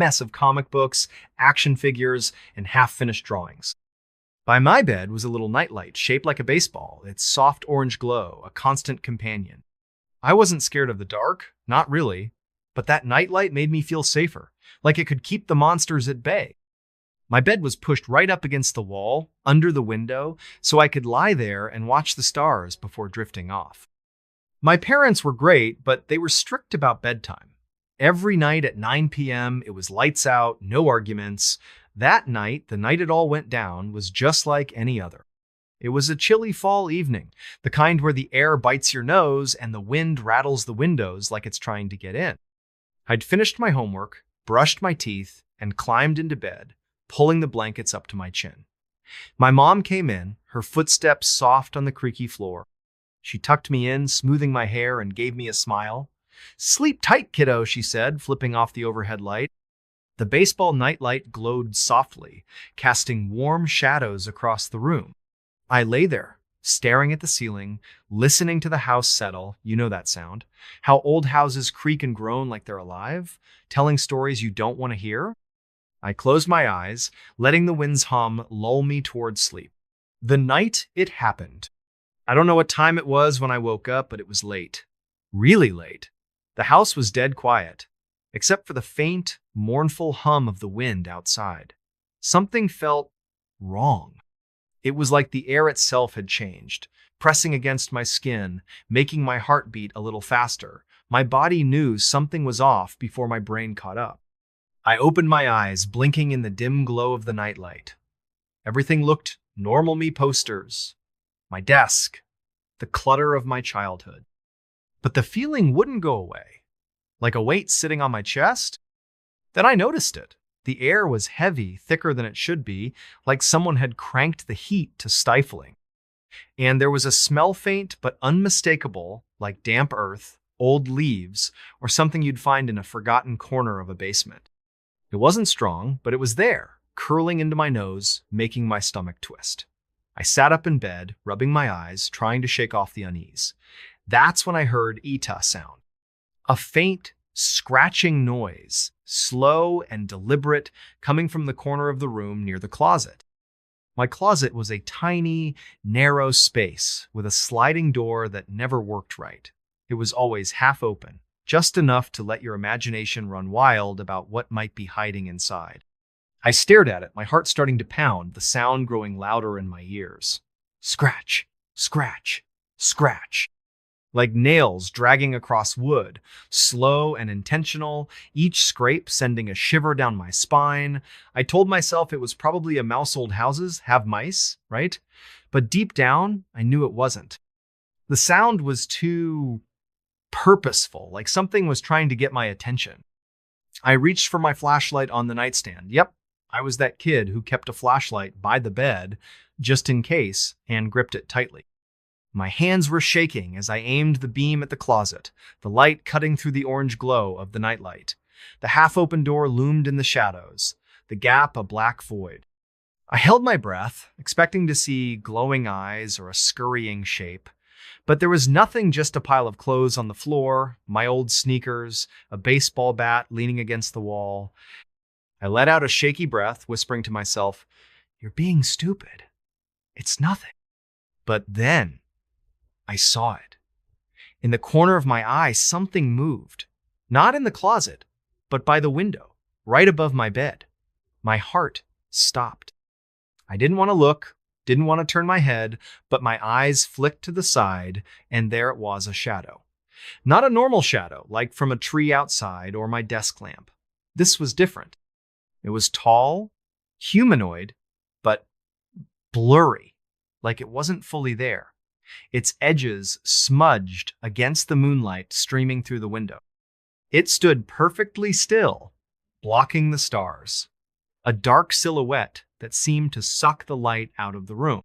Mess of comic books, action figures, and half-finished drawings. By my bed was a little nightlight shaped like a baseball, its soft orange glow, a constant companion. I wasn't scared of the dark, not really, but that nightlight made me feel safer, like it could keep the monsters at bay. My bed was pushed right up against the wall, under the window, so I could lie there and watch the stars before drifting off. My parents were great, but they were strict about bedtime. Every night at 9 p.m., it was lights out, no arguments. That night, the night it all went down, was just like any other. It was a chilly fall evening, the kind where the air bites your nose and the wind rattles the windows like it's trying to get in. I'd finished my homework, brushed my teeth, and climbed into bed, pulling the blankets up to my chin. My mom came in, her footsteps soft on the creaky floor. She tucked me in, smoothing my hair, and gave me a smile. "Sleep tight, kiddo," she said, flipping off the overhead light. The baseball nightlight glowed softly, casting warm shadows across the room. I lay there, staring at the ceiling, listening to the house settle, you know that sound, how old houses creak and groan like they're alive, telling stories you don't want to hear. I closed my eyes, letting the wind's hum lull me towards sleep. The night it happened. I don't know what time it was when I woke up, but it was late. Really late. The house was dead quiet, except for the faint, mournful hum of the wind outside. Something felt wrong. It was like the air itself had changed, pressing against my skin, making my heart beat a little faster. My body knew something was off before my brain caught up. I opened my eyes, blinking in the dim glow of the nightlight. Everything looked normal me posters, my desk, the clutter of my childhood. But the feeling wouldn't go away, like a weight sitting on my chest. Then I noticed it. The air was heavy, thicker than it should be, like someone had cranked the heat to stifling. And there was a smell faint but unmistakable, like damp earth, old leaves, or something you'd find in a forgotten corner of a basement. It wasn't strong, but it was there, curling into my nose, making my stomach twist. I sat up in bed, rubbing my eyes, trying to shake off the unease. That's when I heard Ita sound. A faint, scratching noise, slow and deliberate, coming from the corner of the room near the closet. My closet was a tiny, narrow space with a sliding door that never worked right. It was always half open, just enough to let your imagination run wild about what might be hiding inside. I stared at it, my heart starting to pound, the sound growing louder in my ears. Scratch, scratch, scratch. Like nails dragging across wood, slow and intentional, each scrape sending a shiver down my spine. I told myself it was probably a mouse. Old houses have mice, right? But deep down, I knew it wasn't. The sound was too purposeful, like something was trying to get my attention. I reached for my flashlight on the nightstand. Yep, I was that kid who kept a flashlight by the bed, just in case, and gripped it tightly. My hands were shaking as I aimed the beam at the closet, the light cutting through the orange glow of the nightlight. The half-open door loomed in the shadows, the gap a black void. I held my breath, expecting to see glowing eyes or a scurrying shape. But there was nothing, just a pile of clothes on the floor, my old sneakers, a baseball bat leaning against the wall. I let out a shaky breath, whispering to myself, "You're being stupid. It's nothing." But then I saw it. In the corner of my eye, something moved. Not in the closet, but by the window, right above my bed. My heart stopped. I didn't want to look, didn't want to turn my head, but my eyes flicked to the side, and there it was, a shadow. Not a normal shadow, like from a tree outside or my desk lamp. This was different. It was tall, humanoid, but blurry, like it wasn't fully there. Its edges smudged against the moonlight streaming through the window. It stood perfectly still, blocking the stars. A dark silhouette that seemed to suck the light out of the room.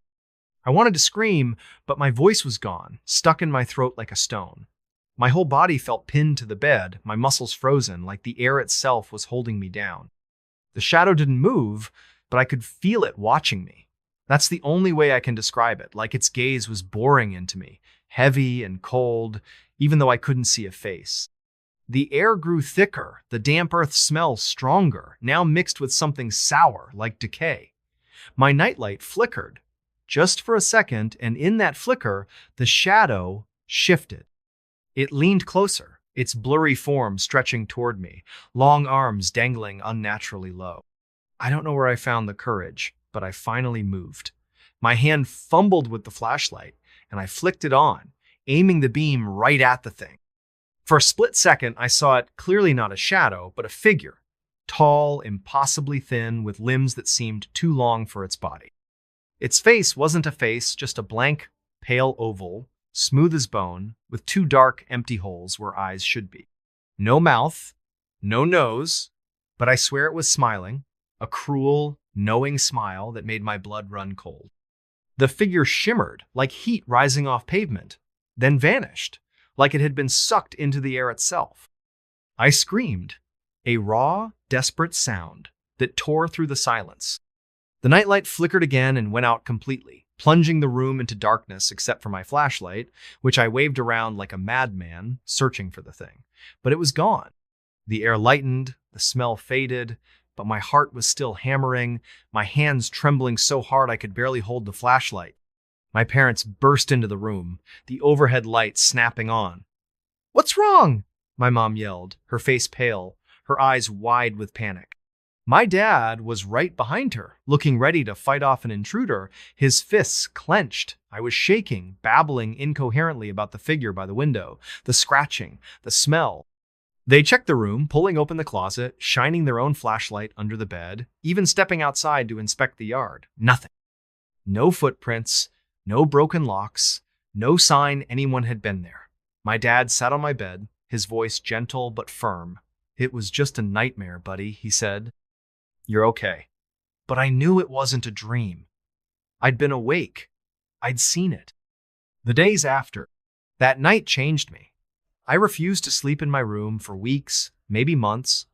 I wanted to scream, but my voice was gone, stuck in my throat like a stone. My whole body felt pinned to the bed, my muscles frozen, like the air itself was holding me down. The shadow didn't move, but I could feel it watching me. That's the only way I can describe it, like its gaze was boring into me, heavy and cold, even though I couldn't see a face. The air grew thicker, the damp earth smell stronger, now mixed with something sour like decay. My nightlight flickered, just for a second, and in that flicker, the shadow shifted. It leaned closer, its blurry form stretching toward me, long arms dangling unnaturally low. I don't know where I found the courage, but I finally moved. My hand fumbled with the flashlight, and I flicked it on, aiming the beam right at the thing. For a split second, I saw it clearly not a shadow, but a figure, tall, impossibly thin, with limbs that seemed too long for its body. Its face wasn't a face, just a blank, pale oval, smooth as bone, with two dark, empty holes where eyes should be. No mouth, no nose, but I swear it was smiling, a cruel, knowing smile that made my blood run cold. The figure shimmered like heat rising off pavement, then vanished, like it had been sucked into the air itself. I screamed, a raw, desperate sound that tore through the silence. The nightlight flickered again and went out completely, plunging the room into darkness except for my flashlight, which I waved around like a madman, searching for the thing. But it was gone. The air lightened, the smell faded, but my heart was still hammering, my hands trembling so hard I could barely hold the flashlight. My parents burst into the room, the overhead light snapping on. "What's wrong?" my mom yelled, her face pale, her eyes wide with panic. My dad was right behind her, looking ready to fight off an intruder, his fists clenched. I was shaking, babbling incoherently about the figure by the window, the scratching, the smell. They checked the room, pulling open the closet, shining their own flashlight under the bed, even stepping outside to inspect the yard. Nothing. No footprints, no broken locks, no sign anyone had been there. My dad sat on my bed, his voice gentle but firm. "It was just a nightmare, buddy," he said. "You're okay." But I knew it wasn't a dream. I'd been awake. I'd seen it. The days after, that night changed me. I refused to sleep in my room for weeks, maybe months.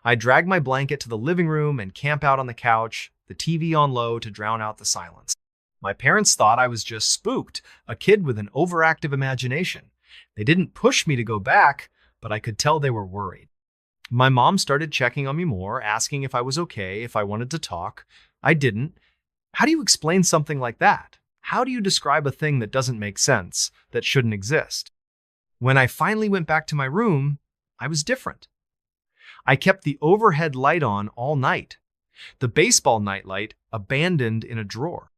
I'd drag my blanket to the living room and camp out on the couch, the TV on low to drown out the silence. My parents thought I was just spooked, a kid with an overactive imagination. They didn't push me to go back, but I could tell they were worried. My mom started checking on me more, asking if I was okay, if I wanted to talk. I didn't. How do you explain something like that? How do you describe a thing that doesn't make sense, that shouldn't exist? When I finally went back to my room, I was different. I kept the overhead light on all night, the baseball nightlight abandoned in a drawer.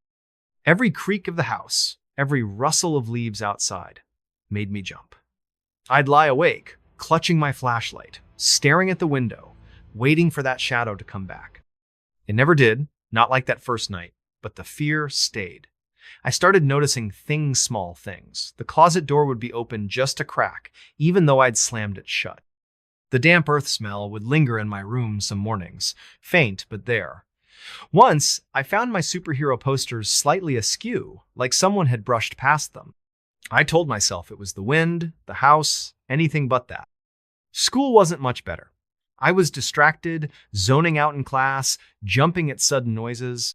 Every creak of the house, every rustle of leaves outside, made me jump. I'd lie awake, clutching my flashlight, staring at the window, waiting for that shadow to come back. It never did, not like that first night, but the fear stayed. I started noticing small things. The closet door would be open just a crack, even though I'd slammed it shut. The damp earth smell would linger in my room some mornings, faint but there. Once, I found my superhero posters slightly askew, like someone had brushed past them. I told myself it was the wind, the house, anything but that. School wasn't much better. I was distracted, zoning out in class, jumping at sudden noises.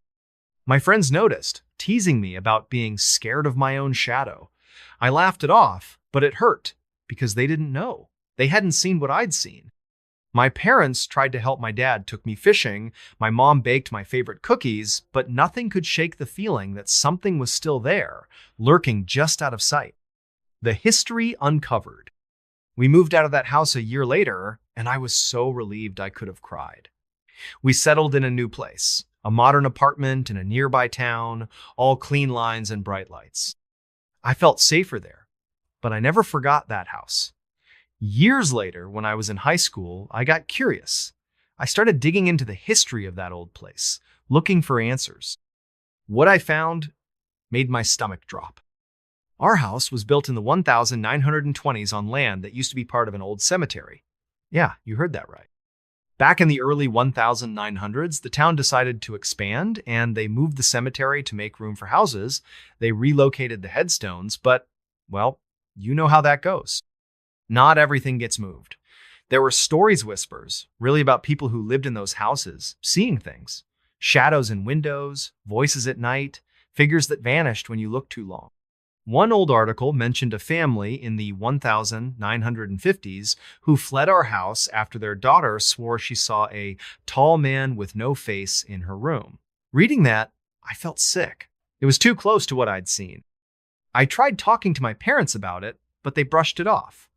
My friends noticed, teasing me about being scared of my own shadow. I laughed it off, but it hurt, because they didn't know. They hadn't seen what I'd seen. My parents tried to help. My dad took me fishing, my mom baked my favorite cookies, but nothing could shake the feeling that something was still there, lurking just out of sight. The history uncovered. We moved out of that house a year later, and I was so relieved I could have cried. We settled in a new place, a modern apartment in a nearby town, all clean lines and bright lights. I felt safer there, but I never forgot that house. Years later, when I was in high school, I got curious. I started digging into the history of that old place, looking for answers. What I found made my stomach drop. Our house was built in the 1920s on land that used to be part of an old cemetery. Yeah, you heard that right. Back in the early 1900s, the town decided to expand, and they moved the cemetery to make room for houses. They relocated the headstones, but, well, you know how that goes. Not everything gets moved. There were stories whispers, really about people who lived in those houses, seeing things. Shadows in windows, voices at night, figures that vanished when you looked too long. One old article mentioned a family in the 1950s who fled our house after their daughter swore she saw a tall man with no face in her room. Reading that, I felt sick. It was too close to what I'd seen. I tried talking to my parents about it, but they brushed it off.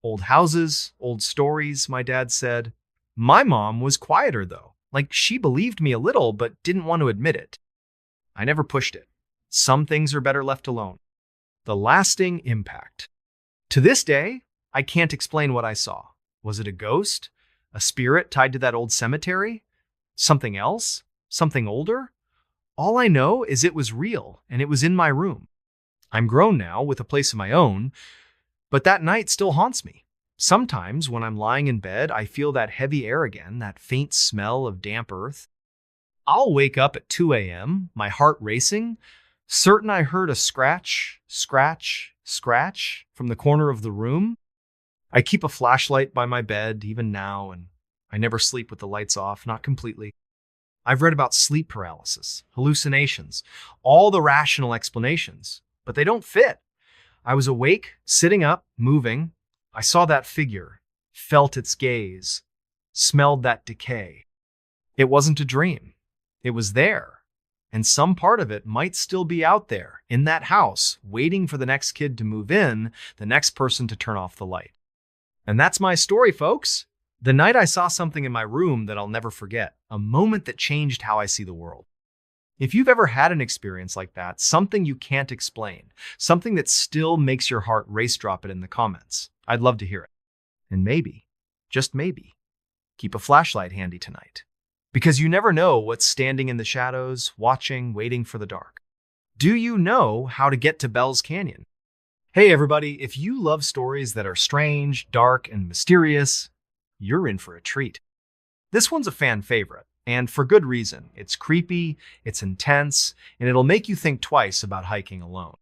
Old houses, old stories, my dad said. My mom was quieter, though. Like, she believed me a little, but didn't want to admit it. I never pushed it. Some things are better left alone. The lasting impact. To this day, I can't explain what I saw. Was it a ghost? A spirit tied to that old cemetery? Something else? Something older? All I know is it was real, and it was in my room. I'm grown now, with a place of my own, but that night still haunts me. Sometimes, when I'm lying in bed, I feel that heavy air again, that faint smell of damp earth. I'll wake up at 2 a.m., my heart racing, certain I heard a scratch, scratch, scratch from the corner of the room. I keep a flashlight by my bed, even now, and I never sleep with the lights off, not completely. I've read about sleep paralysis, hallucinations, all the rational explanations, but they don't fit. I was awake, sitting up, moving. I saw that figure, felt its gaze, smelled that decay. It wasn't a dream. It was there. And some part of it might still be out there, in that house, waiting for the next kid to move in, the next person to turn off the light. And that's my story, folks. The night I saw something in my room that I'll never forget, a moment that changed how I see the world. If you've ever had an experience like that, something you can't explain, something that still makes your heart race, drop it in the comments. I'd love to hear it. And maybe, just maybe, keep a flashlight handy tonight. Because you never know what's standing in the shadows, watching, waiting for the dark. Do you know how to get to Bell's Canyon? Hey everybody, if you love stories that are strange, dark, and mysterious, you're in for a treat. This one's a fan favorite, and for good reason. It's creepy, it's intense, and it'll make you think twice about hiking alone.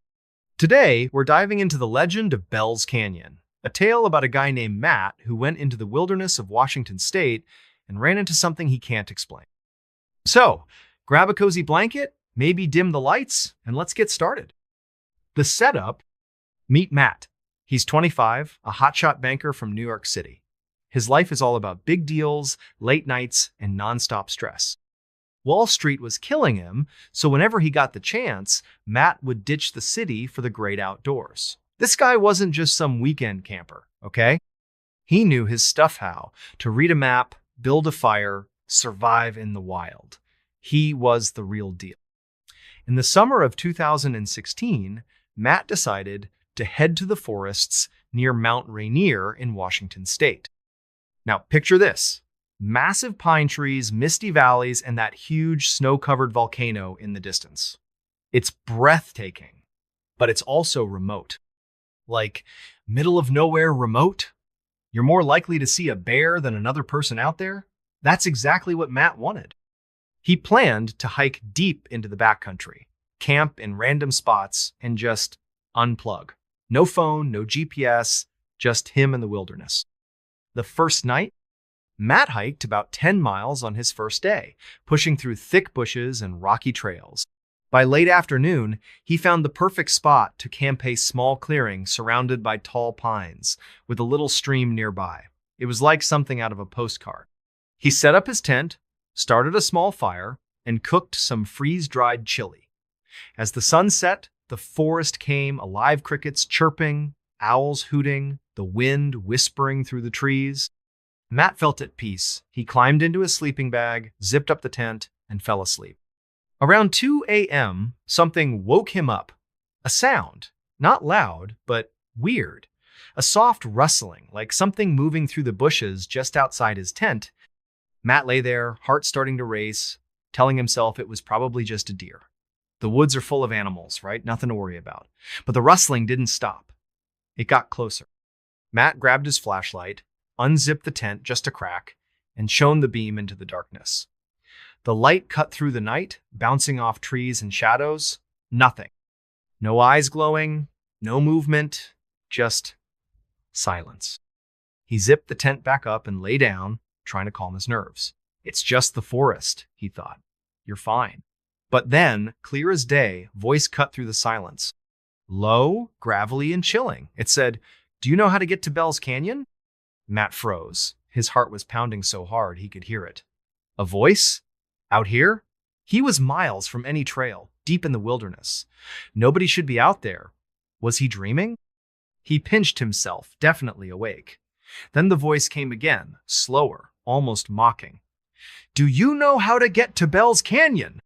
Today, we're diving into the legend of Bell's Canyon, a tale about a guy named Matt who went into the wilderness of Washington State and ran into something he can't explain. So, grab a cozy blanket, maybe dim the lights, and let's get started. The setup: meet Matt. He's 25, a hotshot banker from New York City. His life is all about big deals, late nights, and nonstop stress. Wall Street was killing him, so whenever he got the chance, Matt would ditch the city for the great outdoors. This guy wasn't just some weekend camper, okay? He knew his stuff how to read a map, build a fire, survive in the wild. He was the real deal. In the summer of 2016, Matt decided to head to the forests near Mount Rainier in Washington State. Now, picture this: massive pine trees, misty valleys, and that huge snow-covered volcano in the distance. It's breathtaking, but it's also remote. Like, middle of nowhere remote? You're more likely to see a bear than another person out there? That's exactly what Matt wanted. He planned to hike deep into the backcountry, camp in random spots, and just unplug. No phone, no GPS, just him and the wilderness. The first night, Matt hiked about 10 miles on his first day, pushing through thick bushes and rocky trails. By late afternoon, he found the perfect spot to camp a small clearing surrounded by tall pines, with a little stream nearby. It was like something out of a postcard. He set up his tent, started a small fire, and cooked some freeze-dried chili. As the sun set, the forest came alive, crickets chirping, owls hooting, the wind whispering through the trees. Matt felt at peace. He climbed into his sleeping bag, zipped up the tent, and fell asleep. Around 2 a.m., something woke him up. A sound, not loud, but weird. A soft rustling, like something moving through the bushes just outside his tent. Matt lay there, heart starting to race, telling himself it was probably just a deer. The woods are full of animals, right? Nothing to worry about. But the rustling didn't stop. It got closer. Matt grabbed his flashlight, unzipped the tent just a crack, and shone the beam into the darkness. The light cut through the night, bouncing off trees and shadows. Nothing. No eyes glowing, no movement, just silence. He zipped the tent back up and lay down, trying to calm his nerves. It's just the forest, he thought. You're fine. But then, clear as day, voice cut through the silence. low, gravelly, and chilling. It said, "Do you know how to get to Bell's Canyon?" Matt froze. His heart was pounding so hard he could hear it. A voice? Out here? He was miles from any trail, deep in the wilderness. Nobody should be out there. Was he dreaming? He pinched himself, definitely awake. Then the voice came again, slower, almost mocking. "Do you know how to get to Bell's Canyon?"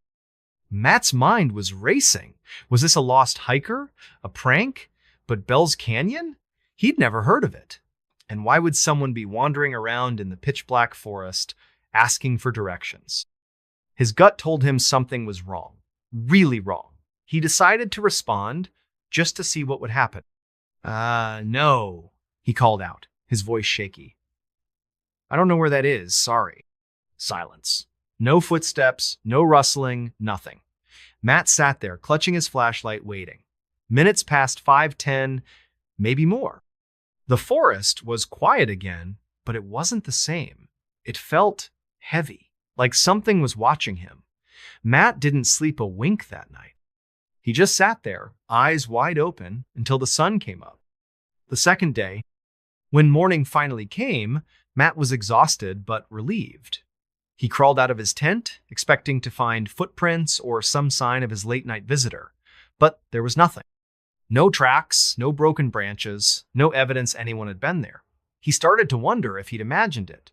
Matt's mind was racing. Was this a lost hiker? A prank? But Bell's Canyon? He'd never heard of it. And why would someone be wandering around in the pitch-black forest, asking for directions? His gut told him something was wrong. Really wrong. He decided to respond, just to see what would happen. No, he called out, his voice shaky. "I don't know where that is, sorry." Silence. No footsteps, no rustling, nothing. Matt sat there, clutching his flashlight, waiting. Minutes passed 5, 10, maybe more. The forest was quiet again, but it wasn't the same. It felt heavy, like something was watching him. Matt didn't sleep a wink that night. He just sat there, eyes wide open, until the sun came up. The second day, when morning finally came, Matt was exhausted but relieved. He crawled out of his tent, expecting to find footprints or some sign of his late-night visitor. But there was nothing. No tracks, no broken branches, no evidence anyone had been there. He started to wonder if he'd imagined it.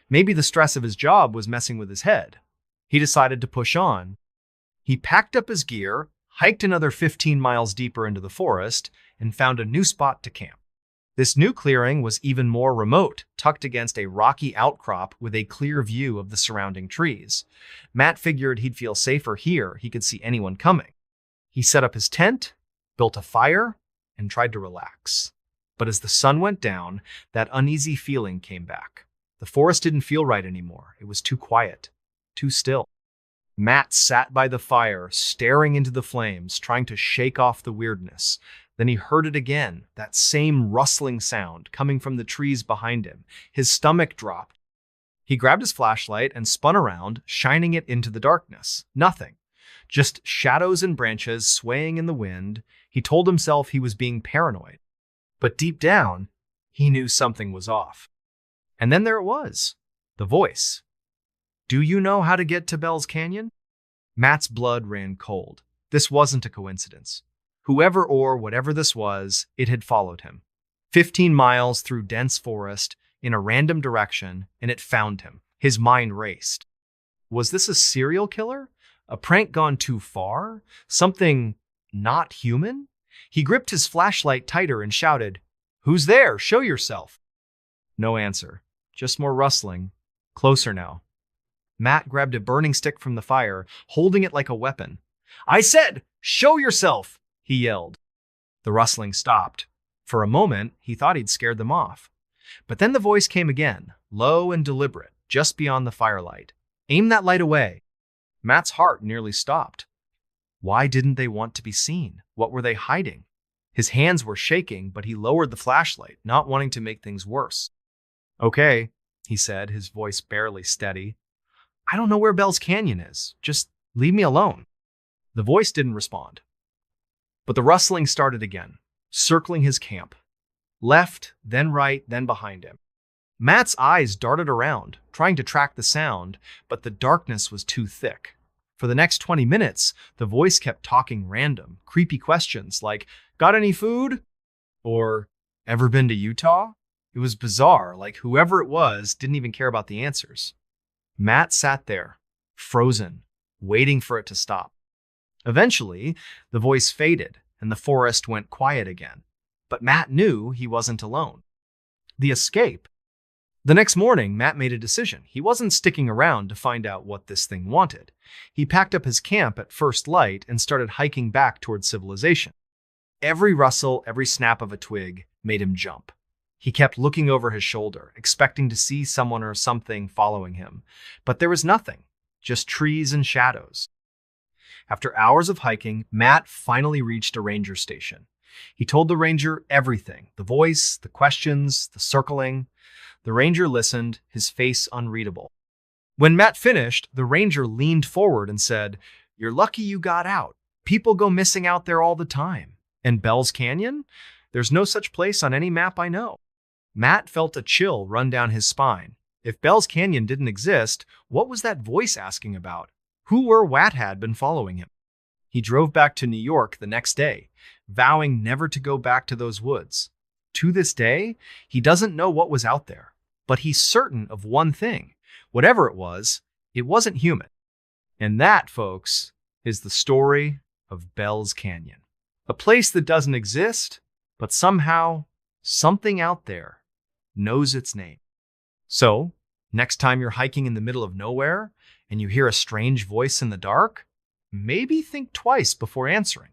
Maybe the stress of his job was messing with his head. He decided to push on. He packed up his gear, hiked another 15 miles deeper into the forest, and found a new spot to camp. This new clearing was even more remote, tucked against a rocky outcrop with a clear view of the surrounding trees. Matt figured he'd feel safer here. He could see anyone coming. He set up his tent, built a fire, and tried to relax. But as the sun went down, that uneasy feeling came back. The forest didn't feel right anymore. It was too quiet, too still. Matt sat by the fire, staring into the flames, trying to shake off the weirdness. Then he heard it again, that same rustling sound coming from the trees behind him. His stomach dropped. He grabbed his flashlight and spun around, shining it into the darkness. Nothing. Just shadows and branches swaying in the wind. He told himself he was being paranoid. But deep down, he knew something was off. And then there it was, the voice. "Do you know how to get to Bell's Canyon?" Matt's blood ran cold. This wasn't a coincidence. Whoever or whatever this was, it had followed him. 15 miles through dense forest, in a random direction, and it found him. His mind raced. Was this a serial killer? A prank gone too far? Something not human? He gripped his flashlight tighter and shouted, "Who's there? Show yourself." No answer. Just more rustling. Closer now. Matt grabbed a burning stick from the fire, holding it like a weapon. "I said, show yourself!" he yelled. The rustling stopped. For a moment, he thought he'd scared them off. But then the voice came again, low and deliberate, just beyond the firelight. "Aim that light away." Matt's heart nearly stopped. Why didn't they want to be seen? What were they hiding? His hands were shaking, but he lowered the flashlight, not wanting to make things worse. "Okay," he said, his voice barely steady. "I don't know where Bell's Canyon is. Just leave me alone." The voice didn't respond. But the rustling started again, circling his camp. Left, then right, then behind him. Matt's eyes darted around, trying to track the sound, but the darkness was too thick. For the next 20 minutes, the voice kept talking random, creepy questions like, "Got any food?" Or, "Ever been to Utah?" It was bizarre, like whoever it was didn't even care about the answers. Matt sat there, frozen, waiting for it to stop. Eventually, the voice faded and the forest went quiet again. But Matt knew he wasn't alone. The escape. The next morning, Matt made a decision. He wasn't sticking around to find out what this thing wanted. He packed up his camp at first light and started hiking back toward civilization. Every rustle, every snap of a twig made him jump. He kept looking over his shoulder, expecting to see someone or something following him. But there was nothing, just trees and shadows. After hours of hiking, Matt finally reached a ranger station. He told the ranger everything, the voice, the questions, the circling. The ranger listened, his face unreadable. When Matt finished, the ranger leaned forward and said, "You're lucky you got out. People go missing out there all the time. And Bell's Canyon? There's no such place on any map I know. Matt felt a chill run down his spine. If Bell's Canyon didn't exist, what was that voice asking about? Who or what had been following him? He drove back to New York the next day, vowing never to go back to those woods. To this day, he doesn't know what was out there, but he's certain of one thing. Whatever it wasn't human. And that, folks, is the story of Bell's Canyon. A place that doesn't exist, but somehow, something out there knows its name. So, next time you're hiking in the middle of nowhere and you hear a strange voice in the dark, maybe think twice before answering,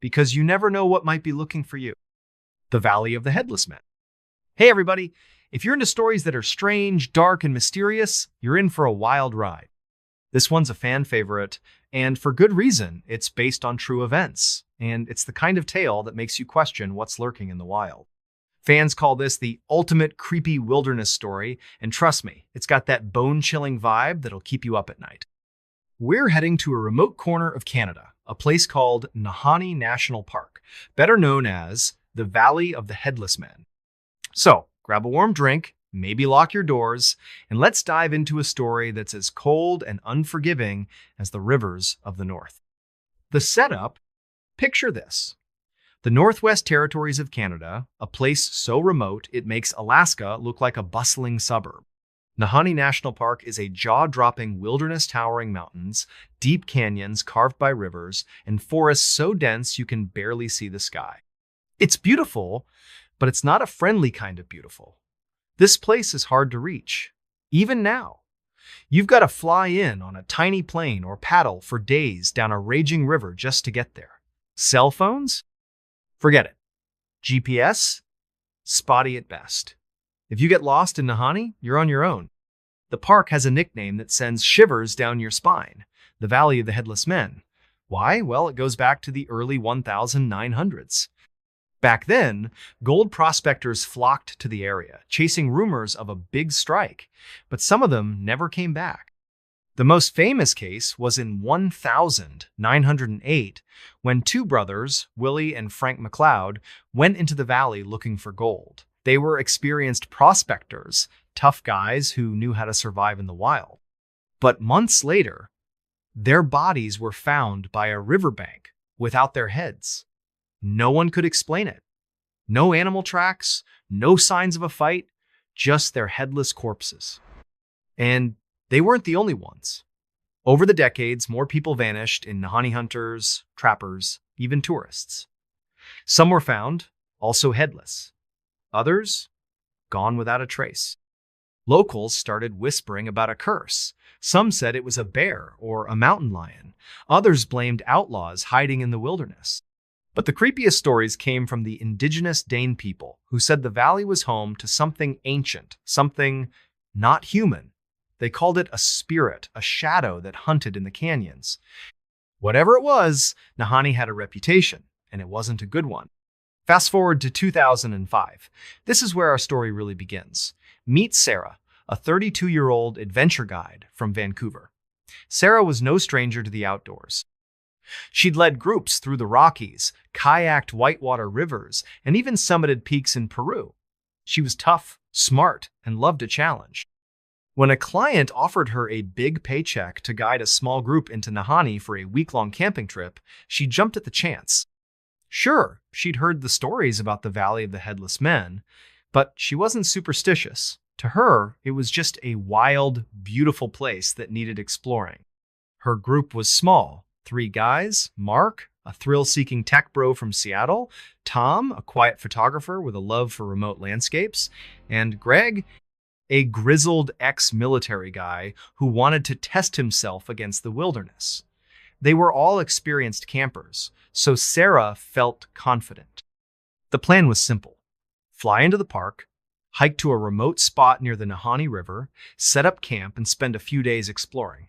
because you never know what might be looking for you. The Valley of the Headless Men. Hey everybody, if you're into stories that are strange, dark, and mysterious, you're in for a wild ride. This one's a fan favorite, and for good reason. It's based on true events, and it's the kind of tale that makes you question what's lurking in the wild. Fans call this the ultimate creepy wilderness story, and trust me, it's got that bone-chilling vibe that'll keep you up at night. We're heading to a remote corner of Canada, a place called Nahanni National Park, better known as the Valley of the Headless Men. So, grab a warm drink, maybe lock your doors, and let's dive into a story that's as cold and unforgiving as the rivers of the north. The setup, picture this. The Northwest Territories of Canada, a place so remote it makes Alaska look like a bustling suburb. Nahanni National Park is a jaw-dropping wilderness towering mountains, deep canyons carved by rivers, and forests so dense you can barely see the sky. It's beautiful, but it's not a friendly kind of beautiful. This place is hard to reach, even now. You've got to fly in on a tiny plane or paddle for days down a raging river just to get there. Cell phones? Forget it. GPS? Spotty at best. If you get lost in Nahanni, you're on your own. The park has a nickname that sends shivers down your spine, the Valley of the Headless Men. Why? Well, it goes back to the early 1900s. Back then, gold prospectors flocked to the area, chasing rumors of a big strike, but some of them never came back. The most famous case was in 1908, when two brothers, Willie and Frank McLeod, went into the valley looking for gold. They were experienced prospectors, tough guys who knew how to survive in the wild. But months later, their bodies were found by a riverbank without their heads. No one could explain it. No animal tracks, no signs of a fight, just their headless corpses. And they weren't the only ones. Over the decades, more people vanished in Nahanni hunters, trappers, even tourists. Some were found, also headless. Others, gone without a trace. Locals started whispering about a curse. Some said it was a bear or a mountain lion. Others blamed outlaws hiding in the wilderness. But the creepiest stories came from the indigenous Dane people, who said the valley was home to something ancient, something not human. They called it a spirit, a shadow that hunted in the canyons. Whatever it was, Nahanni had a reputation, and it wasn't a good one. Fast forward to 2005. This is where our story really begins. Meet Sarah, a 32-year-old adventure guide from Vancouver. Sarah was no stranger to the outdoors. She'd led groups through the Rockies, kayaked whitewater rivers, and even summited peaks in Peru. She was tough, smart, and loved a challenge. When a client offered her a big paycheck to guide a small group into Nahanni for a week-long camping trip, she jumped at the chance. Sure, she'd heard the stories about the Valley of the Headless Men, but she wasn't superstitious. To her, it was just a wild, beautiful place that needed exploring. Her group was small. 3 guys, Mark, a thrill-seeking tech bro from Seattle, Tom, a quiet photographer with a love for remote landscapes, and Greg, a grizzled ex-military guy who wanted to test himself against the wilderness. They were all experienced campers, so Sarah felt confident. The plan was simple. Fly into the park, hike to a remote spot near the Nahanni River, set up camp, and spend a few days exploring.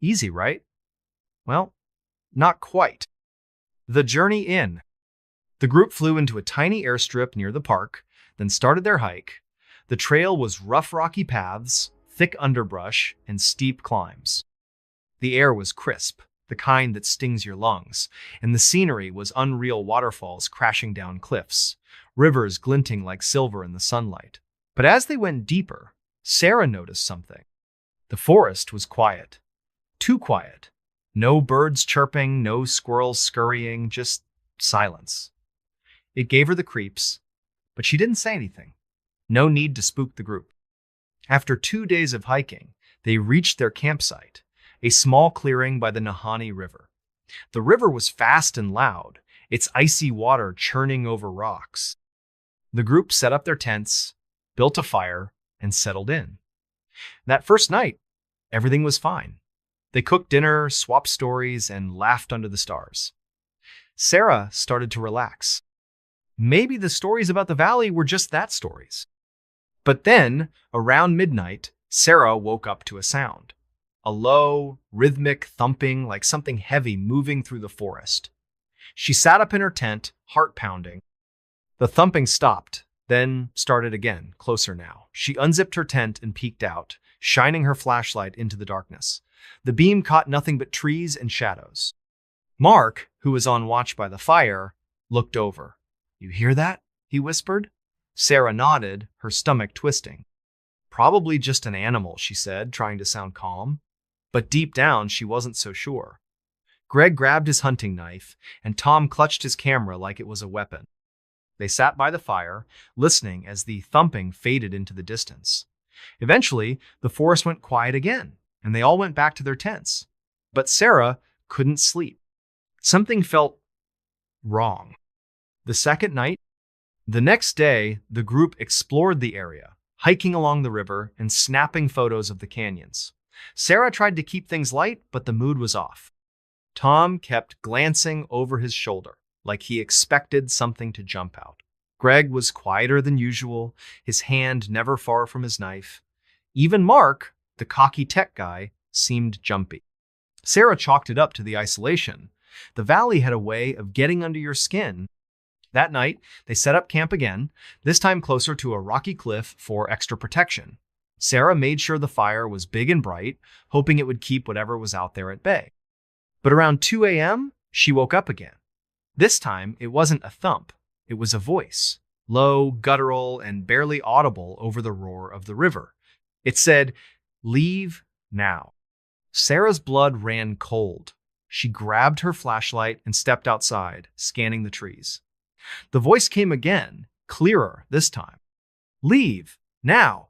Easy, right? Well, not quite. The journey in. The group flew into a tiny airstrip near the park, then started their hike. The trail was rough rocky paths, thick underbrush, and steep climbs. The air was crisp, the kind that stings your lungs, and the scenery was unreal waterfalls crashing down cliffs, rivers glinting like silver in the sunlight. But as they went deeper, Sarah noticed something. The forest was quiet. Too quiet. No birds chirping, no squirrels scurrying, just silence. It gave her the creeps, but she didn't say anything. No need to spook the group. After 2 days of hiking, they reached their campsite, a small clearing by the Nahanni River. The river was fast and loud, its icy water churning over rocks. The group set up their tents, built a fire, and settled in. That first night, everything was fine. They cooked dinner, swapped stories, and laughed under the stars. Sarah started to relax. Maybe the stories about the valley were just that stories. But then, around midnight, Sarah woke up to a sound. A low, rhythmic thumping like something heavy moving through the forest. She sat up in her tent, heart pounding. The thumping stopped, then started again, closer now. She unzipped her tent and peeked out, shining her flashlight into the darkness. The beam caught nothing but trees and shadows. Mark, who was on watch by the fire, looked over. "You hear that?" he whispered. Sarah nodded, her stomach twisting. "Probably just an animal," she said, trying to sound calm. But deep down, she wasn't so sure. Greg grabbed his hunting knife, and Tom clutched his camera like it was a weapon. They sat by the fire, listening as the thumping faded into the distance. Eventually, the forest went quiet again, and they all went back to their tents. But Sarah couldn't sleep. Something felt wrong. The next day, the group explored the area, hiking along the river and snapping photos of the canyons. Sarah tried to keep things light, but the mood was off. Tom kept glancing over his shoulder, like he expected something to jump out. Greg was quieter than usual, his hand never far from his knife. Even Mark, the cocky tech guy, seemed jumpy. Sarah chalked it up to the isolation. The valley had a way of getting under your skin. That night, they set up camp again, this time closer to a rocky cliff for extra protection. Sarah made sure the fire was big and bright, hoping it would keep whatever was out there at bay. But around 2 a.m., she woke up again. This time, it wasn't a thump. It was a voice, low, guttural, and barely audible over the roar of the river. It said, "Leave now." Sarah's blood ran cold. She grabbed her flashlight and stepped outside, scanning the trees. The voice came again, clearer this time. "Leave, now."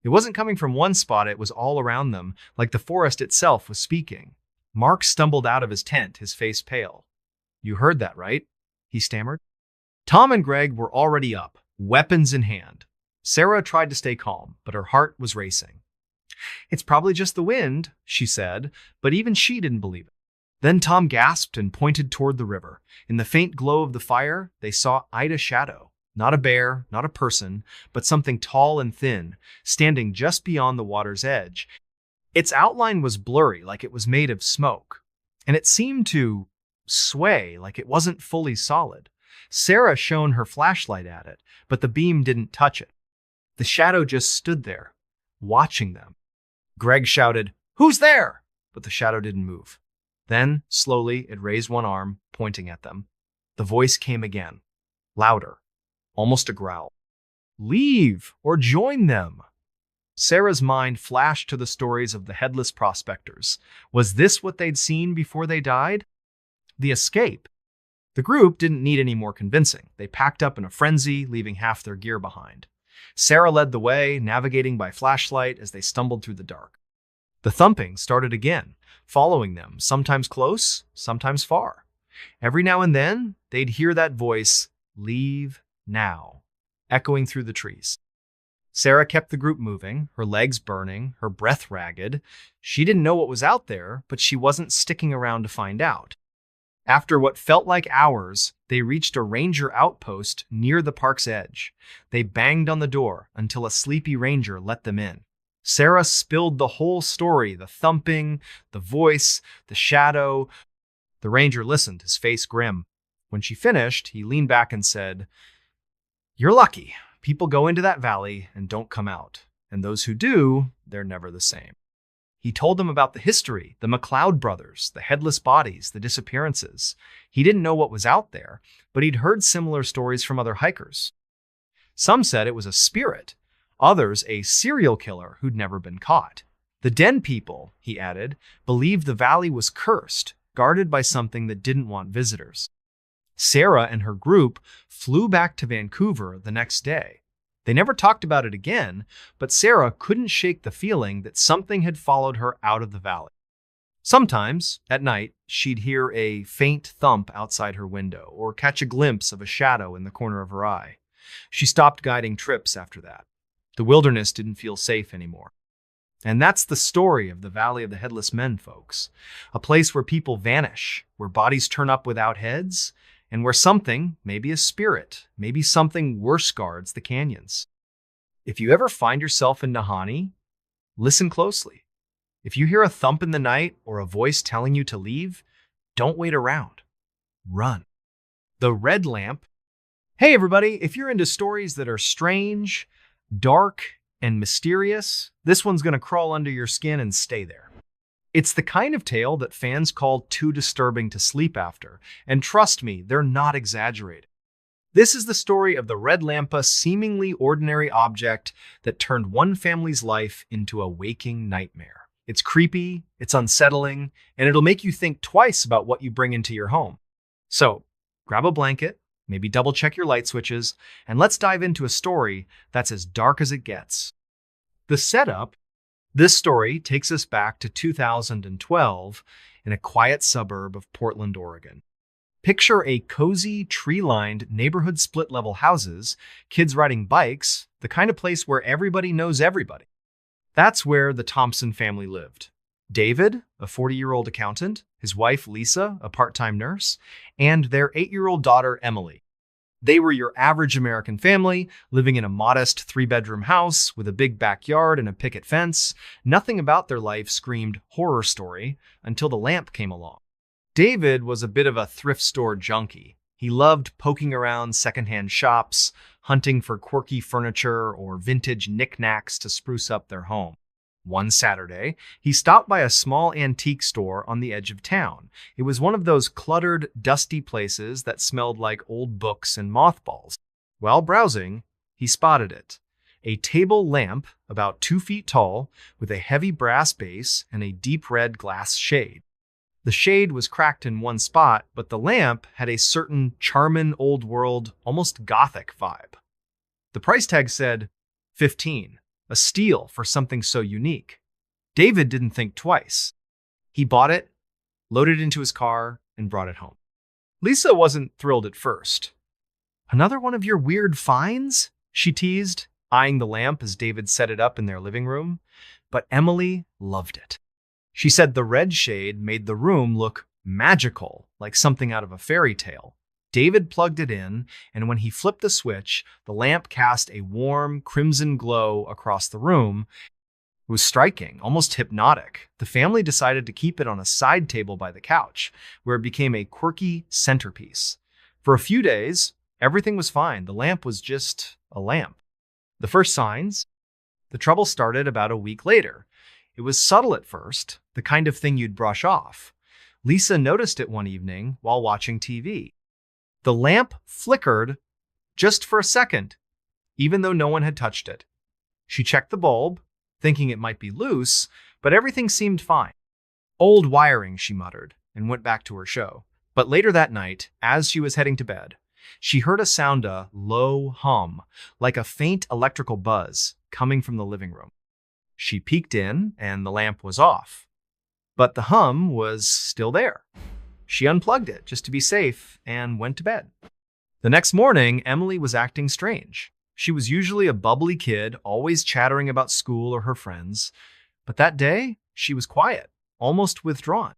It wasn't coming from one spot, it was all around them, like the forest itself was speaking. Mark stumbled out of his tent, his face pale. "You heard that, right?" he stammered. Tom and Greg were already up, weapons in hand. Sarah tried to stay calm, but her heart was racing. "It's probably just the wind," she said, but even she didn't believe it. Then Tom gasped and pointed toward the river. In the faint glow of the fire, they saw Ida's shadow. Not a bear, not a person, but something tall and thin, standing just beyond the water's edge. Its outline was blurry, like it was made of smoke, and it seemed to sway like it wasn't fully solid. Sarah shone her flashlight at it, but the beam didn't touch it. The shadow just stood there, watching them. Greg shouted, "Who's there?" But the shadow didn't move. Then, slowly, it raised one arm, pointing at them. The voice came again, louder, almost a growl. "Leave or join them." Sarah's mind flashed to the stories of the headless prospectors. Was this what they'd seen before they died? The escape. The group didn't need any more convincing. They packed up in a frenzy, leaving half their gear behind. Sarah led the way, navigating by flashlight as they stumbled through the dark. The thumping started again, following them, sometimes close, sometimes far. Every now and then, they'd hear that voice, "Leave now," echoing through the trees. Sarah kept the group moving, her legs burning, her breath ragged. She didn't know what was out there, but she wasn't sticking around to find out. After what felt like hours, they reached a ranger outpost near the park's edge. They banged on the door until a sleepy ranger let them in. Sarah spilled the whole story, the thumping, the voice, the shadow. The ranger listened, his face grim. When she finished, he leaned back and said, "You're lucky. People go into that valley and don't come out. And those who do, they're never the same." He told them about the history, the McLeod brothers, the headless bodies, the disappearances. He didn't know what was out there, but he'd heard similar stories from other hikers. Some said it was a spirit, others a serial killer who'd never been caught. The Den people, he added, believed the valley was cursed, guarded by something that didn't want visitors. Sarah and her group flew back to Vancouver the next day. They never talked about it again, but Sarah couldn't shake the feeling that something had followed her out of the valley. Sometimes, at night, she'd hear a faint thump outside her window or catch a glimpse of a shadow in the corner of her eye. She stopped guiding trips after that. The wilderness didn't feel safe anymore. And that's the story of the Valley of the Headless Men, folks. A place where people vanish, where bodies turn up without heads, and where something, maybe a spirit, maybe something worse guards the canyons. If you ever find yourself in Nahanni, listen closely. If you hear a thump in the night or a voice telling you to leave, don't wait around. Run. The Red Lamp. Hey everybody, if you're into stories that are strange, dark, and mysterious, this one's going to crawl under your skin and stay there. It's the kind of tale that fans call too disturbing to sleep after, and trust me, they're not exaggerating. This is the story of the Red Lampa, seemingly ordinary object that turned one family's life into a waking nightmare. It's creepy, it's unsettling, and it'll make you think twice about what you bring into your home. So, grab a blanket, maybe double check your light switches, and let's dive into a story that's as dark as it gets. The setup: this story takes us back to 2012 in a quiet suburb of Portland, Oregon. Picture a cozy, tree-lined neighborhood split-level houses, kids riding bikes, the kind of place where everybody knows everybody. That's where the Thompson family lived. David, a 40-year-old accountant, his wife Lisa, a part-time nurse, and their 8-year-old daughter Emily. They were your average American family, living in a modest 3-bedroom house with a big backyard and a picket fence. Nothing about their life screamed horror story until the lamp came along. David was a bit of a thrift store junkie. He loved poking around secondhand shops, hunting for quirky furniture or vintage knickknacks to spruce up their home. One Saturday, he stopped by a small antique store on the edge of town. It was one of those cluttered, dusty places that smelled like old books and mothballs. While browsing, he spotted it. A table lamp about 2 feet tall with a heavy brass base and a deep red glass shade. The shade was cracked in one spot, but the lamp had a certain charming old-world, almost gothic vibe. The price tag said $15, a steal for something so unique. David didn't think twice. He bought it, loaded it into his car, and brought it home. Lisa wasn't thrilled at first. "Another one of your weird finds?" she teased, eyeing the lamp as David set it up in their living room. But Emily loved it. She said the red shade made the room look magical, like something out of a fairy tale. David plugged it in, and when he flipped the switch, the lamp cast a warm, crimson glow across the room. It was striking, almost hypnotic. The family decided to keep it on a side table by the couch, where it became a quirky centerpiece. For a few days, everything was fine. The lamp was just a lamp. The first signs? The trouble started about a week later. It was subtle at first, the kind of thing you'd brush off. Lisa noticed it one evening while watching TV. The lamp flickered just for a second, even though no one had touched it. She checked the bulb, thinking it might be loose, but everything seemed fine. "Old wiring," she muttered, and went back to her show. But later that night, as she was heading to bed, she heard a low hum, like a faint electrical buzz, coming from the living room. She peeked in, and the lamp was off. But the hum was still there. She unplugged it just to be safe and went to bed. The next morning, Emily was acting strange. She was usually a bubbly kid, always chattering about school or her friends. But that day, she was quiet, almost withdrawn.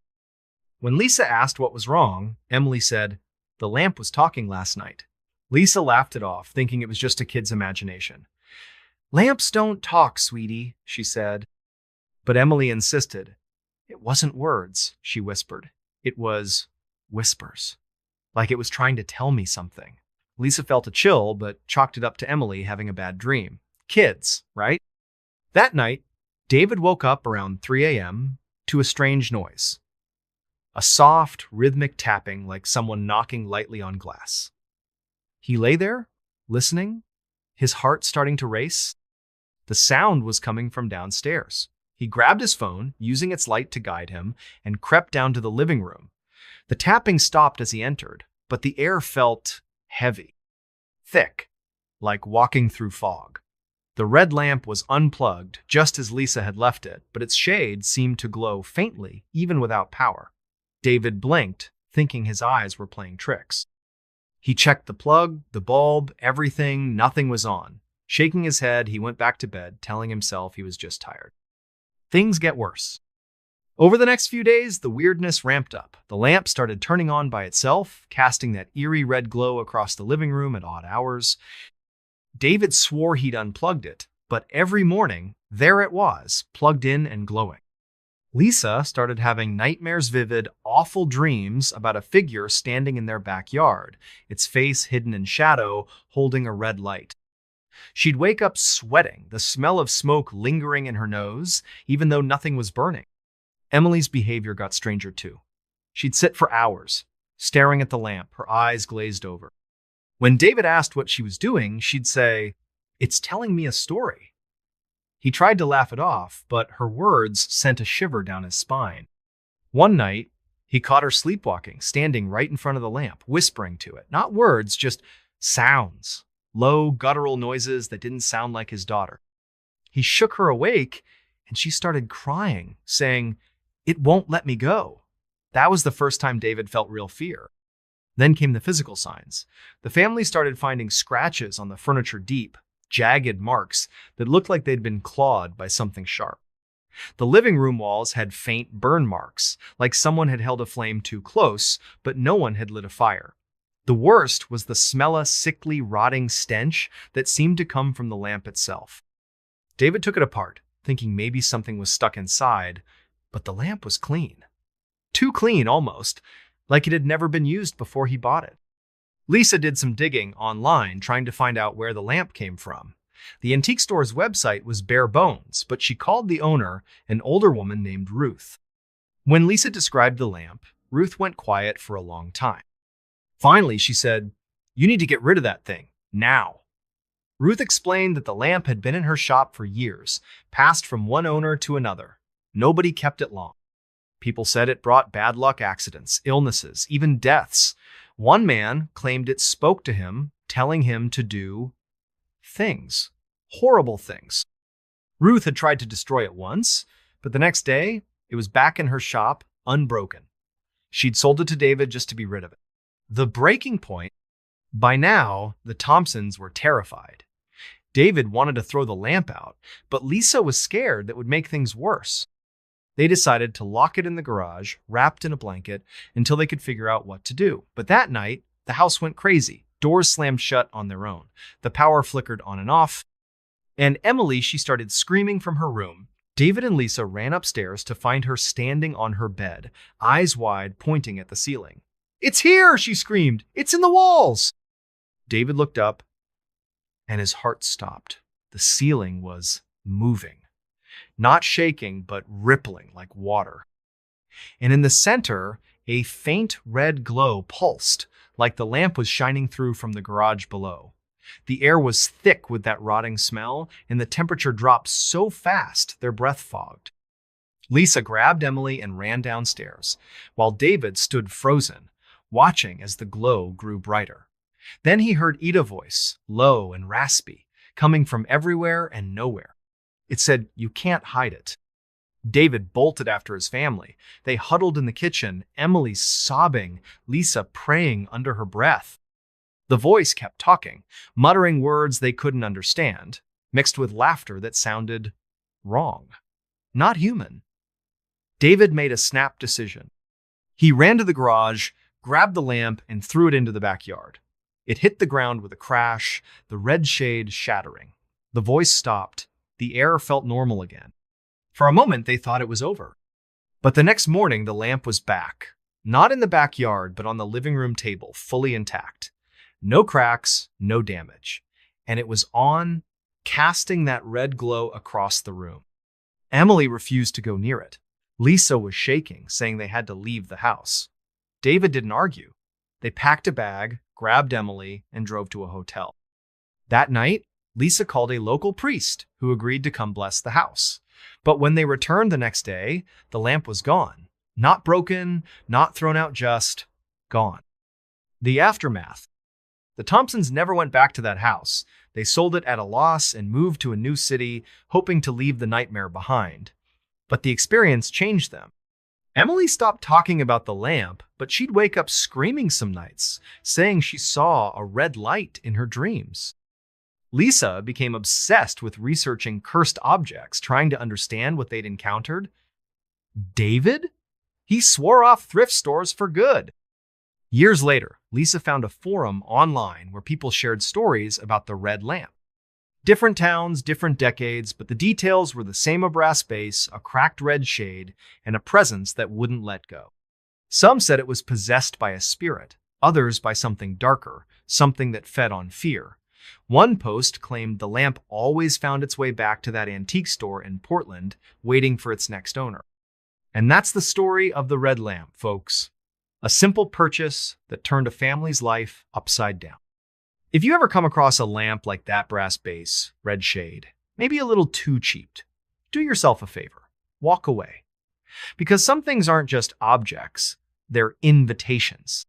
When Lisa asked what was wrong, Emily said, "The lamp was talking last night." Lisa laughed it off, thinking it was just a kid's imagination. "Lamps don't talk, sweetie," she said. But Emily insisted. "It wasn't words," she whispered. "It was whispers. Like it was trying to tell me something." Lisa felt a chill, but chalked it up to Emily having a bad dream. Kids, right? That night, David woke up around 3 a.m. to a strange noise. A soft, rhythmic tapping like someone knocking lightly on glass. He lay there, listening, his heart starting to race. The sound was coming from downstairs. He grabbed his phone, using its light to guide him, and crept down to the living room. The tapping stopped as he entered, but the air felt heavy, thick, like walking through fog. The red lamp was unplugged, just as Lisa had left it, but its shade seemed to glow faintly, even without power. David blinked, thinking his eyes were playing tricks. He checked the plug, the bulb, everything, nothing was on. Shaking his head, he went back to bed, telling himself he was just tired. Things get worse. Over the next few days, the weirdness ramped up. The lamp started turning on by itself, casting that eerie red glow across the living room at odd hours. David swore he'd unplugged it, but every morning, there it was, plugged in and glowing. Lisa started having nightmares, vivid, awful dreams about a figure standing in their backyard, its face hidden in shadow, holding a red light. She'd wake up sweating, the smell of smoke lingering in her nose, even though nothing was burning. Emily's behavior got stranger too. She'd sit for hours, staring at the lamp, her eyes glazed over. When David asked what she was doing, she'd say, "It's telling me a story." He tried to laugh it off, but her words sent a shiver down his spine. One night, he caught her sleepwalking, standing right in front of the lamp, whispering to it. Not words, just sounds. Low, guttural noises that didn't sound like his daughter. He shook her awake, and she started crying, saying, "It won't let me go." That was the first time David felt real fear. Then came the physical signs. The family started finding scratches on the furniture, deep, jagged marks that looked like they'd been clawed by something sharp. The living room walls had faint burn marks, like someone had held a flame too close, but no one had lit a fire. The worst was the smell of sickly, rotting stench that seemed to come from the lamp itself. David took it apart, thinking maybe something was stuck inside, but the lamp was clean. Too clean, almost, like it had never been used before he bought it. Lisa did some digging online, trying to find out where the lamp came from. The antique store's website was bare bones, but she called the owner, an older woman named Ruth. When Lisa described the lamp, Ruth went quiet for a long time. Finally, she said, "You need to get rid of that thing, now." Ruth explained that the lamp had been in her shop for years, passed from one owner to another. Nobody kept it long. People said it brought bad luck, accidents, illnesses, even deaths. One man claimed it spoke to him, telling him to do things, horrible things. Ruth had tried to destroy it once, but the next day, it was back in her shop, unbroken. She'd sold it to David just to be rid of it. The breaking point, by now, the Thompsons were terrified. David wanted to throw the lamp out, but Lisa was scared that would make things worse. They decided to lock it in the garage, wrapped in a blanket, until they could figure out what to do. But that night, the house went crazy. Doors slammed shut on their own. The power flickered on and off. And Emily, she started screaming from her room. David and Lisa ran upstairs to find her standing on her bed, eyes wide, pointing at the ceiling. "It's here!" she screamed. "It's in the walls!" David looked up, and his heart stopped. The ceiling was moving. Not shaking, but rippling like water. And in the center, a faint red glow pulsed, like the lamp was shining through from the garage below. The air was thick with that rotting smell, and the temperature dropped so fast their breath fogged. Lisa grabbed Emily and ran downstairs, while David stood frozen, watching as the glow grew brighter. Then he heard Ida's voice, low and raspy, coming from everywhere and nowhere. It said, "You can't hide it." David bolted after his family. They huddled in the kitchen, Emily sobbing, Lisa praying under her breath. The voice kept talking, muttering words they couldn't understand, mixed with laughter that sounded wrong, not human. David made a snap decision. He ran to the garage, grabbed the lamp, and threw it into the backyard. It hit the ground with a crash, the red shade shattering. The voice stopped. The air felt normal again. For a moment, they thought it was over. But the next morning, the lamp was back. Not in the backyard, but on the living room table, fully intact. No cracks, no damage. And it was on, casting that red glow across the room. Emily refused to go near it. Lisa was shaking, saying they had to leave the house. David didn't argue. They packed a bag, grabbed Emily, and drove to a hotel. That night, Lisa called a local priest who agreed to come bless the house. But when they returned the next day, the lamp was gone. Not broken, not thrown out, just gone. The aftermath. The Thompsons never went back to that house. They sold it at a loss and moved to a new city, hoping to leave the nightmare behind. But the experience changed them. Emily stopped talking about the lamp, but she'd wake up screaming some nights, saying she saw a red light in her dreams. Lisa became obsessed with researching cursed objects, trying to understand what they'd encountered. David? He swore off thrift stores for good. Years later, Lisa found a forum online where people shared stories about the red lamp. Different towns, different decades, but the details were the same: a brass base, a cracked red shade, and a presence that wouldn't let go. Some said it was possessed by a spirit, others by something darker, something that fed on fear. One post claimed the lamp always found its way back to that antique store in Portland, waiting for its next owner. And that's the story of the red lamp, folks. A simple purchase that turned a family's life upside down. If you ever come across a lamp like that brass base, red shade, maybe a little too cheap, do yourself a favor. Walk away. Because some things aren't just objects, they're invitations.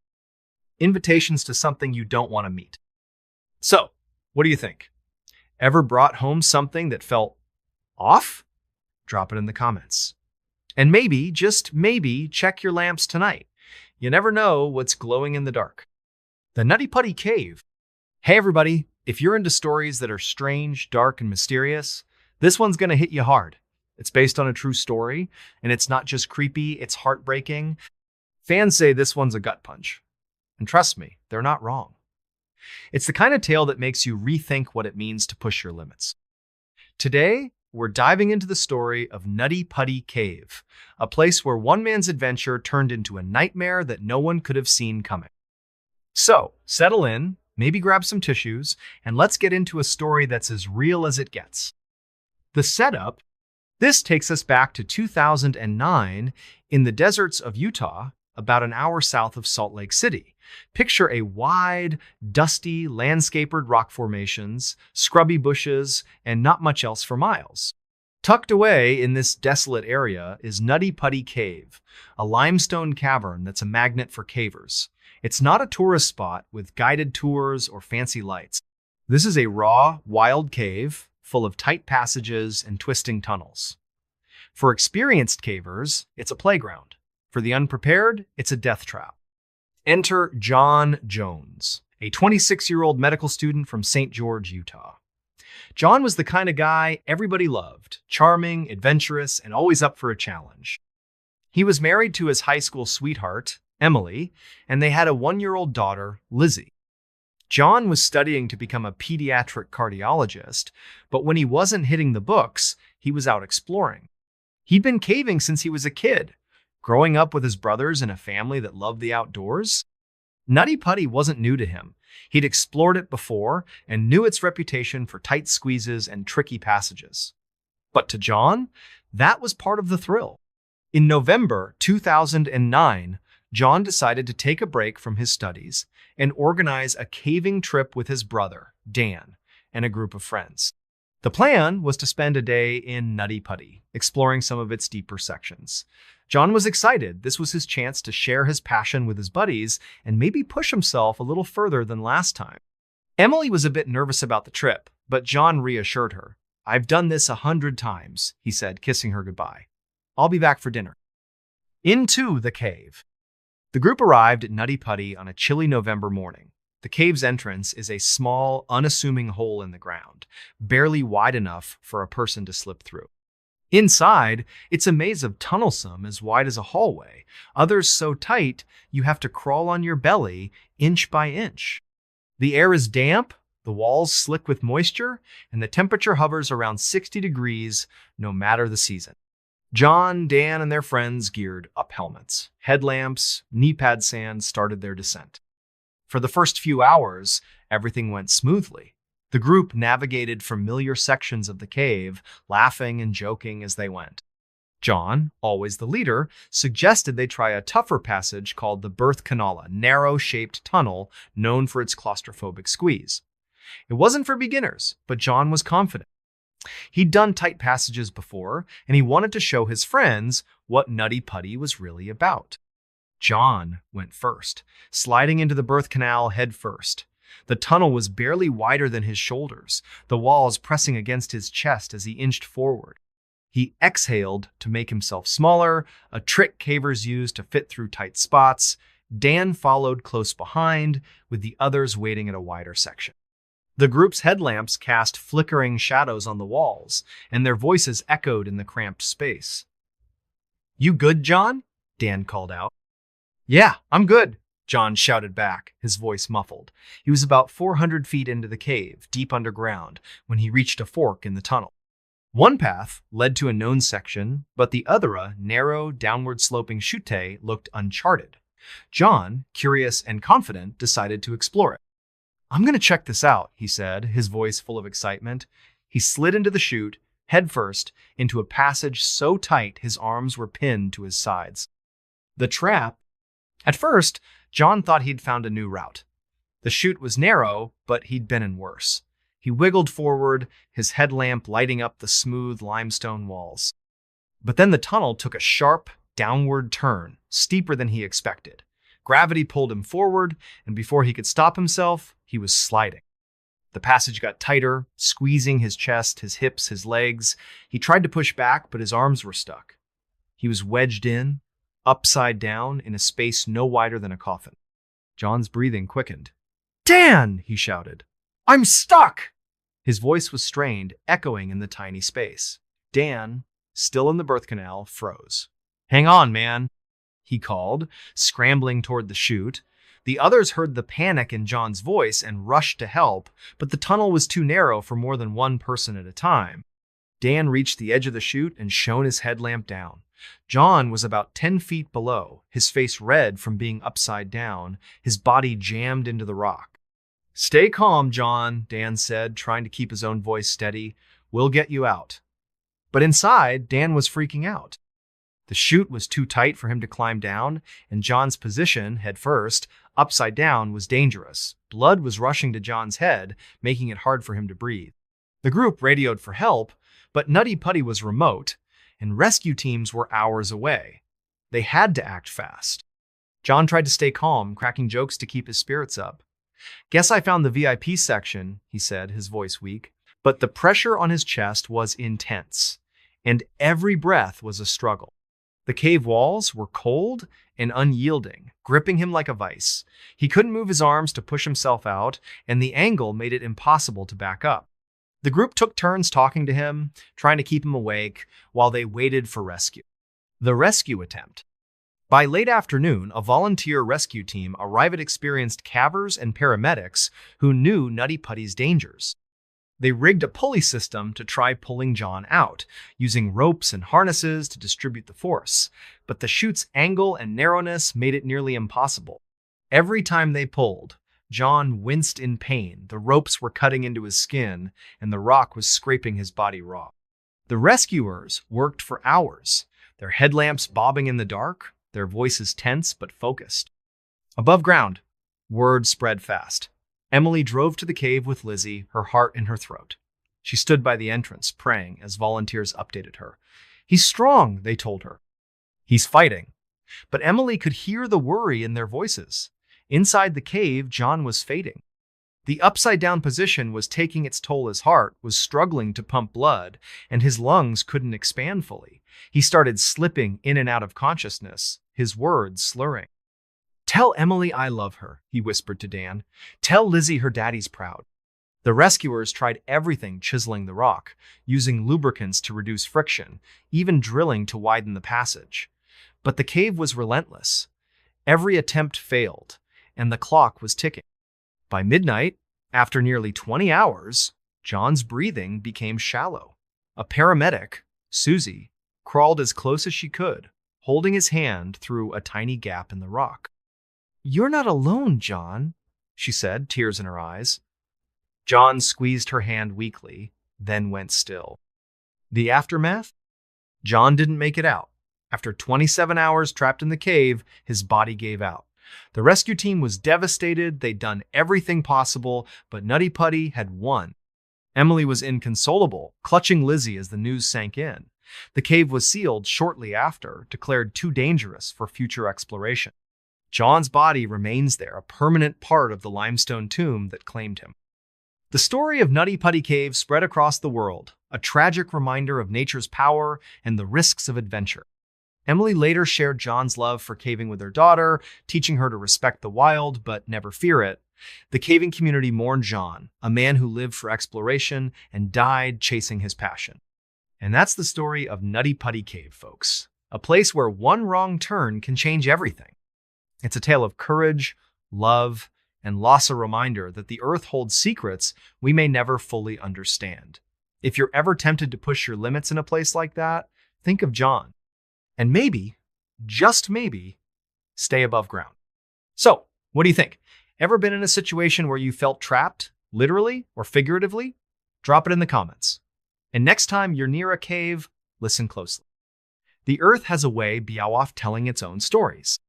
Invitations to something you don't want to meet. So, what do you think? Ever brought home something that felt off? Drop it in the comments. And maybe, just maybe, check your lamps tonight. You never know what's glowing in the dark. The Nutty Putty Cave. Hey everybody, if you're into stories that are strange, dark, and mysterious, this one's gonna hit you hard. It's based on a true story, and it's not just creepy, it's heartbreaking. Fans say this one's a gut punch. And trust me, they're not wrong. It's the kind of tale that makes you rethink what it means to push your limits. Today, we're diving into the story of Nutty Putty Cave, a place where one man's adventure turned into a nightmare that no one could have seen coming. So, settle in, maybe grab some tissues, and let's get into a story that's as real as it gets. The setup. This takes us back to 2009 in the deserts of Utah, about an hour south of Salt Lake City. Picture a wide, dusty, landscaped rock formations, scrubby bushes, and not much else for miles. Tucked away in this desolate area is Nutty Putty Cave, a limestone cavern that's a magnet for cavers. It's not a tourist spot with guided tours or fancy lights. This is a raw, wild cave full of tight passages and twisting tunnels. For experienced cavers, it's a playground. For the unprepared, it's a death trap. Enter John Jones, a 26-year-old medical student from St. George, Utah. John was the kind of guy everybody loved, charming, adventurous, and always up for a challenge. He was married to his high school sweetheart, Emily, and they had a 1-year-old daughter, Lizzie. John was studying to become a pediatric cardiologist, but when he wasn't hitting the books, he was out exploring. He'd been caving since he was a kid, growing up with his brothers in a family that loved the outdoors. Nutty Putty wasn't new to him. He'd explored it before and knew its reputation for tight squeezes and tricky passages. But to John, that was part of the thrill. In November 2009, John decided to take a break from his studies and organize a caving trip with his brother, Dan, and a group of friends. The plan was to spend a day in Nutty Putty, exploring some of its deeper sections. John was excited. This was his chance to share his passion with his buddies and maybe push himself a little further than last time. Emily was a bit nervous about the trip, but John reassured her. "I've done this 100 times, he said, kissing her goodbye. "I'll be back for dinner." Into the cave. The group arrived at Nutty Putty on a chilly November morning. The cave's entrance is a small, unassuming hole in the ground, barely wide enough for a person to slip through. Inside, it's a maze of tunnels, some as wide as a hallway, others so tight you have to crawl on your belly inch by inch. The air is damp, the walls slick with moisture, and the temperature hovers around 60 degrees no matter the season. John, Dan, and their friends geared up helmets. Headlamps, knee-pad sand started their descent. For the first few hours, everything went smoothly. The group navigated familiar sections of the cave, laughing and joking as they went. John, always the leader, suggested they try a tougher passage called the Birth Canal, a narrow-shaped tunnel known for its claustrophobic squeeze. It wasn't for beginners, but John was confident. He'd done tight passages before, and he wanted to show his friends what Nutty Putty was really about. John went first, sliding into the birth canal head first. The tunnel was barely wider than his shoulders, the walls pressing against his chest as he inched forward. He exhaled to make himself smaller, a trick cavers use to fit through tight spots. Dan followed close behind, with the others waiting at a wider section. The group's headlamps cast flickering shadows on the walls, and their voices echoed in the cramped space. "You good, John?" Dan called out. "Yeah, I'm good," John shouted back, his voice muffled. He was about 400 feet into the cave, deep underground, when he reached a fork in the tunnel. One path led to a known section, but the other, a narrow, downward-sloping chute, looked uncharted. John, curious and confident, decided to explore it. "I'm going to check this out," he said, his voice full of excitement. He slid into the chute, headfirst, into a passage so tight his arms were pinned to his sides. The trap. At first, John thought he'd found a new route. The chute was narrow, but he'd been in worse. He wiggled forward, his headlamp lighting up the smooth limestone walls. But then the tunnel took a sharp, downward turn, steeper than he expected. Gravity pulled him forward, and before he could stop himself, he was sliding. The passage got tighter, squeezing his chest, his hips, his legs. He tried to push back, but his arms were stuck. He was wedged in, upside down, in a space no wider than a coffin. John's breathing quickened. "Dan!" he shouted. "I'm stuck!" His voice was strained, echoing in the tiny space. Dan, still in the birth canal, froze. "Hang on, man," he called, scrambling toward the chute. The others heard the panic in John's voice and rushed to help, but the tunnel was too narrow for more than one person at a time. Dan reached the edge of the chute and shone his headlamp down. John was about 10 feet below, his face red from being upside down, his body jammed into the rock. "Stay calm, John," Dan said, trying to keep his own voice steady. "We'll get you out." But inside, Dan was freaking out. The chute was too tight for him to climb down, and John's position, head first, upside down, was dangerous. Blood was rushing to John's head, making it hard for him to breathe. The group radioed for help, but Nutty Putty was remote, and rescue teams were hours away. They had to act fast. John tried to stay calm, cracking jokes to keep his spirits up. "Guess I found the VIP section," he said, his voice weak. But the pressure on his chest was intense, and every breath was a struggle. The cave walls were cold and unyielding, gripping him like a vice. He couldn't move his arms to push himself out, and the angle made it impossible to back up. The group took turns talking to him, trying to keep him awake, while they waited for rescue. The rescue attempt. By late afternoon, a volunteer rescue team arrived at experienced cavers and paramedics who knew Nutty Putty's dangers. They rigged a pulley system to try pulling John out, using ropes and harnesses to distribute the force. But the chute's angle and narrowness made it nearly impossible. Every time they pulled, John winced in pain. The ropes were cutting into his skin, and the rock was scraping his body raw. The rescuers worked for hours, their headlamps bobbing in the dark, their voices tense but focused. Above ground, word spread fast. Emily drove to the cave with Lizzie, her heart in her throat. She stood by the entrance, praying as volunteers updated her. "He's strong," they told her. "He's fighting." But Emily could hear the worry in their voices. Inside the cave, John was fading. The upside-down position was taking its toll. His heart was struggling to pump blood, and his lungs couldn't expand fully. He started slipping in and out of consciousness, his words slurring. "Tell Emily I love her," he whispered to Dan. "Tell Lizzie her daddy's proud." The rescuers tried everything, chiseling the rock, using lubricants to reduce friction, even drilling to widen the passage. But the cave was relentless. Every attempt failed, and the clock was ticking. By midnight, after nearly 20 hours, John's breathing became shallow. A paramedic, Susie, crawled as close as she could, holding his hand through a tiny gap in the rock. "You're not alone, John," she said, tears in her eyes. John squeezed her hand weakly, then went still. The aftermath? John didn't make it out. After 27 hours trapped in the cave, his body gave out. The rescue team was devastated. They'd done everything possible, but Nutty Putty had won. Emily was inconsolable, clutching Lizzie as the news sank in. The cave was sealed shortly after, declared too dangerous for future exploration. John's body remains there, a permanent part of the limestone tomb that claimed him. The story of Nutty Putty Cave spread across the world, a tragic reminder of nature's power and the risks of adventure. Emily later shared John's love for caving with her daughter, teaching her to respect the wild but never fear it. The caving community mourned John, a man who lived for exploration and died chasing his passion. And that's the story of Nutty Putty Cave, folks. A place where one wrong turn can change everything. It's a tale of courage, love, and loss, a reminder that the earth holds secrets we may never fully understand. If you're ever tempted to push your limits in a place like that, think of John. And maybe, just maybe, stay above ground. So, what do you think? Ever been in a situation where you felt trapped, literally or figuratively? Drop it in the comments. And next time you're near a cave, listen closely. The earth has a way of telling its own stories.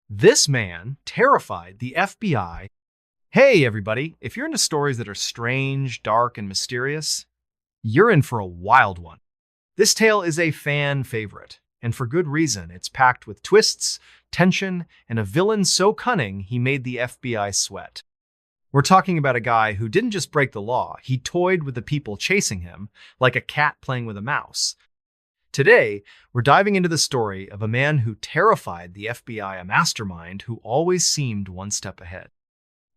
This man terrified the FBI. Hey everybody, if you're into stories that are strange, dark, and mysterious, you're in for a wild one. This tale is a fan favorite, and for good reason. It's packed with twists, tension, and a villain so cunning he made the FBI sweat. We're talking about a guy who didn't just break the law, he toyed with the people chasing him like a cat playing with a mouse. Today, we're diving into the story of a man who terrified the FBI, a mastermind who always seemed one step ahead.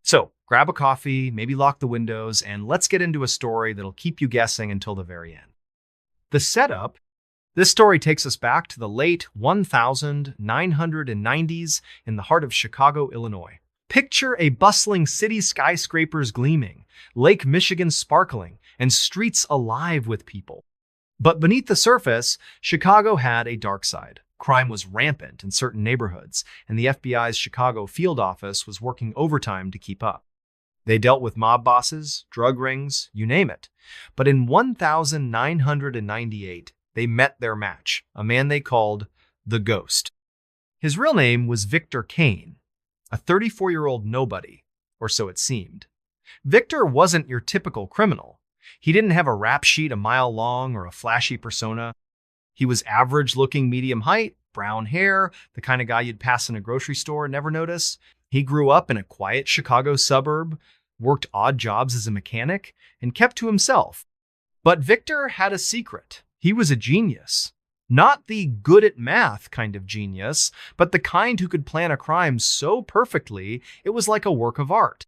So, grab a coffee, maybe lock the windows, and let's get into a story that'll keep you guessing until the very end. The setup: this story takes us back to the late 1990s in the heart of Chicago, Illinois. Picture a bustling city, skyscrapers gleaming, Lake Michigan sparkling, and streets alive with people. But beneath the surface, Chicago had a dark side. Crime was rampant in certain neighborhoods, and the FBI's Chicago field office was working overtime to keep up. They dealt with mob bosses, drug rings, you name it. But in 1998, they met their match, a man they called the Ghost. His real name was Victor Kane, a 34-year-old nobody, or so it seemed. Victor wasn't your typical criminal. He didn't have a rap sheet a mile long or a flashy persona. He was average-looking, medium height, brown hair, the kind of guy you'd pass in a grocery store and never notice. He grew up in a quiet Chicago suburb, worked odd jobs as a mechanic, and kept to himself. But Victor had a secret. He was a genius. Not the good at math kind of genius, but the kind who could plan a crime so perfectly it was like a work of art.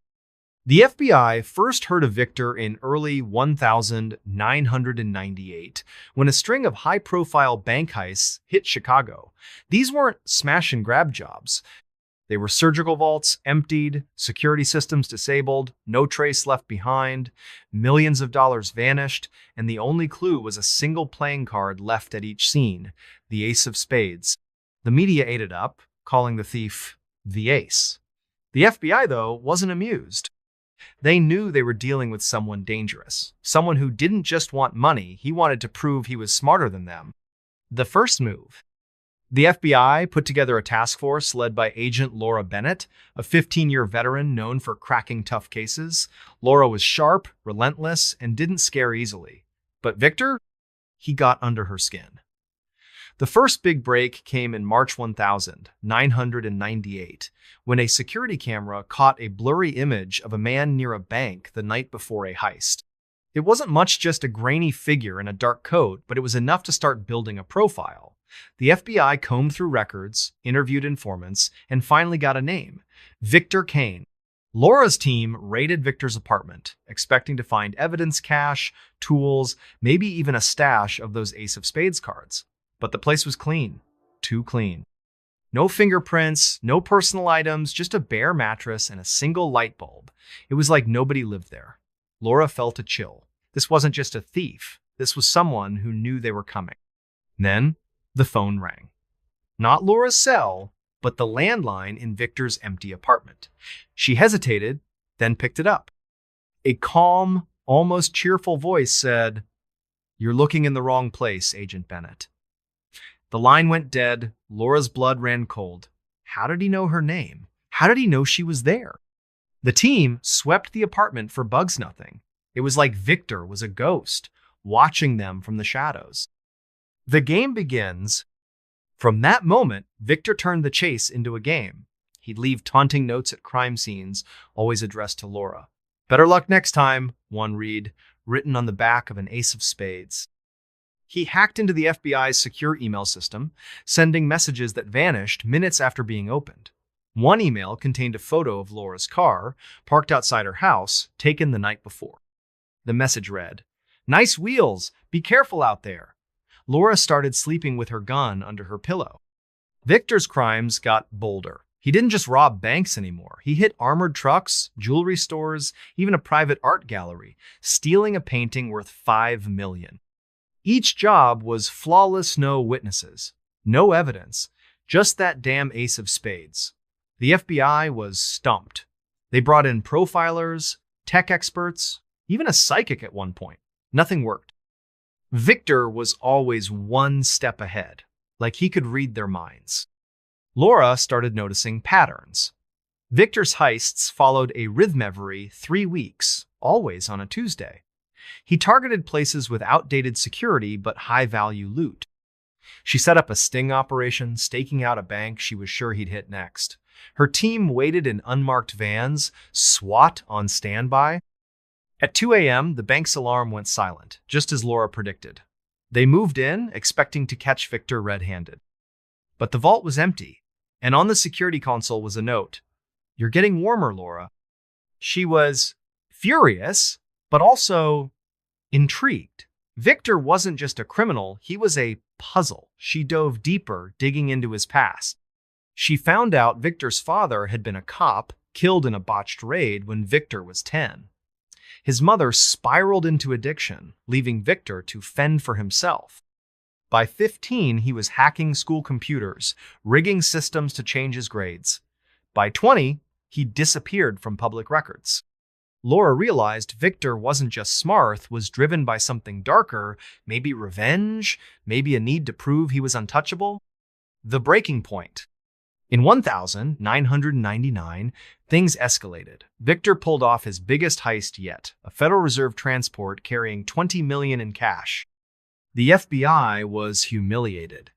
The FBI first heard of Victor in early 1998 when a string of high-profile bank heists hit Chicago. These weren't smash-and-grab jobs. They were surgical vaults emptied, security systems disabled, no trace left behind, millions of dollars vanished, and the only clue was a single playing card left at each scene, the ace of spades. The media ate it up, calling the thief the ace. The FBI, though, wasn't amused. They knew they were dealing with someone dangerous, someone who didn't just want money, he wanted to prove he was smarter than them. The first move: the FBI put together a task force led by Agent Laura Bennett, a 15-year veteran known for cracking tough cases. Laura was sharp, relentless, and didn't scare easily. But Victor? He got under her skin. The first big break came in March 1998, when a security camera caught a blurry image of a man near a bank the night before a heist. It wasn't much, just a grainy figure in a dark coat, but it was enough to start building a profile. The FBI combed through records, interviewed informants, and finally got a name: Victor Kane. Laura's team raided Victor's apartment, expecting to find evidence cache, tools, maybe even a stash of those ace of spades cards. But the place was clean. Too clean. No fingerprints, no personal items, just a bare mattress and a single light bulb. It was like nobody lived there. Laura felt a chill. This wasn't just a thief. This was someone who knew they were coming. Then, the phone rang. Not Laura's cell, but the landline in Victor's empty apartment. She hesitated, then picked it up. A calm, almost cheerful voice said, "You're looking in the wrong place, Agent Bennett." The line went dead. Laura's blood ran cold. How did he know her name? How did he know she was there? The team swept the apartment for bugs nothing. It was like Victor was a ghost, watching them from the shadows. The game begins. From that moment, Victor turned the chase into a game. He'd leave taunting notes at crime scenes, always addressed to Laura. "Better luck next time," one read, written on the back of an ace of spades. He hacked into the FBI's secure email system, sending messages that vanished minutes after being opened. One email contained a photo of Laura's car, parked outside her house, taken the night before. The message read, "Nice wheels, be careful out there." Laura started sleeping with her gun under her pillow. Victor's crimes got bolder. He didn't just rob banks anymore. He hit armored trucks, jewelry stores, even a private art gallery, stealing a painting worth $5 million. Each job was flawless, no witnesses, no evidence, just that damn ace of spades. The FBI was stumped. They brought in profilers, tech experts, even a psychic at one point. Nothing worked. Victor was always one step ahead, like he could read their minds. Laura started noticing patterns. Victor's heists followed a rhythm every 3 weeks, always on a Tuesday. He targeted places with outdated security but high-value loot. She set up a sting operation, staking out a bank she was sure he'd hit next. Her team waited in unmarked vans, SWAT on standby. At 2 a.m., the bank's alarm went silent, just as Laura predicted. They moved in, expecting to catch Victor red-handed. But the vault was empty, and on the security console was a note. "You're getting warmer, Laura." She was furious, but also intrigued. Victor wasn't just a criminal, he was a puzzle. She dove deeper, digging into his past. She found out Victor's father had been a cop, killed in a botched raid when Victor was 10. His mother spiraled into addiction, leaving Victor to fend for himself. By 15, he was hacking school computers, rigging systems to change his grades. By 20, he disappeared from public records. Laura realized Victor wasn't just smart, was driven by something darker, maybe revenge, maybe a need to prove he was untouchable. The breaking point. In 1999, things escalated. Victor pulled off his biggest heist yet, a Federal Reserve transport carrying $20 million in cash. The FBI was humiliated,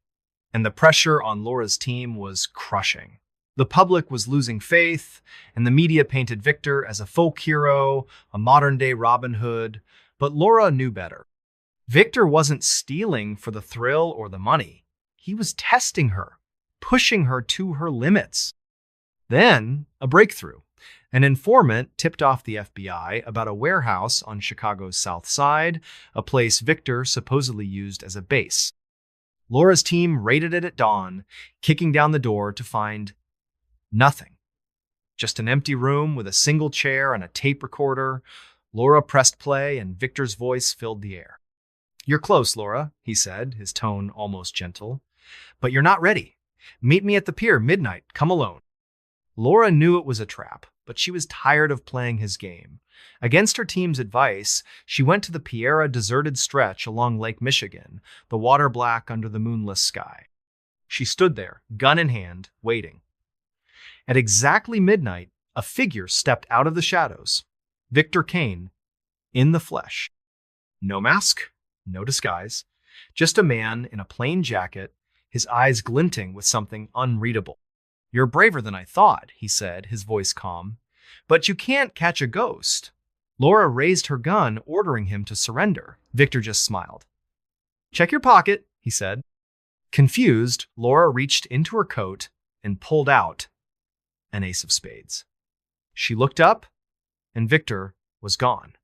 and the pressure on Laura's team was crushing. The public was losing faith, and the media painted Victor as a folk hero, a modern-day Robin Hood, but Laura knew better. Victor wasn't stealing for the thrill or the money. He was testing her, pushing her to her limits. Then, a breakthrough. An informant tipped off the FBI about a warehouse on Chicago's South Side, a place Victor supposedly used as a base. Laura's team raided it at dawn, kicking down the door to find nothing. Just an empty room with a single chair and a tape recorder. Laura pressed play, and Victor's voice filled the air. "You're close, Laura," he said, his tone almost gentle. "But you're not ready. Meet me at the pier, midnight. Come alone." Laura knew it was a trap, but she was tired of playing his game. Against her team's advice, she went to the Piera deserted stretch along Lake Michigan, the water black under the moonless sky. She stood there, gun in hand, waiting. At exactly midnight, a figure stepped out of the shadows. Victor Kane, in the flesh. No mask, no disguise, just a man in a plain jacket, his eyes glinting with something unreadable. "You're braver than I thought," he said, his voice calm. "But you can't catch a ghost." Laura raised her gun, ordering him to surrender. Victor just smiled. "Check your pocket," he said. Confused, Laura reached into her coat and pulled out an ace of spades. She looked up, and Victor was gone,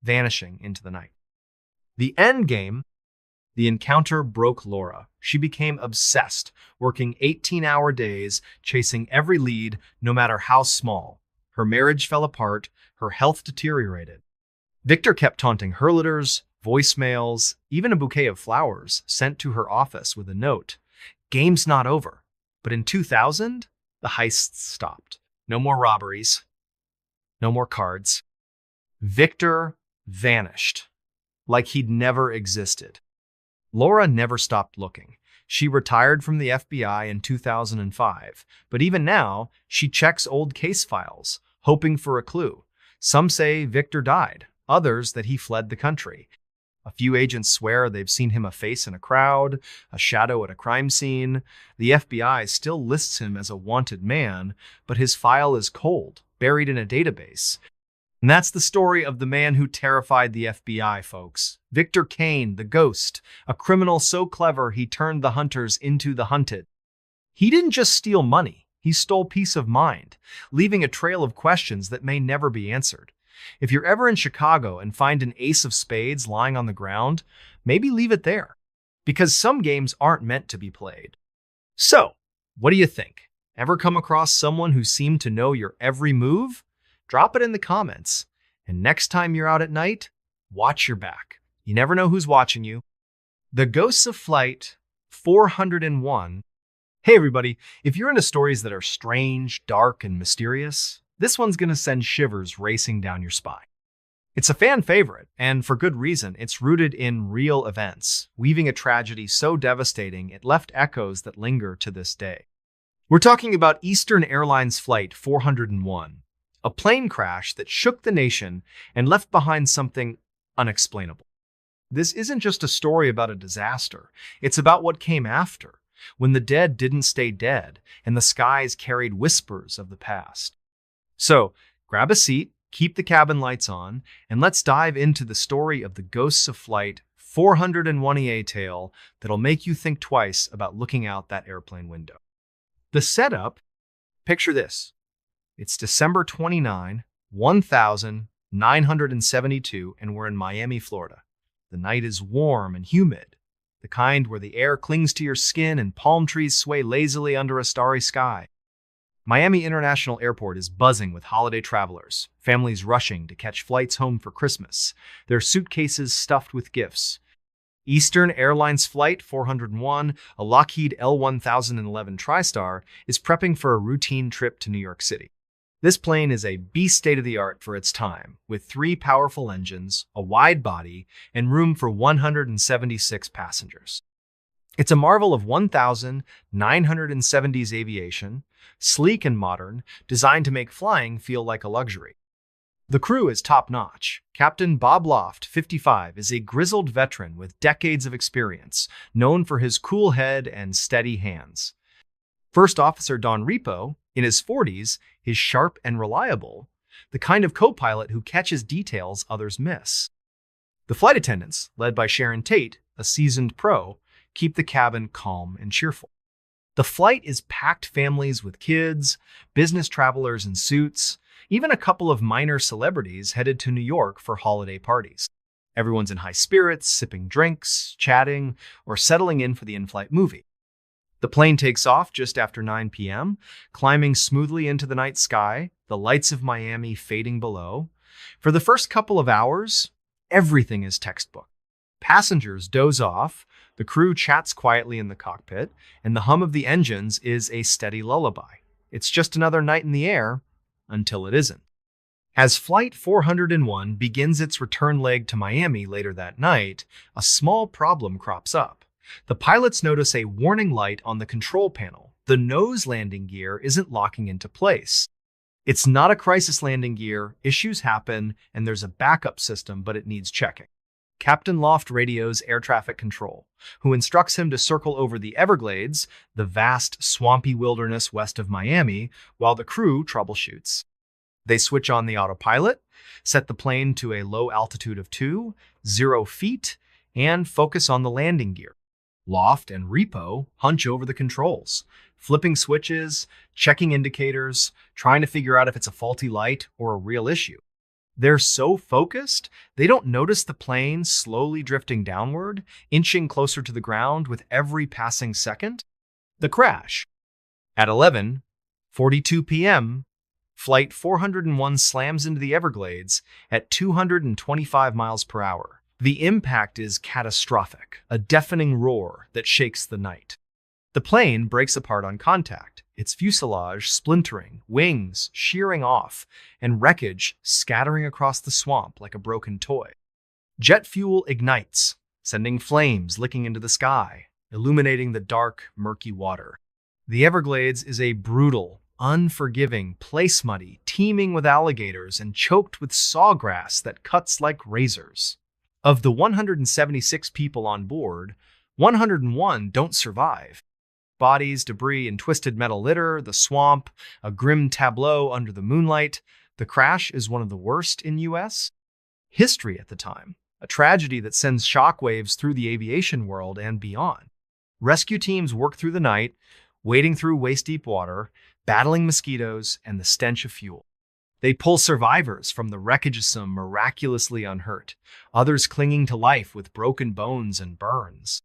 vanishing into the night. The end game. The encounter broke Laura. She became obsessed, working 18-hour days, chasing every lead, no matter how small. Her marriage fell apart, her health deteriorated. Victor kept taunting her letters, voicemails, even a bouquet of flowers sent to her office with a note. Game's not over. But in 2000, the heists stopped. No more robberies. No more cards. Victor vanished, like he'd never existed. Laura never stopped looking. She retired from the FBI in 2005, but even now, she checks old case files, hoping for a clue. Some say Victor died, others that he fled the country. A few agents swear they've seen him a face in a crowd, a shadow at a crime scene. The FBI still lists him as a wanted man, but his file is cold, buried in a database. And that's the story of the man who terrified the FBI, folks. Victor Kane, the ghost, a criminal so clever he turned the hunters into the hunted. He didn't just steal money, he stole peace of mind, leaving a trail of questions that may never be answered. If you're ever in Chicago and find an ace of spades lying on the ground, maybe leave it there, because some games aren't meant to be played. So, what do you think? Ever come across someone who seemed to know your every move? Drop it in the comments. And next time you're out at night, watch your back. You never know who's watching you. The Ghosts of Flight 401. Hey everybody, if you're into stories that are strange, dark, and mysterious, this one's gonna send shivers racing down your spine. It's a fan favorite, and for good reason. It's rooted in real events, weaving a tragedy so devastating it left echoes that linger to this day. We're talking about Eastern Airlines Flight 401. A plane crash that shook the nation and left behind something unexplainable. This isn't just a story about a disaster. It's about what came after, when the dead didn't stay dead and the skies carried whispers of the past. So, grab a seat, keep the cabin lights on, and let's dive into the story of the Ghosts of Flight 401 tale that'll make you think twice about looking out that airplane window. The setup, picture this. It's December 29, 1972, and we're in Miami, Florida. The night is warm and humid, the kind where the air clings to your skin and palm trees sway lazily under a starry sky. Miami International Airport is buzzing with holiday travelers, families rushing to catch flights home for Christmas, their suitcases stuffed with gifts. Eastern Airlines Flight 401, a Lockheed L-1011 TriStar, is prepping for a routine trip to New York City. This plane is a beast state-of-the-art for its time, with 3 powerful engines, a wide body, and room for 176 passengers. It's a marvel of 1970s aviation, sleek and modern, designed to make flying feel like a luxury. The crew is top-notch. Captain Bob Loft, 55, is a grizzled veteran with decades of experience, known for his cool head and steady hands. First Officer Don Repo, in his 40s, is sharp and reliable, the kind of co-pilot who catches details others miss. The flight attendants, led by Sharon Tate, a seasoned pro, keep the cabin calm and cheerful. The flight is packed families with kids, business travelers in suits, even a couple of minor celebrities headed to New York for holiday parties. Everyone's in high spirits, sipping drinks, chatting, or settling in for the in-flight movie. The plane takes off just after 9 p.m., climbing smoothly into the night sky, the lights of Miami fading below. For the first couple of hours, everything is textbook. Passengers doze off, the crew chats quietly in the cockpit, and the hum of the engines is a steady lullaby. It's just another night in the air, until it isn't. As Flight 401 begins its return leg to Miami later that night, a small problem crops up. The pilots notice a warning light on the control panel. The nose landing gear isn't locking into place. It's not a crisis landing gear, issues happen, and there's a backup system, but it needs checking. Captain Loft radios air traffic control, who instructs him to circle over the Everglades, the vast, swampy wilderness west of Miami, while the crew troubleshoots. They switch on the autopilot, set the plane to a low altitude of 0 feet, and focus on the landing gear. Loft and Repo hunch over the controls, flipping switches, checking indicators, trying to figure out if it's a faulty light or a real issue. They're so focused, they don't notice the plane slowly drifting downward, inching closer to the ground with every passing second. The crash. At 11:42 p.m., Flight 401 slams into the Everglades at 225 miles per hour. The impact is catastrophic, a deafening roar that shakes the night. The plane breaks apart on contact, its fuselage splintering, wings shearing off, and wreckage scattering across the swamp like a broken toy. Jet fuel ignites, sending flames licking into the sky, illuminating the dark, murky water. The Everglades is a brutal, unforgiving place muddy, teeming with alligators and choked with sawgrass that cuts like razors. Of the 176 people on board, 101 don't survive. Bodies, debris, and twisted metal litter, the swamp, a grim tableau under the moonlight. The crash is one of the worst in U.S. history at the time, a tragedy that sends shockwaves through the aviation world and beyond. Rescue teams work through the night, wading through waist-deep water, battling mosquitoes and the stench of fuel. They pull survivors from the wreckage of some miraculously unhurt, others clinging to life with broken bones and burns.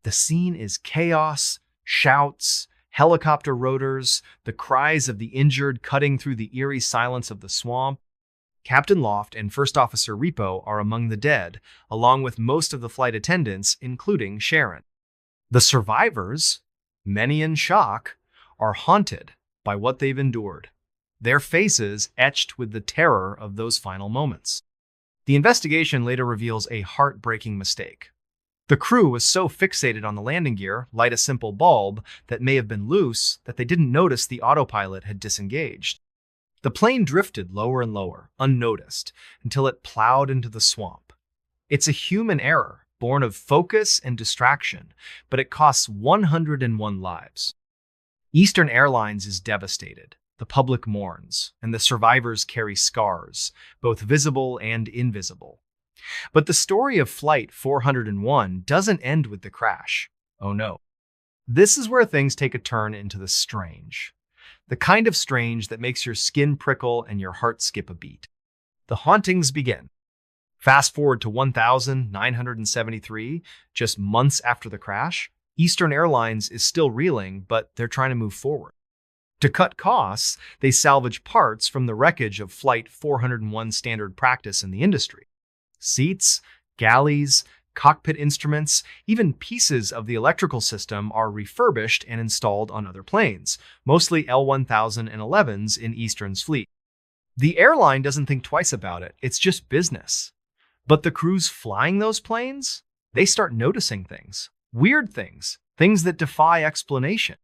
The scene is chaos, shouts, helicopter rotors, the cries of the injured cutting through the eerie silence of the swamp. Captain Loft and First Officer Repo are among the dead, along with most of the flight attendants, including Sharon. The survivors, many in shock, are haunted by what they've endured, their faces etched with the terror of those final moments. The investigation later reveals a heartbreaking mistake. The crew was so fixated on the landing gear, like a simple bulb, that may have been loose that they didn't notice the autopilot had disengaged. The plane drifted lower and lower, unnoticed, until it plowed into the swamp. It's a human error, born of focus and distraction, but it costs 101 lives. Eastern Airlines is devastated. The public mourns, and the survivors carry scars, both visible and invisible. But the story of Flight 401 doesn't end with the crash. Oh no. This is where things take a turn into the strange. The kind of strange that makes your skin prickle and your heart skip a beat. The hauntings begin. Fast forward to 1973, just months after the crash. Eastern Airlines is still reeling, but they're trying to move forward. To cut costs, they salvage parts from the wreckage of Flight 401 standard practice in the industry. Seats, galleys, cockpit instruments, even pieces of the electrical system are refurbished and installed on other planes, mostly L-1011s in Eastern's fleet. The airline doesn't think twice about it, it's just business. But the crews flying those planes, they start noticing things. Weird things, things that defy explanation.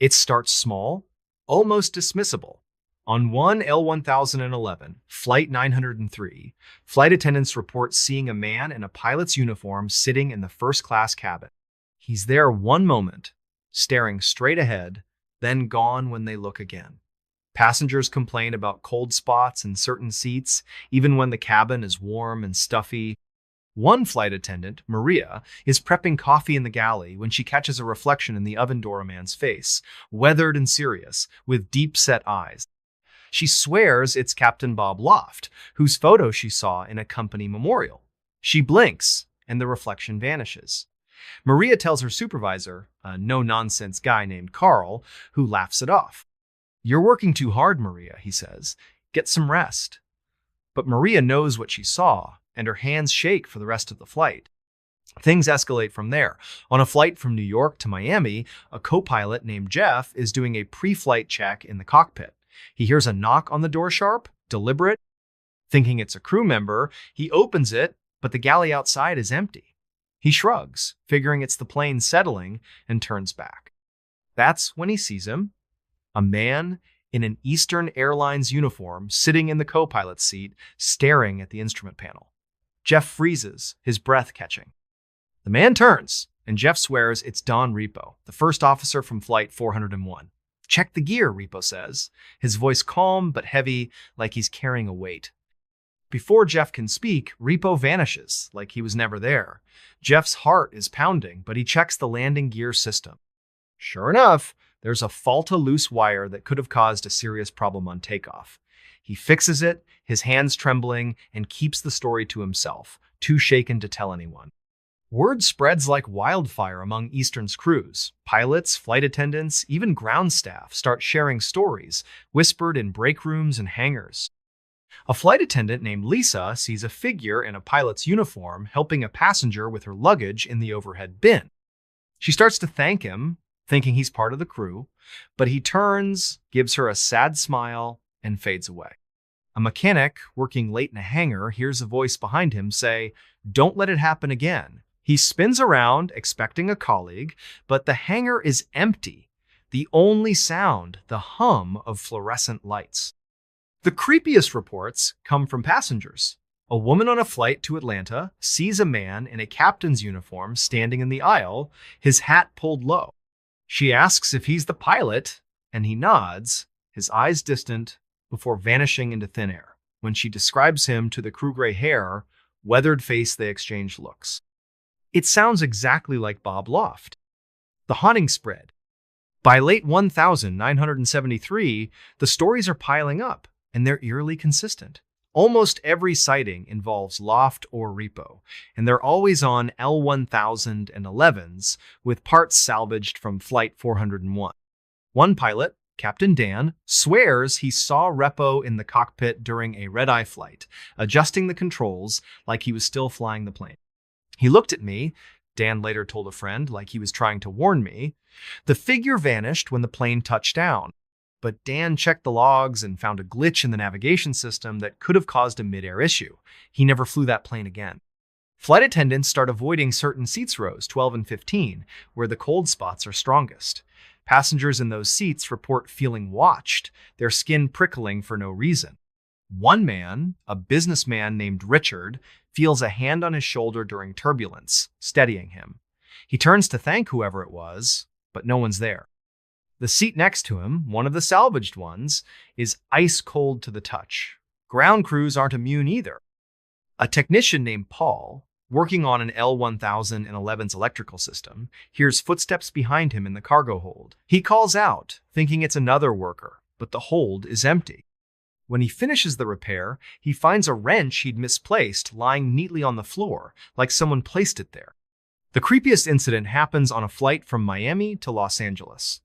It starts small, almost dismissible. On one L-1011, Flight 903, flight attendants report seeing a man in a pilot's uniform sitting in the first-class cabin. He's there one moment, staring straight ahead, then gone when they look again. Passengers complain about cold spots in certain seats, even when the cabin is warm and stuffy. One flight attendant, Maria, is prepping coffee in the galley when she catches a reflection in the oven door man's face, weathered and serious, with deep-set eyes. She swears it's Captain Bob Loft, whose photo she saw in a company memorial. She blinks, and the reflection vanishes. Maria tells her supervisor, a no-nonsense guy named Carl, who laughs it off. "You're working too hard, Maria," he says. "Get some rest." But Maria knows what she saw, and her hands shake for the rest of the flight. Things escalate from there. On a flight from New York to Miami, a co-pilot named Jeff is doing a pre-flight check in the cockpit. He hears a knock on the door sharp, deliberate. Thinking it's a crew member, he opens it, but the galley outside is empty. He shrugs, figuring it's the plane settling, and turns back. That's when he sees him, a man in an Eastern Airlines uniform sitting in the co-pilot's seat, staring at the instrument panel. Jeff freezes, his breath catching. The man turns, and Jeff swears it's Don Repo, the first officer from Flight 401. "Check the gear," Repo says, his voice calm but heavy, like he's carrying a weight. Before Jeff can speak, Repo vanishes, like he was never there. Jeff's heart is pounding, but he checks the landing gear system. Sure enough, there's a fault, a loose wire that could have caused a serious problem on takeoff. He fixes it, his hands trembling, and keeps the story to himself, too shaken to tell anyone. Word spreads like wildfire among Eastern's crews. Pilots, flight attendants, even ground staff start sharing stories, whispered in break rooms and hangars. A flight attendant named Lisa sees a figure in a pilot's uniform helping a passenger with her luggage in the overhead bin. She starts to thank him, thinking he's part of the crew, but he turns, gives her a sad smile, and fades away. A mechanic working late in a hangar hears a voice behind him say, "Don't let it happen again." He spins around, expecting a colleague, but the hangar is empty. The only sound, the hum of fluorescent lights. The creepiest reports come from passengers. A woman on a flight to Atlanta sees a man in a captain's uniform standing in the aisle, his hat pulled low. She asks if he's the pilot, and he nods, his eyes distant, before vanishing into thin air. When she describes him to the crew gray hair, weathered face, they exchange looks. It sounds exactly like Bob Loft. The haunting spread. By late 1973, the stories are piling up, and they're eerily consistent. Almost every sighting involves Loft or repo, and they're always on L1011s with parts salvaged from Flight 401. One pilot, Captain Dan, swears he saw Repo in the cockpit during a red-eye flight, adjusting the controls like he was still flying the plane. He looked at me, Dan later told a friend, like he was trying to warn me. The figure vanished when the plane touched down, but Dan checked the logs and found a glitch in the navigation system that could have caused a mid-air issue. He never flew that plane again. Flight attendants start avoiding certain seats rows, 12 and 15, where the cold spots are strongest. Passengers in those seats report feeling watched, their skin prickling for no reason. One man, a businessman named Richard, feels a hand on his shoulder during turbulence, steadying him. He turns to thank whoever it was, but no one's there. The seat next to him, one of the salvaged ones, is ice cold to the touch. Ground crews aren't immune either. A technician named Paul, working on an L1011's electrical system, hears footsteps behind him in the cargo hold. He calls out, thinking it's another worker, but the hold is empty. When he finishes the repair, he finds a wrench he'd misplaced lying neatly on the floor, like someone placed it there. The creepiest incident happens on a flight from Miami to Los Angeles.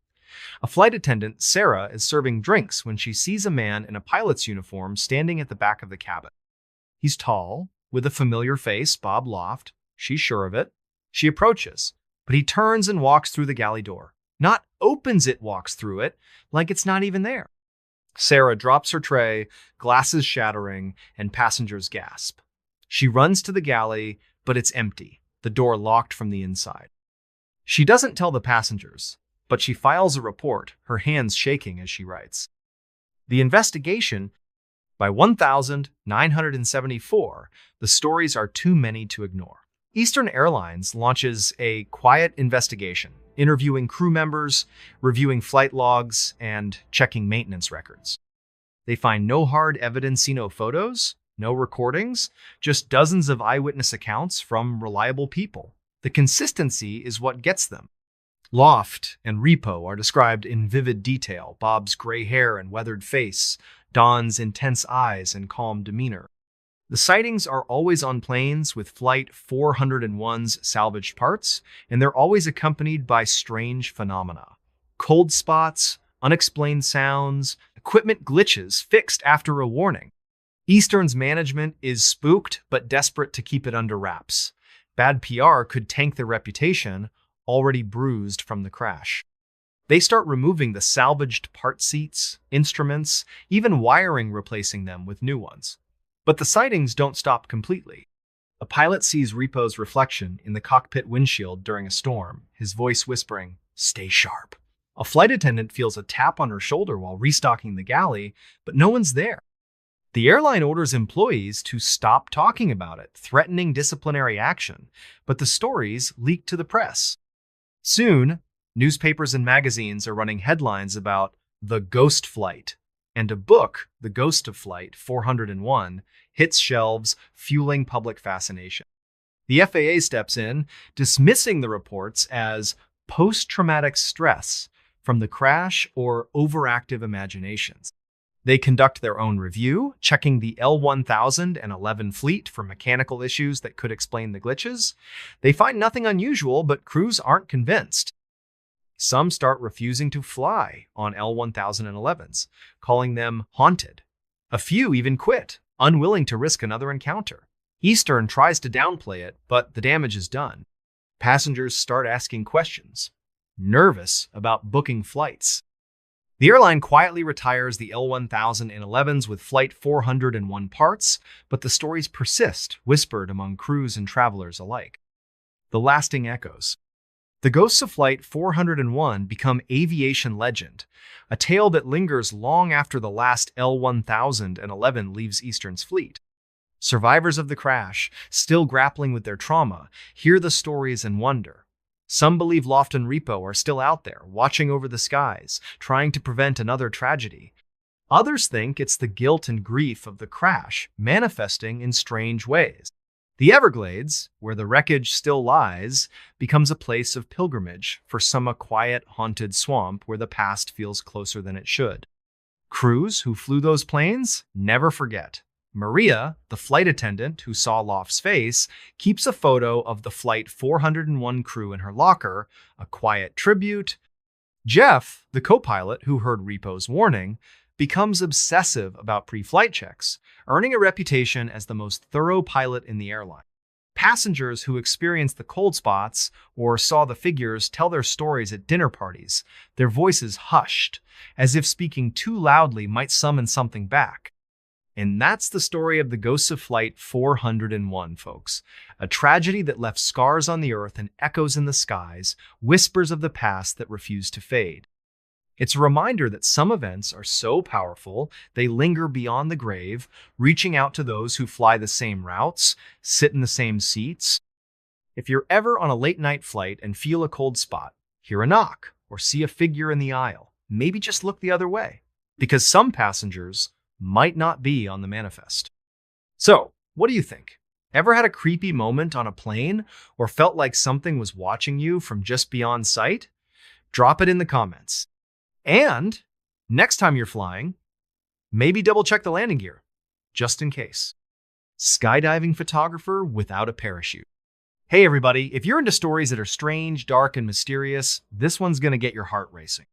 A flight attendant, Sarah, is serving drinks when she sees a man in a pilot's uniform standing at the back of the cabin. He's tall, with a familiar face, Bob Loft. She's sure of it. She approaches, but he turns and walks through the galley door. Not opens it, walks through it, like it's not even there. Sarah drops her tray, glasses shattering, and passengers gasp. She runs to the galley, but it's empty, the door locked from the inside. She doesn't tell the passengers, but she files a report, her hands shaking as she writes. The investigation. By 1974, the stories are too many to ignore. Eastern Airlines launches a quiet investigation, interviewing crew members, reviewing flight logs, and checking maintenance records. They find no hard evidence, no photos, no recordings, just dozens of eyewitness accounts from reliable people. The consistency is what gets them. Loft and Repo are described in vivid detail, Bob's gray hair and weathered face, Don's intense eyes and calm demeanor. The sightings are always on planes with Flight 401's salvaged parts, and they're always accompanied by strange phenomena. Cold spots, unexplained sounds, equipment glitches fixed after a warning. Eastern's management is spooked but desperate to keep it under wraps. Bad PR could tank their reputation, already bruised from the crash. They start removing the salvaged part seats, instruments, even wiring, replacing them with new ones. But the sightings don't stop completely. A pilot sees Repo's reflection in the cockpit windshield during a storm, his voice whispering, "Stay sharp." A flight attendant feels a tap on her shoulder while restocking the galley, but no one's there. The airline orders employees to stop talking about it, threatening disciplinary action, but the stories leak to the press. Soon, newspapers and magazines are running headlines about the ghost flight, and a book, The Ghost of Flight 401, hits shelves, fueling public fascination. The FAA steps in, dismissing the reports as post-traumatic stress from the crash or overactive imaginations. They conduct their own review, checking the L1011 fleet for mechanical issues that could explain the glitches. They find nothing unusual, but crews aren't convinced. Some start refusing to fly on L1011s, calling them haunted. A few even quit, unwilling to risk another encounter. Eastern tries to downplay it, but the damage is done. Passengers start asking questions. nervous about booking flights. The airline quietly retires the L-1011s with Flight 401 parts, but the stories persist, whispered among crews and travelers alike. The lasting echoes. The ghosts of Flight 401 become aviation legend, a tale that lingers long after the last L-1011 leaves Eastern's fleet. Survivors of the crash, still grappling with their trauma, hear the stories and wonder. Some believe Loft and Repo are still out there, watching over the skies, trying to prevent another tragedy. Others think it's the guilt and grief of the crash, manifesting in strange ways. The Everglades, where the wreckage still lies, becomes a place of pilgrimage for some, a quiet, haunted swamp where the past feels closer than it should. Crews who flew those planes never forget. Maria, the flight attendant who saw Loft's face, keeps a photo of the Flight 401 crew in her locker, a quiet tribute. Jeff, the co-pilot who heard Repo's warning, becomes obsessive about pre-flight checks, earning a reputation as the most thorough pilot in the airline. Passengers who experienced the cold spots or saw the figures tell their stories at dinner parties, their voices hushed, as if speaking too loudly might summon something back. And that's the story of the ghosts of Flight 401, folks. A tragedy that left scars on the earth and echoes in the skies, whispers of the past that refuse to fade. It's a reminder that some events are so powerful, they linger beyond the grave, reaching out to those who fly the same routes, sit in the same seats. If you're ever on a late-night flight and feel a cold spot, hear a knock, or see a figure in the aisle, maybe just look the other way, because some passengers might not be on the manifest. So, what do you think? Ever had a creepy moment on a plane or felt like something was watching you from just beyond sight? Drop it in the comments. And next time you're flying, maybe double check the landing gear, just in case. Skydiving photographer without a parachute. Hey everybody, if you're into stories that are strange, dark, and mysterious, this one's gonna get your heart racing.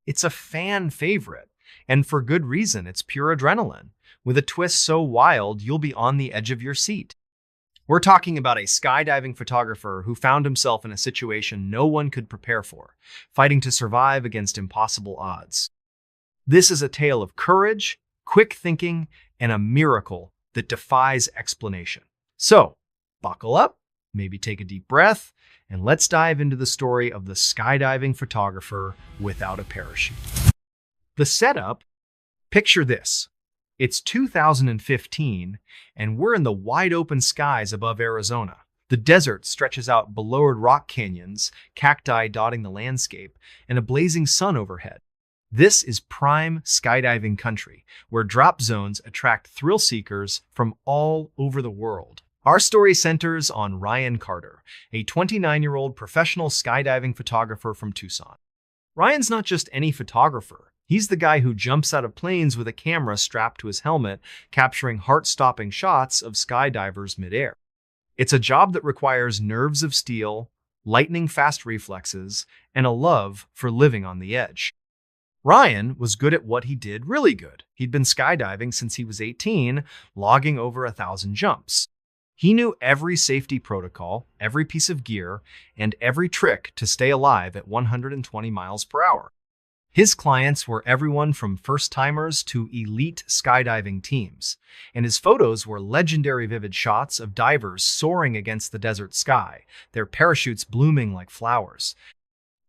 It's a fan favorite. And for good reason, it's pure adrenaline, with a twist so wild you'll be on the edge of your seat. We're talking about a skydiving photographer who found himself in a situation no one could prepare for, fighting to survive against impossible odds. This is a tale of courage, quick thinking, and a miracle that defies explanation. So, buckle up, maybe take a deep breath, and let's dive into the story of the skydiving photographer without a parachute. The setup, picture this. It's 2015, and we're in the wide open skies above Arizona. The desert stretches out below rock canyons, cacti dotting the landscape, and a blazing sun overhead. This is prime skydiving country, where drop zones attract thrill seekers from all over the world. Our story centers on Ryan Carter, a 29-year-old professional skydiving photographer from Tucson. Ryan's not just any photographer. He's the guy who jumps out of planes with a camera strapped to his helmet, capturing heart-stopping shots of skydivers midair. It's a job that requires nerves of steel, lightning-fast reflexes, and a love for living on the edge. Ryan was good at what he did really good. He'd been skydiving since he was 18, logging over 1,000 jumps. He knew every safety protocol, every piece of gear, and every trick to stay alive at 120 miles per hour. His clients were everyone from first-timers to elite skydiving teams, and his photos were legendary vivid shots of divers soaring against the desert sky, their parachutes blooming like flowers.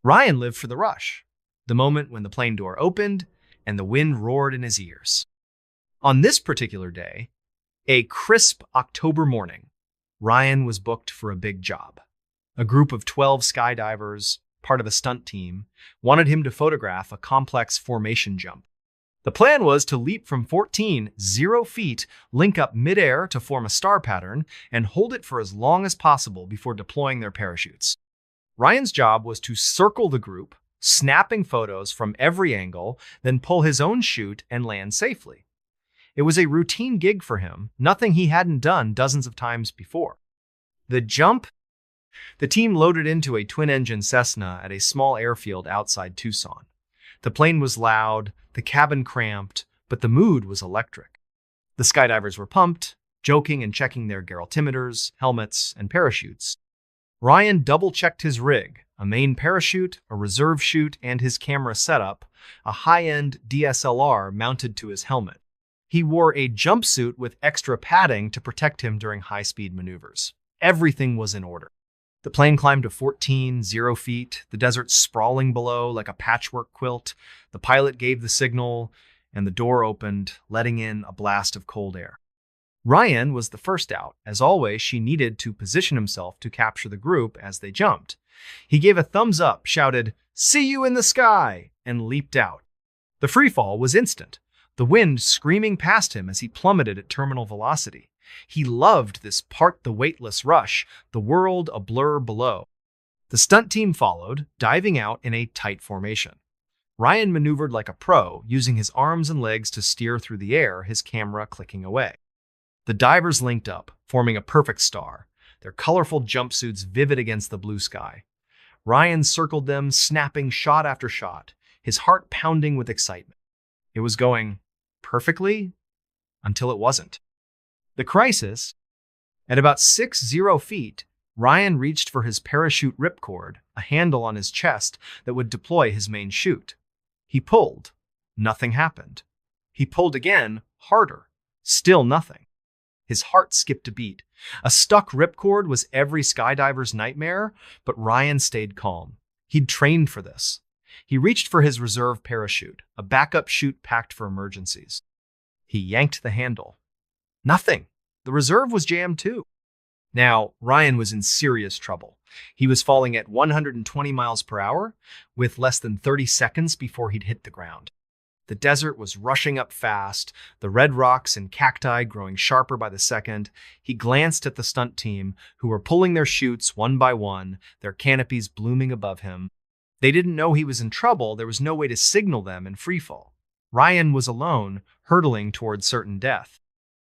Ryan lived for the rush, the moment when the plane door opened and the wind roared in his ears. On this particular day, a crisp October morning, Ryan was booked for a big job. A group of 12 skydivers, part of a stunt team, wanted him to photograph a complex formation jump. The plan was to leap from 14,000 feet, link up midair to form a star pattern, and hold it for as long as possible before deploying their parachutes. Ryan's job was to circle the group, snapping photos from every angle, then pull his own chute and land safely. It was a routine gig for him, nothing he hadn't done dozens of times before. The jump? The team loaded into a twin-engine Cessna at a small airfield outside Tucson. The plane was loud, the cabin cramped, but the mood was electric. The skydivers were pumped, joking and checking their altimeters, helmets, and parachutes. Ryan double-checked his rig, a main parachute, a reserve chute, and his camera setup, a high-end DSLR mounted to his helmet. He wore a jumpsuit with extra padding to protect him during high-speed maneuvers. Everything was in order. The plane climbed to 14,000 feet, the desert sprawling below like a patchwork quilt. The pilot gave the signal, and the door opened, letting in a blast of cold air. Ryan was the first out. As always, she needed to position himself to capture the group as they jumped. He gave a thumbs up, shouted, "See you in the sky," and leaped out. The freefall was instant, the wind screaming past him as he plummeted at terminal velocity. He loved this part the weightless rush, the world a blur below. The stunt team followed, diving out in a tight formation. Ryan maneuvered like a pro, using his arms and legs to steer through the air, his camera clicking away. The divers linked up, forming a perfect star, their colorful jumpsuits vivid against the blue sky. Ryan circled them, snapping shot after shot, his heart pounding with excitement. It was going perfectly until it wasn't. The crisis, at about 60 feet, Ryan reached for his parachute ripcord, a handle on his chest that would deploy his main chute. He pulled. Nothing happened. He pulled again, harder. Still nothing. His heart skipped a beat. A stuck ripcord was every skydiver's nightmare, but Ryan stayed calm. He'd trained for this. He reached for his reserve parachute, a backup chute packed for emergencies. He yanked the handle. Nothing. The reserve was jammed too. Now, Ryan was in serious trouble. He was falling at 120 miles per hour, with less than 30 seconds before he'd hit the ground. The desert was rushing up fast, the red rocks and cacti growing sharper by the second. He glanced at the stunt team, who were pulling their chutes one by one, their canopies blooming above him. They didn't know he was in trouble. There was no way to signal them in freefall. Ryan was alone, hurtling toward certain death.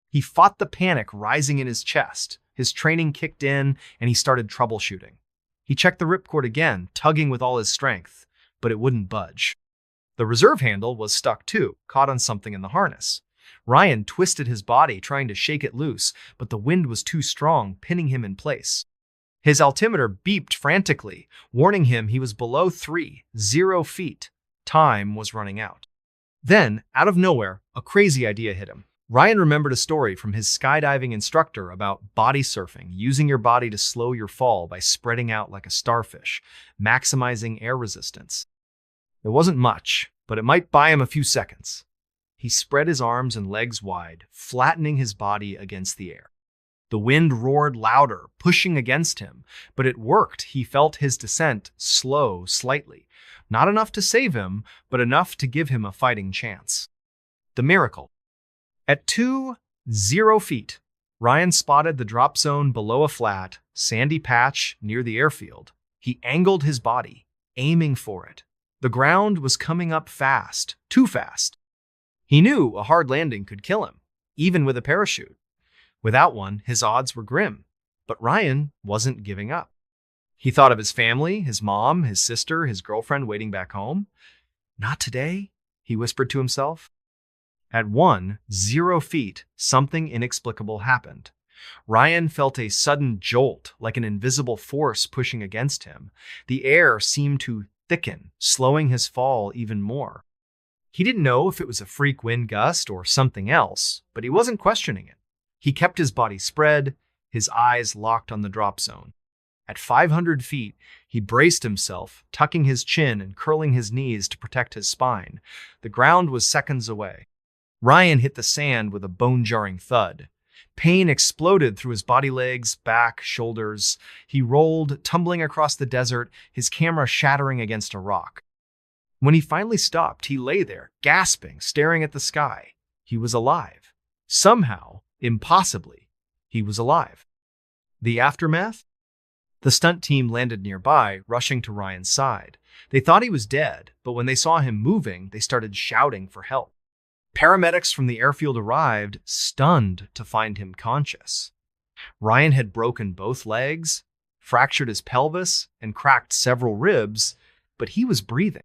He fought the panic rising in his chest. His training kicked in, and he started troubleshooting. He checked the ripcord again, tugging with all his strength, but it wouldn't budge. The reserve handle was stuck too, caught on something in the harness. Ryan twisted his body, trying to shake it loose, but the wind was too strong, pinning him in place. His altimeter beeped frantically, warning him he was below 30 feet. Time was running out. Then, out of nowhere, a crazy idea hit him. Ryan remembered a story from his skydiving instructor about body surfing, using your body to slow your fall by spreading out like a starfish, maximizing air resistance. It wasn't much, but it might buy him a few seconds. He spread his arms and legs wide, flattening his body against the air. The wind roared louder, pushing against him, but it worked. He felt his descent slow slightly. Not enough to save him, but enough to give him a fighting chance. The miracle. At 20 feet, Ryan spotted the drop zone below a flat, sandy patch near the airfield. He angled his body, aiming for it. The ground was coming up fast, too fast. He knew a hard landing could kill him, even with a parachute. Without one, his odds were grim. But Ryan wasn't giving up. He thought of his family, his mom, his sister, his girlfriend waiting back home. Not today, he whispered to himself. At 10 feet, something inexplicable happened. Ryan felt a sudden jolt, like an invisible force pushing against him. The air seemed to thicken, slowing his fall even more. He didn't know if it was a freak wind gust or something else, but he wasn't questioning it. He kept his body spread, his eyes locked on the drop zone. At 500 feet, he braced himself, tucking his chin and curling his knees to protect his spine. The ground was seconds away. Ryan hit the sand with a bone-jarring thud. Pain exploded through his body, legs, back, shoulders. He rolled, tumbling across the desert, his camera shattering against a rock. When he finally stopped, he lay there, gasping, staring at the sky. He was alive. Somehow, impossibly, he was alive. The aftermath? The stunt team landed nearby, rushing to Ryan's side. They thought he was dead, but when they saw him moving, they started shouting for help. Paramedics from the airfield arrived, stunned to find him conscious. Ryan had broken both legs, fractured his pelvis, and cracked several ribs, but he was breathing.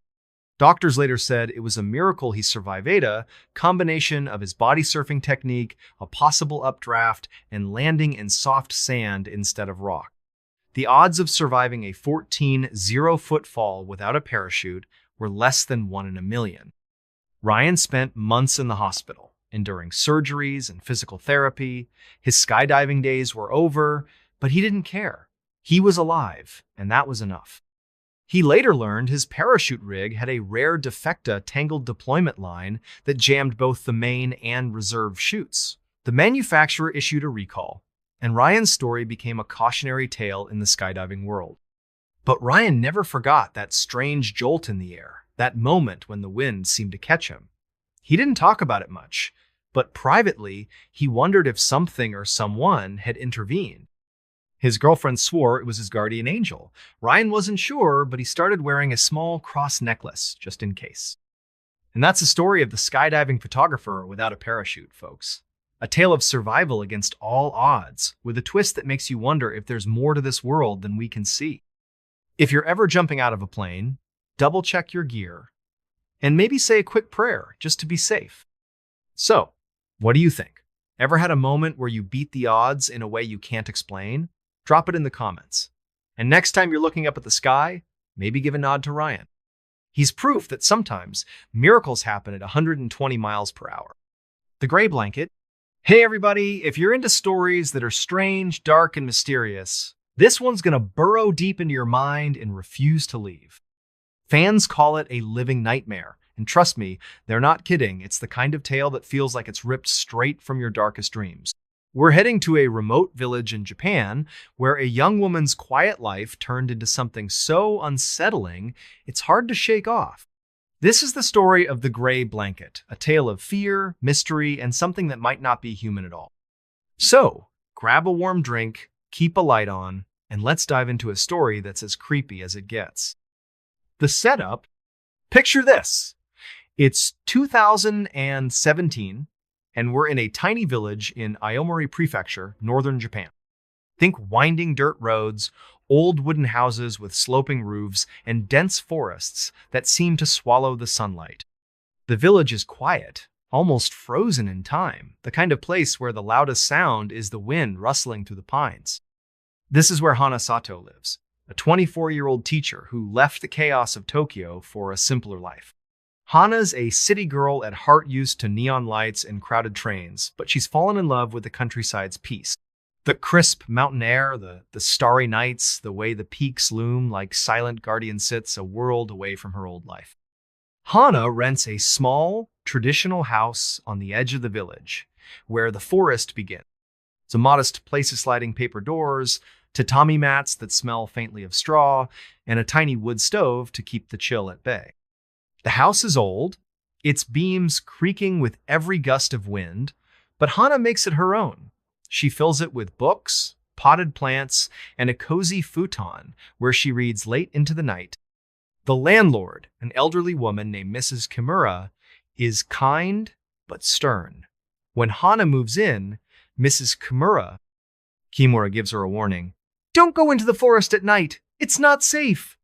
Doctors later said it was a miracle he survived a combination of his body surfing technique, a possible updraft, and landing in soft sand instead of rock. The odds of surviving a 14-0-foot fall without a parachute were less than 1 in a million. Ryan spent months in the hospital, enduring surgeries and physical therapy. His skydiving days were over, but he didn't care. He was alive, and that was enough. He later learned his parachute rig had a rare defecta tangled deployment line that jammed both the main and reserve chutes. The manufacturer issued a recall, and Ryan's story became a cautionary tale in the skydiving world. But Ryan never forgot that strange jolt in the air, that moment when the wind seemed to catch him. He didn't talk about it much, but privately, he wondered if something or someone had intervened. His girlfriend swore it was his guardian angel. Ryan wasn't sure, but he started wearing a small cross necklace, just in case. And that's the story of the skydiving photographer without a parachute, folks. A tale of survival against all odds, with a twist that makes you wonder if there's more to this world than we can see. If you're ever jumping out of a plane, double-check your gear, and maybe say a quick prayer just to be safe. So, what do you think? Ever had a moment where you beat the odds in a way you can't explain? Drop it in the comments. And next time you're looking up at the sky, maybe give a nod to Ryan. He's proof that sometimes miracles happen at 120 miles per hour. The Gray Blanket. Hey everybody, if you're into stories that are strange, dark, and mysterious, this one's gonna burrow deep into your mind and refuse to leave. Fans call it a living nightmare, and trust me, they're not kidding. It's the kind of tale that feels like it's ripped straight from your darkest dreams. We're heading to a remote village in Japan where a young woman's quiet life turned into something so unsettling, it's hard to shake off. This is the story of the Gray Blanket, a tale of fear, mystery, and something that might not be human at all. So, grab a warm drink, keep a light on, and let's dive into a story that's as creepy as it gets. The setup, picture this. It's 2017, and we're in a tiny village in Aomori Prefecture, northern Japan. Think winding dirt roads, old wooden houses with sloping roofs, and dense forests that seem to swallow the sunlight. The village is quiet, almost frozen in time, the kind of place where the loudest sound is the wind rustling through the pines. This is where Hana Sato lives, a 24-year-old teacher who left the chaos of Tokyo for a simpler life. Hana's a city girl at heart, used to neon lights and crowded trains, but she's fallen in love with the countryside's peace. The crisp mountain air, the starry nights, the way the peaks loom like silent guardian sits a world away from her old life. Hana rents a small, traditional house on the edge of the village, where the forest begins. It's a modest place of sliding paper doors, tatami mats that smell faintly of straw, and a tiny wood stove to keep the chill at bay. The house is old, its beams creaking with every gust of wind, but Hana makes it her own. She fills it with books, potted plants, and a cozy futon where she reads late into the night. The landlord, an elderly woman named Mrs. Kimura, is kind but stern. When Hana moves in, Mrs. Kimura gives her a warning. "Don't go into the forest at night. It's not safe."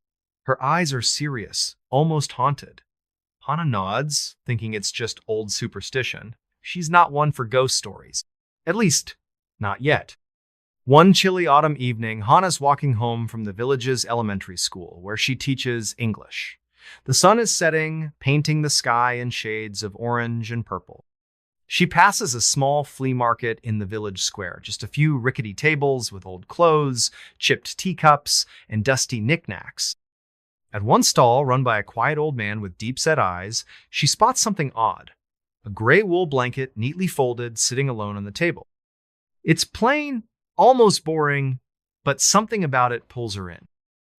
Her eyes are serious, almost haunted. Hana nods, thinking it's just old superstition. She's not one for ghost stories. At least, not yet. One chilly autumn evening, Hana's walking home from the village's elementary school, where she teaches English. The sun is setting, painting the sky in shades of orange and purple. She passes a small flea market in the village square, just a few rickety tables with old clothes, chipped teacups, and dusty knickknacks. At one stall, run by a quiet old man with deep-set eyes, she spots something odd. A gray wool blanket, neatly folded, sitting alone on the table. It's plain, almost boring, but something about it pulls her in.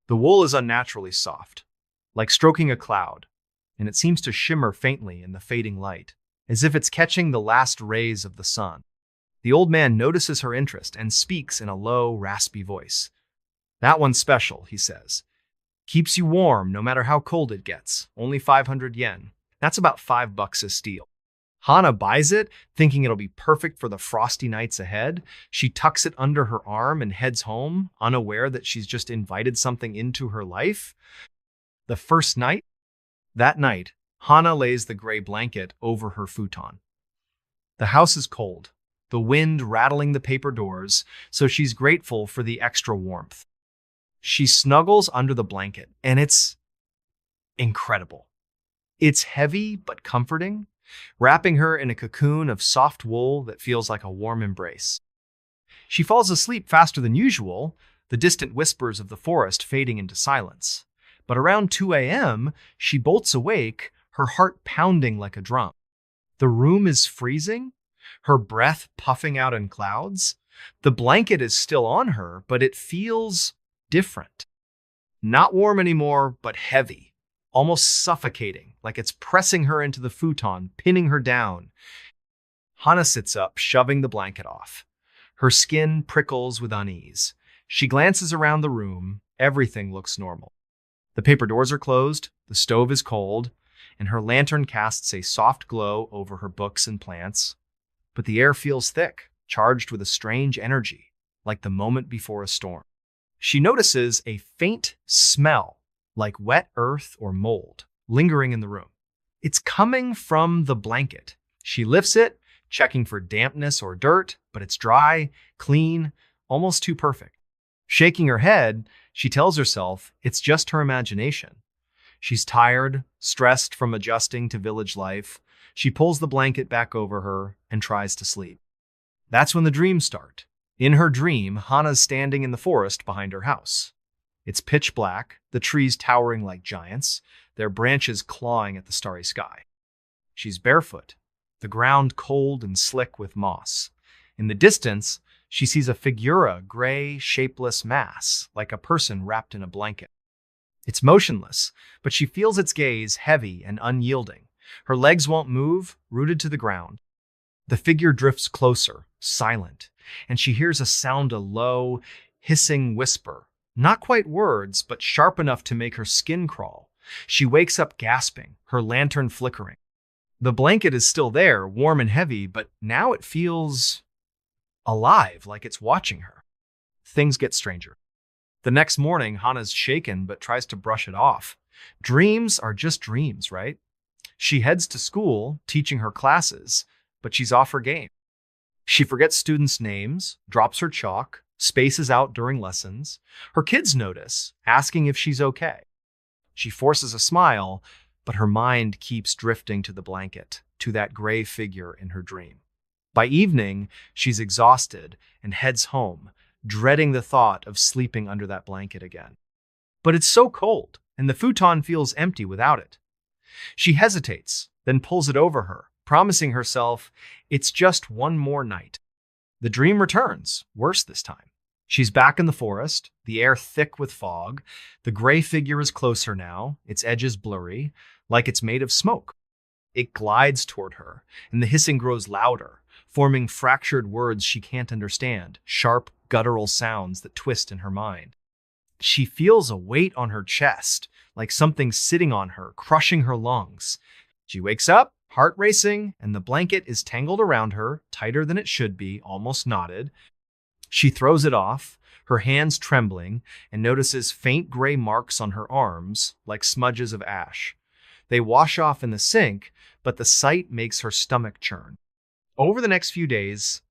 The wool is unnaturally soft, like stroking a cloud, and it seems to shimmer faintly in the fading light, as if it's catching the last rays of the sun. The old man notices her interest and speaks in a low, raspy voice. "That one's special," he says. "Keeps you warm no matter how cold it gets. Only 500 yen. That's about $5 a steal." Hana buys it, thinking it'll be perfect for the frosty nights ahead. She tucks it under her arm and heads home, unaware that she's just invited something into her life. The first night? That night, Hana lays the gray blanket over her futon. The house is cold, the wind rattling the paper doors, so she's grateful for the extra warmth. She snuggles under the blanket, and it's incredible. It's heavy but comforting, wrapping her in a cocoon of soft wool that feels like a warm embrace. She falls asleep faster than usual, the distant whispers of the forest fading into silence. But around 2 a.m., she bolts awake, her heart pounding like a drum. The room is freezing, her breath puffing out in clouds. The blanket is still on her, but it feels different. Not warm anymore, but heavy, almost suffocating, like it's pressing her into the futon, pinning her down. Hana sits up, shoving the blanket off. Her skin prickles with unease. She glances around the room. Everything looks normal. The paper doors are closed, the stove is cold, and her lantern casts a soft glow over her books and plants. But the air feels thick, charged with a strange energy, like the moment before a storm. She notices a faint smell, like wet earth or mold, lingering in the room. It's coming from the blanket. She lifts it, checking for dampness or dirt, but it's dry, clean, almost too perfect. Shaking her head, she tells herself it's just her imagination. She's tired, stressed from adjusting to village life. She pulls the blanket back over her and tries to sleep. That's when the dreams start. In her dream, Hana's standing in the forest behind her house. It's pitch black, the trees towering like giants, their branches clawing at the starry sky. She's barefoot, the ground cold and slick with moss. In the distance, she sees a figura, gray, shapeless mass, like a person wrapped in a blanket. It's motionless, but she feels its gaze heavy and unyielding. Her legs won't move, rooted to the ground. The figure drifts closer, silent, and she hears a sound, a low, hissing whisper. Not quite words, but sharp enough to make her skin crawl. She wakes up gasping, her lantern flickering. The blanket is still there, warm and heavy, but now it feels alive, like it's watching her. Things get stranger. The next morning, Hana's shaken but tries to brush it off. Dreams are just dreams, right? She heads to school, teaching her classes, but she's off her game. She forgets students' names, drops her chalk, spaces out during lessons. Her kids notice, asking if she's okay. She forces a smile, but her mind keeps drifting to the blanket, to that gray figure in her dream. By evening, she's exhausted and heads home, dreading the thought of sleeping under that blanket again. But it's so cold, and the futon feels empty without it. She hesitates, then pulls it over her, promising herself it's just one more night. The dream returns, worse this time. She's back in the forest, the air thick with fog. The gray figure is closer now, its edges blurry, like it's made of smoke. It glides toward her, and the hissing grows louder, forming fractured words she can't understand, sharp, guttural sounds that twist in her mind. She feels a weight on her chest, like something sitting on her, crushing her lungs. She wakes up, heart racing, and the blanket is tangled around her, tighter than it should be, almost knotted. She throws it off, her hands trembling, and notices faint gray marks on her arms, like smudges of ash. They wash off in the sink, but the sight makes her stomach churn. Over the next few days,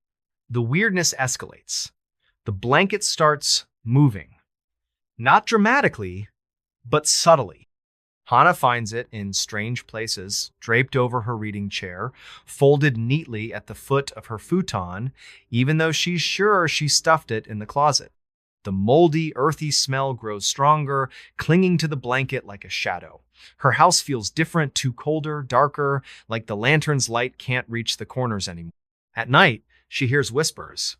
the weirdness escalates. The blanket starts moving. Not dramatically, but subtly. Hana finds it in strange places, draped over her reading chair, folded neatly at the foot of her futon, even though she's sure she stuffed it in the closet. The moldy, earthy smell grows stronger, clinging to the blanket like a shadow. Her house feels different, too colder, darker, like the lantern's light can't reach the corners anymore. At night, she hears whispers,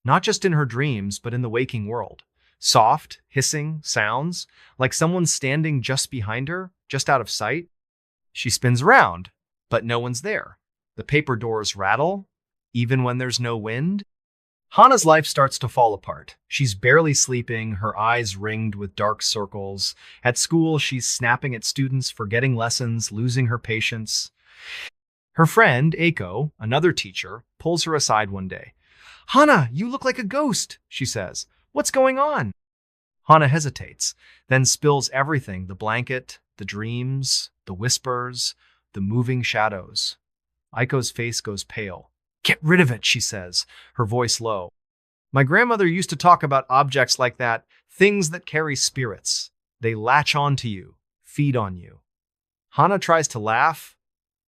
not just in her dreams, but in the waking world. Soft, hissing sounds, like someone standing just behind her, just out of sight. She spins around, but no one's there. The paper doors rattle, even when there's no wind. Hana's life starts to fall apart. She's barely sleeping, her eyes ringed with dark circles. At school, she's snapping at students, forgetting lessons, losing her patience. Her friend, Eiko, another teacher, pulls her aside one day. "Hana, you look like a ghost," she says. "What's going on?" Hana hesitates, then spills everything, the blanket, the dreams, the whispers, the moving shadows. Eiko's face goes pale. "Get rid of it," she says, her voice low. My grandmother used to talk about objects like that, things that carry spirits. They latch on to you, feed on you. Hana tries to laugh,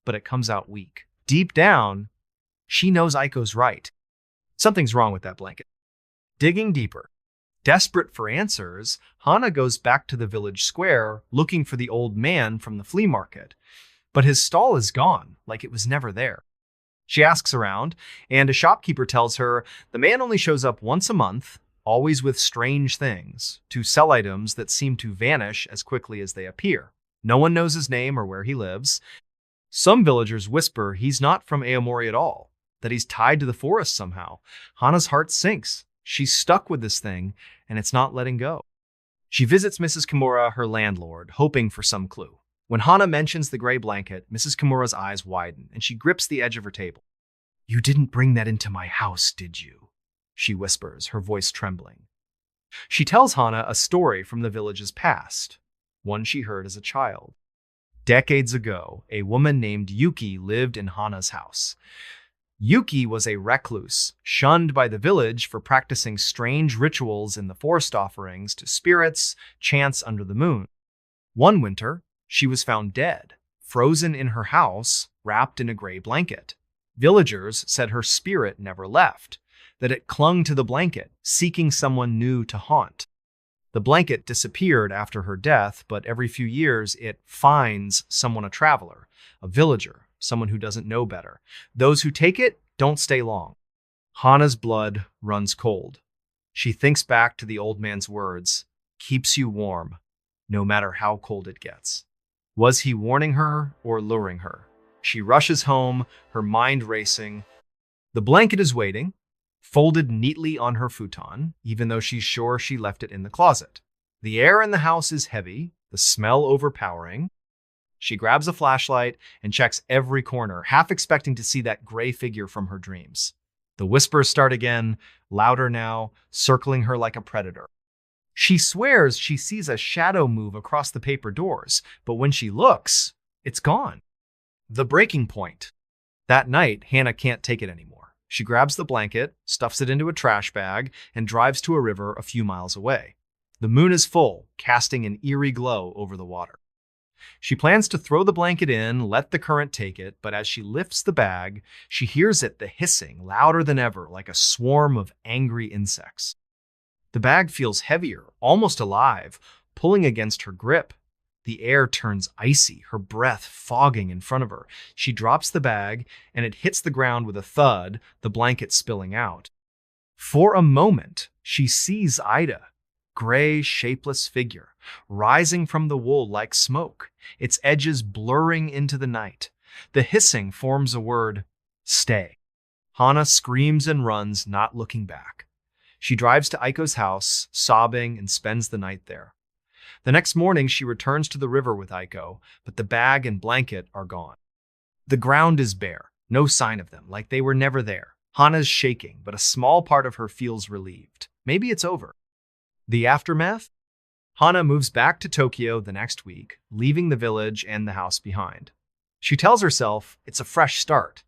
but it comes out weak. Deep down, she knows Aiko's right. Something's wrong with that blanket. Digging deeper. Desperate for answers, Hana goes back to the village square, looking for the old man from the flea market. But his stall is gone, like it was never there. She asks around, and a shopkeeper tells her the man only shows up once a month, always with strange things, to sell items that seem to vanish as quickly as they appear. No one knows his name or where he lives. Some villagers whisper he's not from Aomori at all, that he's tied to the forest somehow. Hana's heart sinks. She's stuck with this thing, and it's not letting go. She visits Mrs. Kimura, her landlord, hoping for some clue. When Hana mentions the gray blanket, Mrs. Kimura's eyes widen, and she grips the edge of her table. "You didn't bring that into my house, did you?" she whispers, her voice trembling. She tells Hana a story from the village's past, one she heard as a child. Decades ago, a woman named Yuki lived in Hana's house. Yuki was a recluse, shunned by the village for practicing strange rituals in the forest offerings to spirits, chants under the moon. One winter, she was found dead, frozen in her house, wrapped in a gray blanket. Villagers said her spirit never left, that it clung to the blanket, seeking someone new to haunt. The blanket disappeared after her death, but every few years it finds someone, a traveler, a villager, someone who doesn't know better. Those who take it don't stay long. Hana's blood runs cold. She thinks back to the old man's words, "Keeps you warm, no matter how cold it gets." Was he warning her or luring her? She rushes home, her mind racing. The blanket is waiting, folded neatly on her futon, even though she's sure she left it in the closet. The air in the house is heavy, the smell overpowering. She grabs a flashlight and checks every corner, half expecting to see that gray figure from her dreams. The whispers start again, louder now, circling her like a predator. She swears she sees a shadow move across the paper doors, but when she looks, it's gone. The breaking point. That night, Hana can't take it anymore. She grabs the blanket, stuffs it into a trash bag, and drives to a river a few miles away. The moon is full, casting an eerie glow over the water. She plans to throw the blanket in, let the current take it, but as she lifts the bag, she hears the hissing, louder than ever, like a swarm of angry insects. The bag feels heavier, almost alive, pulling against her grip. The air turns icy, her breath fogging in front of her. She drops the bag, and it hits the ground with a thud, the blanket spilling out. For a moment, she sees Ida, gray, shapeless figure, rising from the wool like smoke, its edges blurring into the night. The hissing forms a word, "Stay." Hana screams and runs, not looking back. She drives to Aiko's house, sobbing, and spends the night there. The next morning, she returns to the river with Aiko, but the bag and blanket are gone. The ground is bare, no sign of them, like they were never there. Hana's shaking, but a small part of her feels relieved. Maybe it's over. The aftermath? Hana moves back to Tokyo the next week, leaving the village and the house behind. She tells herself it's a fresh start,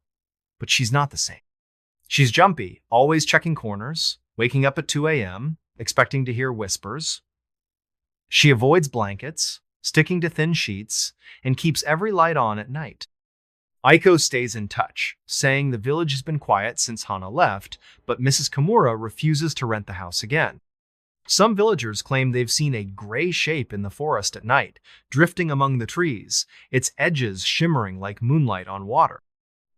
but she's not the same. She's jumpy, always checking corners, waking up at 2 a.m., expecting to hear whispers. She avoids blankets, sticking to thin sheets, and keeps every light on at night. Aiko stays in touch, saying the village has been quiet since Hana left, but Mrs. Kimura refuses to rent the house again. Some villagers claim they've seen a gray shape in the forest at night, drifting among the trees, its edges shimmering like moonlight on water.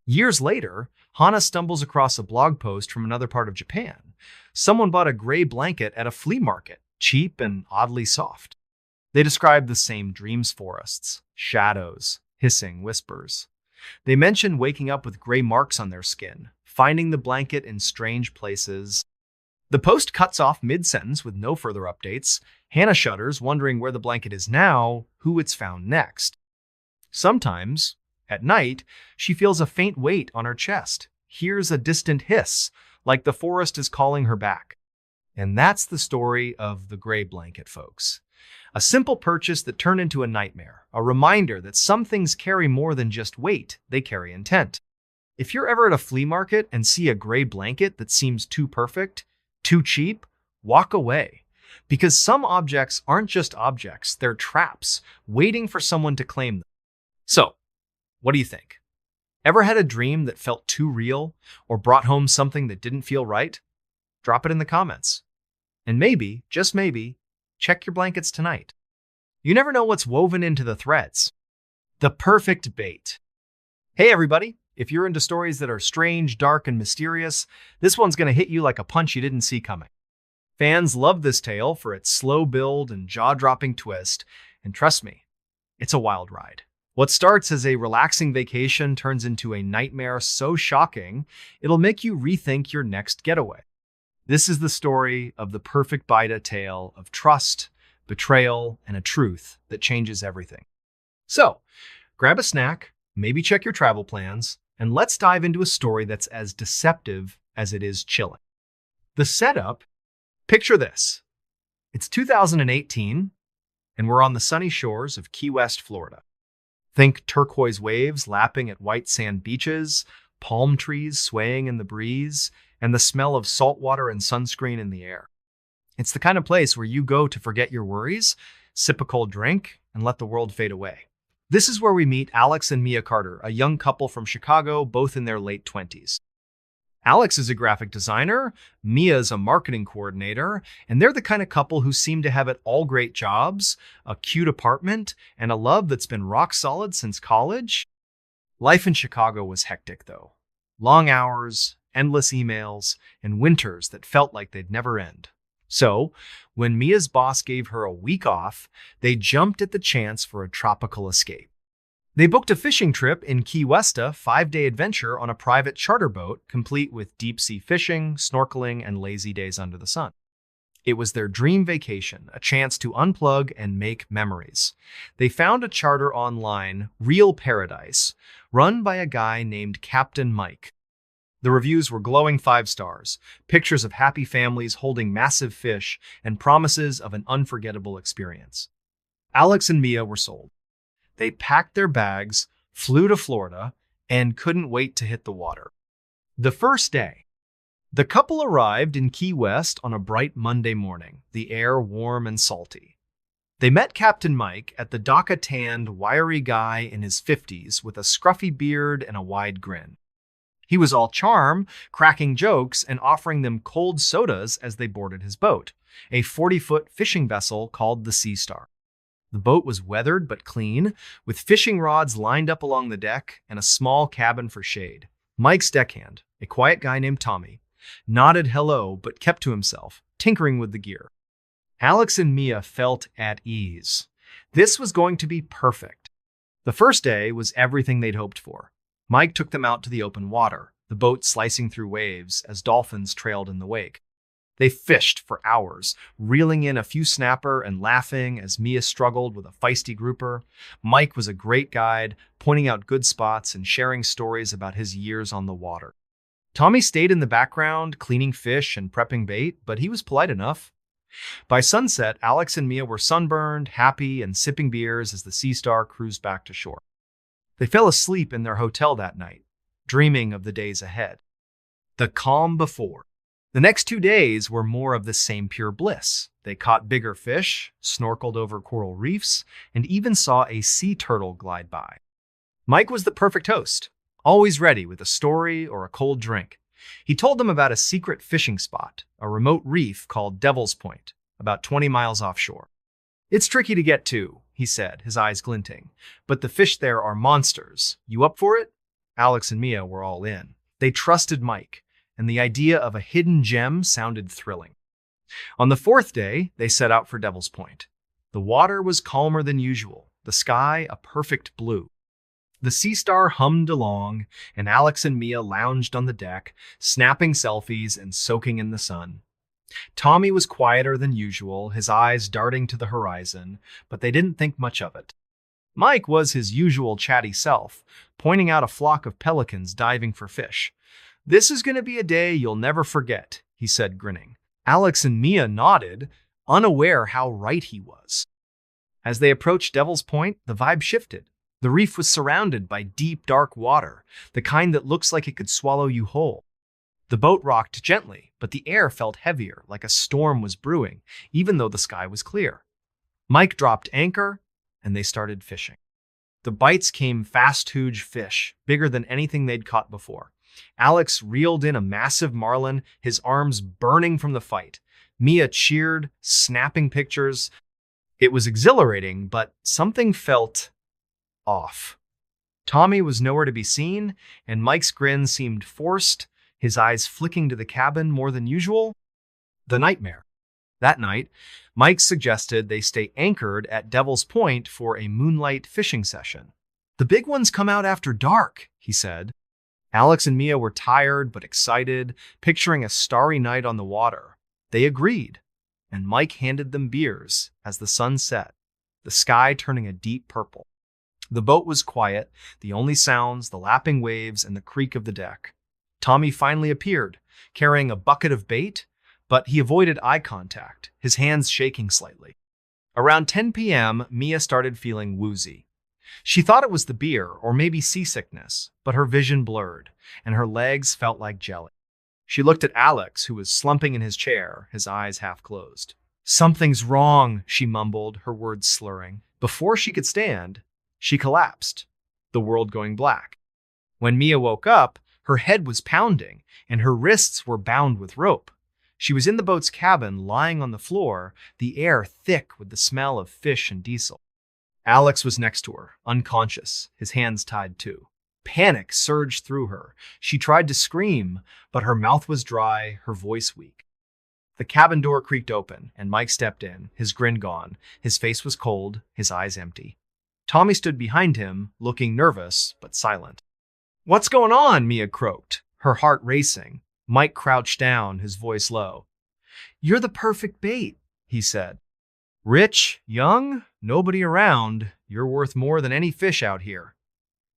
Years later, Hana stumbles across a blog post from another part of Japan. Someone bought a gray blanket at a flea market, cheap and oddly soft. They describe the same dreams forests, shadows, hissing whispers. They mention waking up with gray marks on their skin, finding the blanket in strange places. The post cuts off mid-sentence with no further updates. Hana shudders, wondering where the blanket is now, who it's found next. Sometimes, at night, she feels a faint weight on her chest, hears a distant hiss, like the forest is calling her back. And that's the story of the gray blanket, folks. A simple purchase that turned into a nightmare, a reminder that some things carry more than just weight, they carry intent. If you're ever at a flea market and see a gray blanket that seems too perfect, Too cheap? Walk away. Because some objects aren't just objects, they're traps, waiting for someone to claim them. So, what do you think? Ever had a dream that felt too real or brought home something that didn't feel right? Drop it in the comments. And maybe, just maybe, check your blankets tonight. You never know what's woven into the threads. The perfect bait. Hey everybody, if you're into stories that are strange, dark, and mysterious, this one's going to hit you like a punch you didn't see coming. Fans love this tale for its slow build and jaw-dropping twist, and trust me, it's a wild ride. What starts as a relaxing vacation turns into a nightmare so shocking, it'll make you rethink your next getaway. This is the story of the perfect bite tale of trust, betrayal, and a truth that changes everything. So, grab a snack, maybe check your travel plans, and let's dive into a story that's as deceptive as it is chilling. The setup, picture this. It's 2018, and we're on the sunny shores of Key West, Florida. Think turquoise waves lapping at white sand beaches, palm trees swaying in the breeze, and the smell of salt water and sunscreen in the air. It's the kind of place where you go to forget your worries, sip a cold drink, and let the world fade away. This is where we meet Alex and Mia Carter, a young couple from Chicago, both in their late 20s. Alex is a graphic designer, Mia is a marketing coordinator, and they're the kind of couple who seem to have it all great jobs, a cute apartment, and a love that's been rock solid since college. Life in Chicago was hectic, though. Long hours, endless emails, and winters that felt like they'd never end. So, when Mia's boss gave her a week off, they jumped at the chance for a tropical escape. They booked a fishing trip in Key West, a 5-day adventure on a private charter boat, complete with deep-sea fishing, snorkeling, and lazy days under the sun. It was their dream vacation, a chance to unplug and make memories. They found a charter online, Real Paradise, run by a guy named Captain Mike. The reviews were glowing 5 stars, pictures of happy families holding massive fish, and promises of an unforgettable experience. Alex and Mia were sold. They packed their bags, flew to Florida, and couldn't wait to hit the water. The first day, the couple arrived in Key West on a bright Monday morning, the air warm and salty. They met Captain Mike at the dock, a tanned, wiry guy in his 50s with a scruffy beard and a wide grin. He was all charm, cracking jokes and offering them cold sodas as they boarded his boat, a 40-foot fishing vessel called the Sea Star. The boat was weathered but clean, with fishing rods lined up along the deck and a small cabin for shade. Mike's deckhand, a quiet guy named Tommy, nodded hello but kept to himself, tinkering with the gear. Alex and Mia felt at ease. This was going to be perfect. The first day was everything they'd hoped for. Mike took them out to the open water, the boat slicing through waves as dolphins trailed in the wake. They fished for hours, reeling in a few snapper and laughing as Mia struggled with a feisty grouper. Mike was a great guide, pointing out good spots and sharing stories about his years on the water. Tommy stayed in the background, cleaning fish and prepping bait, but he was polite enough. By sunset, Alex and Mia were sunburned, happy, and sipping beers as the Sea Star cruised back to shore. They fell asleep in their hotel that night, dreaming of the days ahead. The calm before. The next 2 days were more of the same pure bliss. They caught bigger fish, snorkeled over coral reefs, and even saw a sea turtle glide by. Mike was the perfect host, always ready with a story or a cold drink. He told them about a secret fishing spot, a remote reef called Devil's Point, about 20 miles offshore. "It's tricky to get to," he said, his eyes glinting, "but the fish there are monsters. You up for it?" Alex and Mia were all in. They trusted Mike, and the idea of a hidden gem sounded thrilling. On the 4th day, they set out for Devil's Point. The water was calmer than usual, the sky a perfect blue. The Sea Star hummed along, and Alex and Mia lounged on the deck, snapping selfies and soaking in the sun. Tommy was quieter than usual, his eyes darting to the horizon, but they didn't think much of it. Mike was his usual chatty self, pointing out a flock of pelicans diving for fish. "This is going to be a day you'll never forget," he said, grinning. Alex and Mia nodded, unaware how right he was. As they approached Devil's Point, the vibe shifted. The reef was surrounded by deep, dark water, the kind that looks like it could swallow you whole. The boat rocked gently, but the air felt heavier, like a storm was brewing, even though the sky was clear. Mike dropped anchor, and they started fishing. The bites came fast, huge fish, bigger than anything they'd caught before. Alex reeled in a massive marlin, his arms burning from the fight. Mia cheered, snapping pictures. It was exhilarating, but something felt off. Tommy was nowhere to be seen, and Mike's grin seemed forced, his eyes flicking to the cabin more than usual. The nightmare. That night, Mike suggested they stay anchored at Devil's Point for a moonlight fishing session. "The big ones come out after dark," he said. Alex and Mia were tired but excited, picturing a starry night on the water. They agreed, and Mike handed them beers as the sun set, the sky turning a deep purple. The boat was quiet, the only sounds, the lapping waves and the creak of the deck. Tommy finally appeared, carrying a bucket of bait, but he avoided eye contact, his hands shaking slightly. Around 10 p.m., Mia started feeling woozy. She thought it was the beer or maybe seasickness, but her vision blurred, and her legs felt like jelly. She looked at Alex, who was slumping in his chair, his eyes half closed. "Something's wrong," she mumbled, her words slurring. Before she could stand, she collapsed, the world going black. When Mia woke up, her head was pounding, and her wrists were bound with rope. She was in the boat's cabin, lying on the floor, the air thick with the smell of fish and diesel. Alex was next to her, unconscious, his hands tied too. Panic surged through her. She tried to scream, but her mouth was dry, her voice weak. The cabin door creaked open, and Mike stepped in, his grin gone. His face was cold, his eyes empty. Tommy stood behind him, looking nervous, but silent. "What's going on?" Mia croaked, her heart racing. Mike crouched down, his voice low. "You're the perfect bait," he said. "Rich, young, nobody around. You're worth more than any fish out here."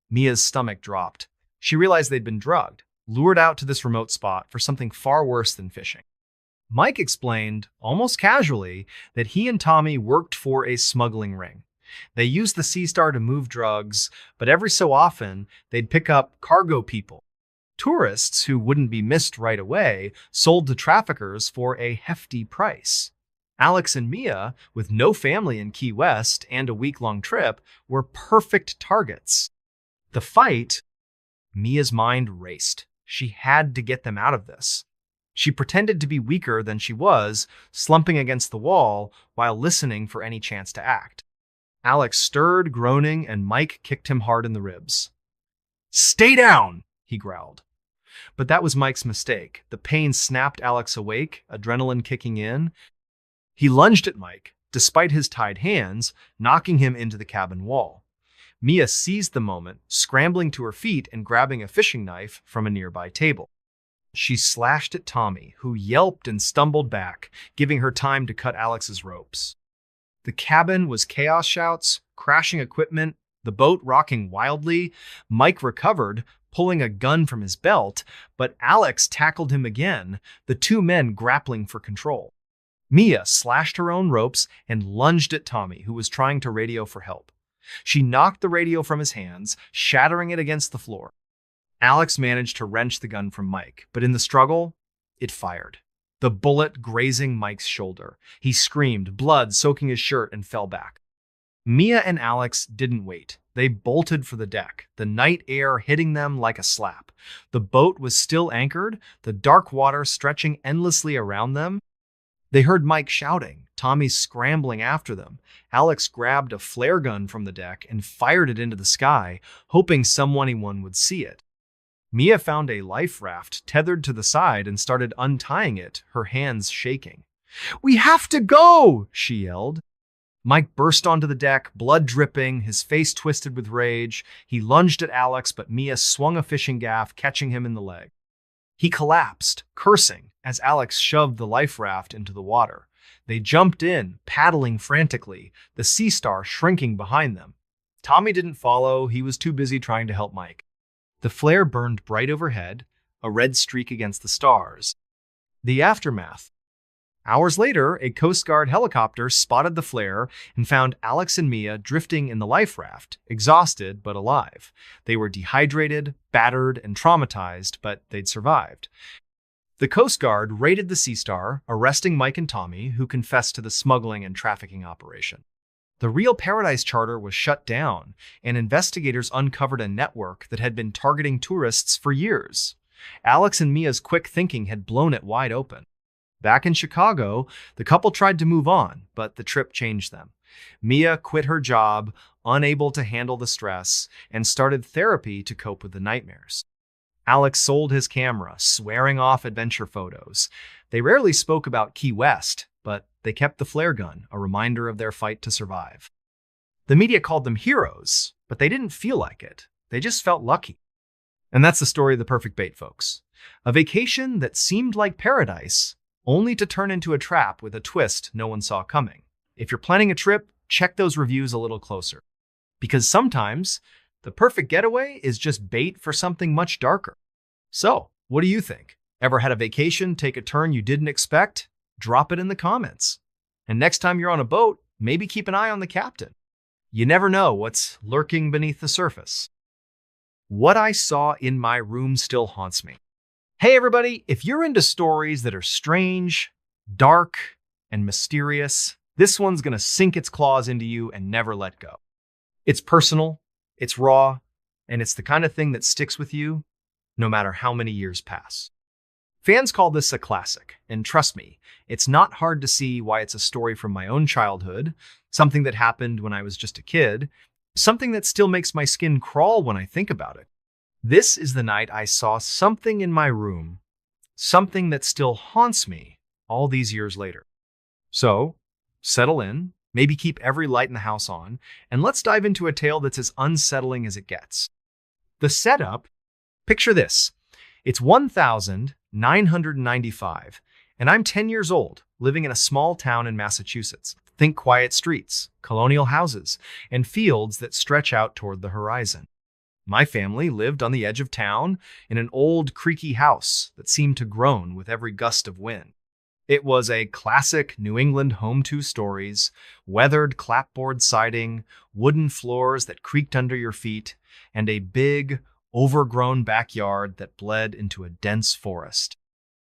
Mia's stomach dropped. She realized they'd been drugged, lured out to this remote spot for something far worse than fishing. Mike explained, almost casually, that he and Tommy worked for a smuggling ring. They used the Sea Star to move drugs, but every so often, they'd pick up cargo people. Tourists who wouldn't be missed right away sold to traffickers for a hefty price. Alex and Mia, with no family in Key West and a week-long trip, were perfect targets. The fight, Mia's mind raced. She had to get them out of this. She pretended to be weaker than she was, slumping against the wall while listening for any chance to act. Alex stirred, groaning, and Mike kicked him hard in the ribs. "Stay down!" he growled. But that was Mike's mistake. The pain snapped Alex awake, adrenaline kicking in. He lunged at Mike, despite his tied hands, knocking him into the cabin wall. Mia seized the moment, scrambling to her feet and grabbing a fishing knife from a nearby table. She slashed at Tommy, who yelped and stumbled back, giving her time to cut Alex's ropes. The cabin was chaos shouts, crashing equipment, the boat rocking wildly. Mike recovered, pulling a gun from his belt, but Alex tackled him again, the two men grappling for control. Mia slashed her own ropes and lunged at Tommy, who was trying to radio for help. She knocked the radio from his hands, shattering it against the floor. Alex managed to wrench the gun from Mike, but in the struggle, it fired. The bullet grazing Mike's shoulder. He screamed, blood soaking his shirt, and fell back. Mia and Alex didn't wait. They bolted for the deck, the night air hitting them like a slap. The boat was still anchored, the dark water stretching endlessly around them. They heard Mike shouting, Tommy scrambling after them. Alex grabbed a flare gun from the deck and fired it into the sky, hoping anyone would see it. Mia found a life raft tethered to the side and started untying it, her hands shaking. "We have to go!" she yelled. Mike burst onto the deck, blood dripping, his face twisted with rage. He lunged at Alex, but Mia swung a fishing gaff, catching him in the leg. He collapsed, cursing, as Alex shoved the life raft into the water. They jumped in, paddling frantically, the Sea Star shrinking behind them. Tommy didn't follow, he was too busy trying to help Mike. The flare burned bright overhead, a red streak against the stars. The aftermath. Hours later, a Coast Guard helicopter spotted the flare and found Alex and Mia drifting in the life raft, exhausted but alive. They were dehydrated, battered, and traumatized, but they'd survived. The Coast Guard raided the Sea Star, arresting Mike and Tommy, who confessed to the smuggling and trafficking operation. The Real Paradise charter was shut down, and investigators uncovered a network that had been targeting tourists for years. Alex and Mia's quick thinking had blown it wide open. Back in Chicago, the couple tried to move on, but the trip changed them. Mia quit her job, unable to handle the stress, and started therapy to cope with the nightmares. Alex sold his camera, swearing off adventure photos. They rarely spoke about Key West, but they kept the flare gun, a reminder of their fight to survive. The media called them heroes, but they didn't feel like it. They just felt lucky. And that's the story of the perfect bait, folks. A vacation that seemed like paradise, only to turn into a trap with a twist no one saw coming. If you're planning a trip, check those reviews a little closer. Because sometimes, the perfect getaway is just bait for something much darker. So, what do you think? Ever had a vacation take a turn you didn't expect? Drop it in the comments. And next time you're on a boat, maybe keep an eye on the captain. You never know what's lurking beneath the surface. What I saw in my room still haunts me. Hey everybody, if you're into stories that are strange, dark, and mysterious, this one's gonna sink its claws into you and never let go. It's personal, it's raw, and it's the kind of thing that sticks with you no matter how many years pass. Fans call this a classic, and trust me, it's not hard to see why it's a story from my own childhood, something that happened when I was just a kid, something that still makes my skin crawl when I think about it. This is the night I saw something in my room, something that still haunts me all these years later. So, settle in, maybe keep every light in the house on, and let's dive into a tale that's as unsettling as it gets. The setup, picture this. It's 1995, and I'm 10 years old, living in a small town in Massachusetts. Think quiet streets, colonial houses, and fields that stretch out toward the horizon. My family lived on the edge of town in an old, creaky house that seemed to groan with every gust of wind. It was a classic New England home two stories, weathered clapboard siding, wooden floors that creaked under your feet, and a big, overgrown backyard that bled into a dense forest.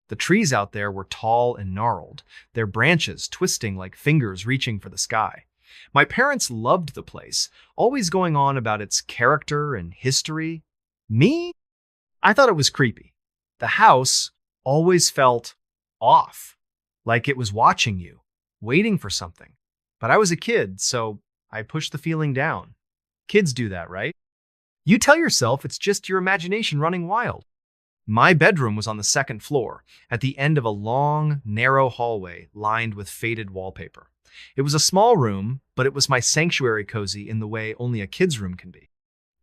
The trees out there were tall and gnarled, their branches twisting like fingers reaching for the sky. My parents loved the place, always going on about its character and history. Me? I thought it was creepy. The house always felt off, like it was watching you, waiting for something. But I was a kid, so I pushed the feeling down. Kids do that, right? You tell yourself it's just your imagination running wild. My bedroom was on the second floor, at the end of a long, narrow hallway lined with faded wallpaper. It was a small room, but it was my sanctuary cozy in the way only a kid's room can be.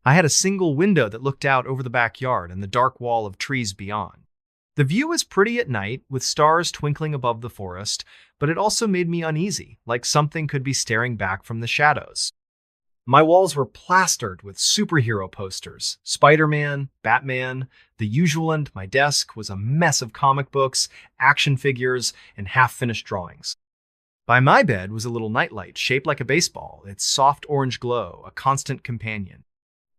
I had a single window that looked out over the backyard and the dark wall of trees beyond. The view was pretty at night, with stars twinkling above the forest, but it also made me uneasy, like something could be staring back from the shadows. My walls were plastered with superhero posters, Spider-Man, Batman, the usual, and my desk was a mess of comic books, action figures, and half-finished drawings. By my bed was a little nightlight shaped like a baseball, its soft orange glow, a constant companion.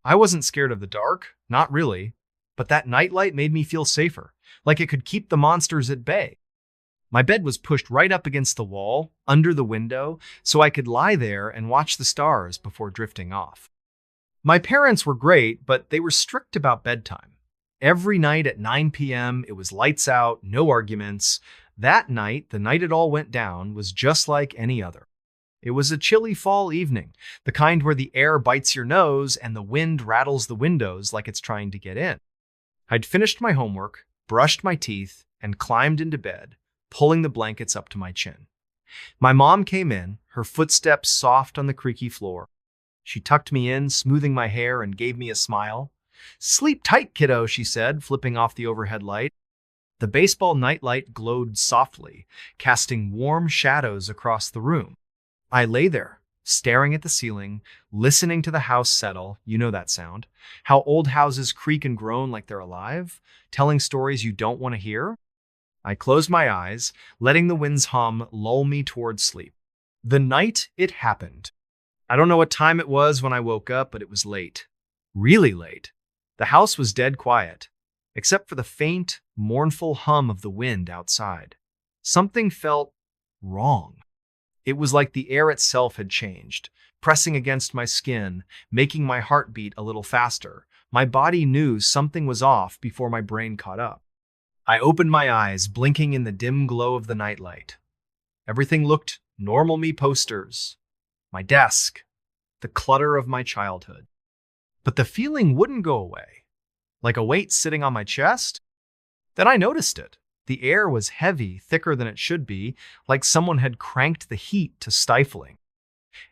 I wasn't scared of the dark, not really, but that nightlight made me feel safer, like it could keep the monsters at bay. My bed was pushed right up against the wall, under the window, so I could lie there and watch the stars before drifting off. My parents were great, but they were strict about bedtime. Every night at 9 p.m., it was lights out, no arguments. That night, the night it all went down, was just like any other. It was a chilly fall evening, the kind where the air bites your nose and the wind rattles the windows like it's trying to get in. I'd finished my homework, brushed my teeth, and climbed into bed, pulling the blankets up to my chin. My mom came in, her footsteps soft on the creaky floor. She tucked me in, smoothing my hair, and gave me a smile. "Sleep tight, kiddo," she said, flipping off the overhead light. The baseball nightlight glowed softly, casting warm shadows across the room. I lay there, staring at the ceiling, listening to the house settle, you know that sound, how old houses creak and groan like they're alive, telling stories you don't want to hear. I closed my eyes, letting the wind's hum lull me towards sleep. The night it happened. I don't know what time it was when I woke up, but it was late. Really late. The house was dead quiet. except for the faint, mournful hum of the wind outside. Something felt wrong. It was like the air itself had changed, pressing against my skin, making my heart beat a little faster. My body knew something was off before my brain caught up. I opened my eyes, blinking in the dim glow of the nightlight. Everything looked normal me posters, my desk, the clutter of my childhood. But the feeling wouldn't go away, like a weight sitting on my chest. Then I noticed it. The air was heavy, thicker than it should be, like someone had cranked the heat to stifling.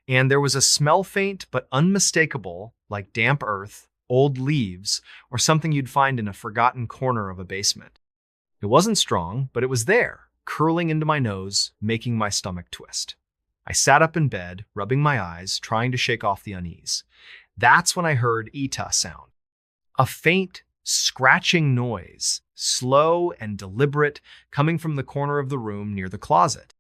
And there was a smell faint but unmistakable, like damp earth, old leaves, or something you'd find in a forgotten corner of a basement. It wasn't strong, but it was there, curling into my nose, making my stomach twist. I sat up in bed, rubbing my eyes, trying to shake off the unease. That's when I heard Ita sound. A faint, scratching noise, slow and deliberate, coming from the corner of the room near the closet.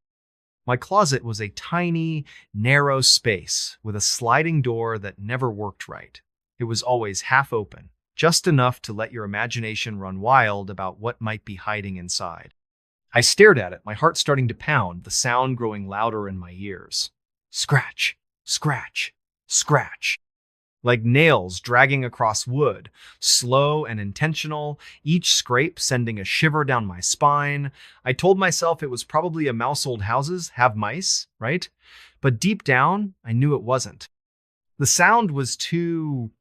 My closet was a tiny, narrow space with a sliding door that never worked right. It was always half open, just enough to let your imagination run wild about what might be hiding inside. I stared at it, my heart starting to pound, the sound growing louder in my ears. Scratch, scratch, scratch. Like nails dragging across wood, slow and intentional, each scrape sending a shiver down my spine. I told myself it was probably a mouse. Old houses have mice, right? But deep down, I knew it wasn't. The sound was too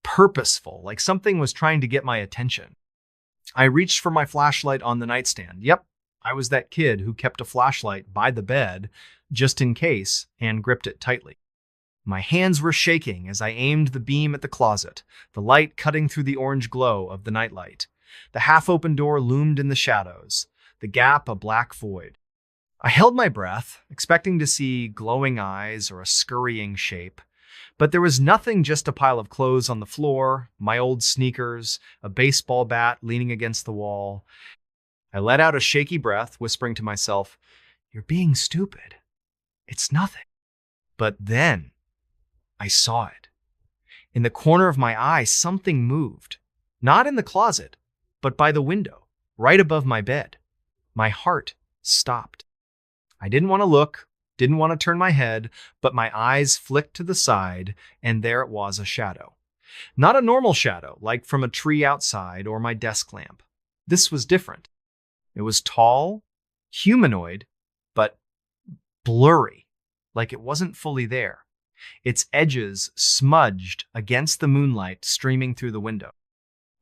purposeful, like something was trying to get my attention. I reached for my flashlight on the nightstand. Yep, I was that kid who kept a flashlight by the bed, just in case, and gripped it tightly. My hands were shaking as I aimed the beam at the closet, the light cutting through the orange glow of the nightlight. The half-open door loomed in the shadows, the gap a black void. I held my breath, expecting to see glowing eyes or a scurrying shape, but there was nothing, just a pile of clothes on the floor, my old sneakers, a baseball bat leaning against the wall. I let out a shaky breath, whispering to myself, "You're being stupid. It's nothing." But then I saw it. In the corner of my eye, something moved. Not in the closet, but by the window, right above my bed. My heart stopped. I didn't want to look, didn't want to turn my head, but my eyes flicked to the side, and there it was, a shadow. Not a normal shadow, like from a tree outside or my desk lamp. This was different. It was tall, humanoid, but blurry, like it wasn't fully there. Its edges smudged against the moonlight streaming through the window.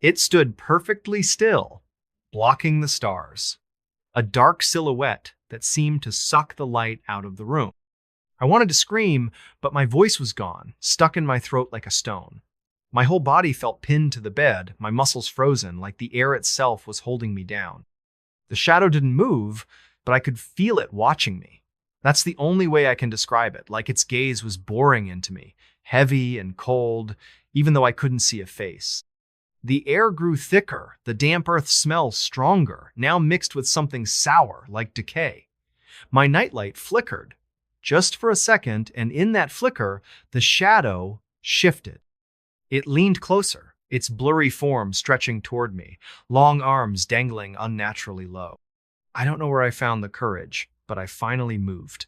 It stood perfectly still, blocking the stars. A dark silhouette that seemed to suck the light out of the room. I wanted to scream, but my voice was gone, stuck in my throat like a stone. My whole body felt pinned to the bed, my muscles frozen, like the air itself was holding me down. The shadow didn't move, but I could feel it watching me. That's the only way I can describe it, like its gaze was boring into me, heavy and cold, even though I couldn't see a face. The air grew thicker, the damp earth smell stronger, now mixed with something sour, like decay. My nightlight flickered, just for a second, and in that flicker, the shadow shifted. It leaned closer, its blurry form stretching toward me, long arms dangling unnaturally low. I don't know where I found the courage, but I finally moved.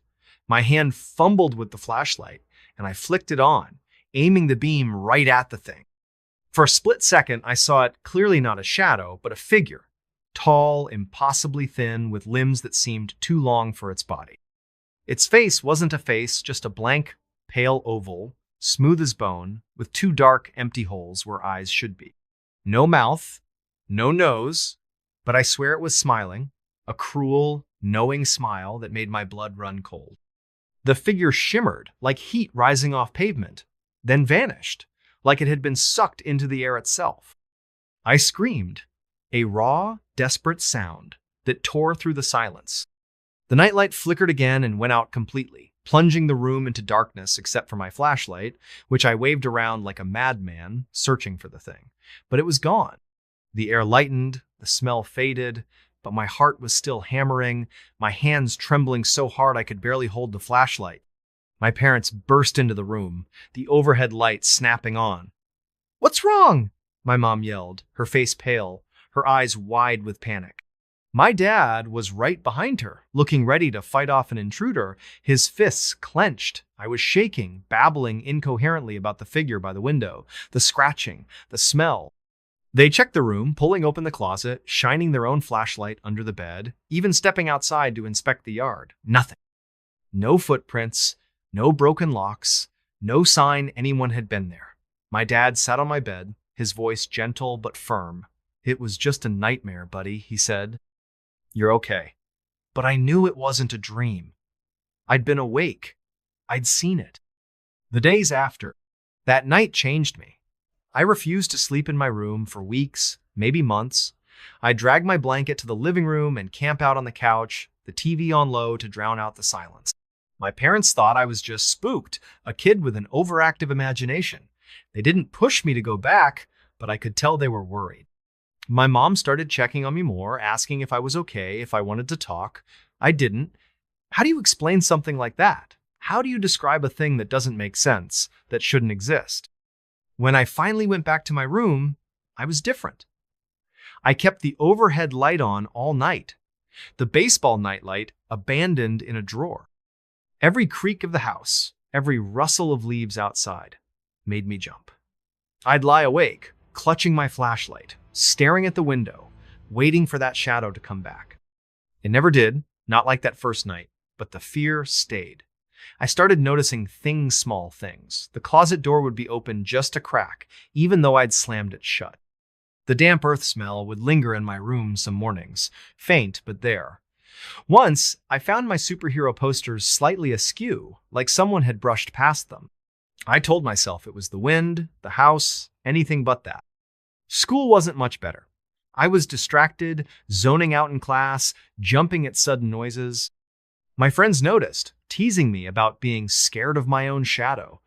My hand fumbled with the flashlight, and I flicked it on, aiming the beam right at the thing. For a split second, I saw it clearly not a shadow, but a figure, tall, impossibly thin, with limbs that seemed too long for its body. Its face wasn't a face, just a blank, pale oval, smooth as bone, with two dark, empty holes where eyes should be. No mouth, no nose, but I swear it was smiling, a cruel, knowing smile that made my blood run cold. The figure shimmered, like heat rising off pavement, then vanished, like it had been sucked into the air itself. I screamed, a raw, desperate sound that tore through the silence. The nightlight flickered again and went out completely, plunging the room into darkness except for my flashlight, which I waved around like a madman, searching for the thing. But it was gone. The air lightened, the smell faded, but my heart was still hammering, my hands trembling so hard I could barely hold the flashlight. My parents burst into the room, the overhead light snapping on. "What's wrong?" my mom yelled, her face pale, her eyes wide with panic. My dad was right behind her, looking ready to fight off an intruder, his fists clenched. I was shaking, babbling incoherently about the figure by the window, the scratching, the smell. They checked the room, pulling open the closet, shining their own flashlight under the bed, even stepping outside to inspect the yard. Nothing. No footprints, no broken locks, no sign anyone had been there. My dad sat on my bed, his voice gentle but firm. "It was just a nightmare, buddy," he said. "You're okay." But I knew it wasn't a dream. I'd been awake. I'd seen it. The days after, that night changed me. I refused to sleep in my room for weeks, maybe months. I'd drag my blanket to the living room and camp out on the couch, the TV on low to drown out the silence. My parents thought I was just spooked, a kid with an overactive imagination. They didn't push me to go back, but I could tell they were worried. My mom started checking on me more, asking if I was okay, if I wanted to talk. I didn't. How do you explain something like that? How do you describe a thing that doesn't make sense, that shouldn't exist? When I finally went back to my room, I was different. I kept the overhead light on all night, the baseball nightlight abandoned in a drawer. Every creak of the house, every rustle of leaves outside, made me jump. I'd lie awake, clutching my flashlight, staring at the window, waiting for that shadow to come back. It never did, not like that first night, but the fear stayed. I started noticing small things. The closet door would be open just a crack, even though I'd slammed it shut. The damp earth smell would linger in my room some mornings, faint but there. Once, I found my superhero posters slightly askew, like someone had brushed past them. I told myself it was the wind, the house, anything but that. School wasn't much better. I was distracted, zoning out in class, jumping at sudden noises. My friends noticed, teasing me about being scared of my own shadow.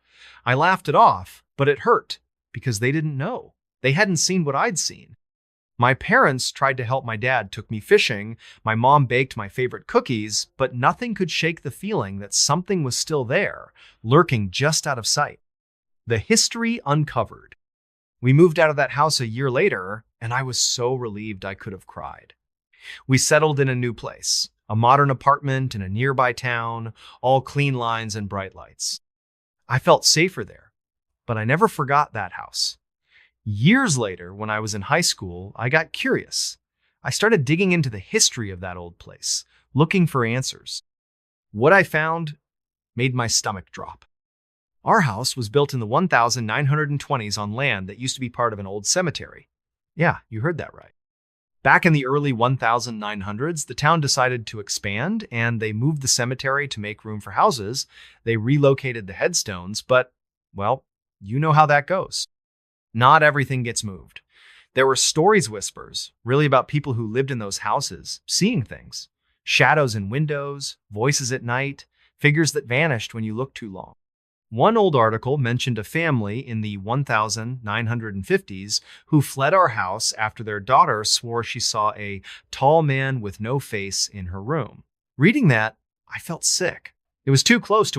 I laughed it off, but it hurt, because they didn't know. They hadn't seen what I'd seen. My parents tried to help. My dad took me fishing, my mom baked my favorite cookies, but nothing could shake the feeling that something was still there, lurking just out of sight. The history uncovered. We moved out of that house a year later, and I was so relieved I could have cried. We settled in a new place, a modern apartment in a nearby town, all clean lines and bright lights. I felt safer there, but I never forgot that house. Years later, when I was in high school, I got curious. I started digging into the history of that old place, looking for answers. What I found made my stomach drop. Our house was built in the 1920s on land that used to be part of an old cemetery. Yeah, you heard that right. Back in the early 1900s, the town decided to expand, and they moved the cemetery to make room for houses. They relocated the headstones, but, well, you know how that goes. Not everything gets moved. There were stories whispers, really about people who lived in those houses, seeing things. Shadows in windows, voices at night, figures that vanished when you looked too long. One old article mentioned a family in the 1950s who fled our house after their daughter swore she saw a tall man with no face in her room. Reading that, I felt sick. It was too close to what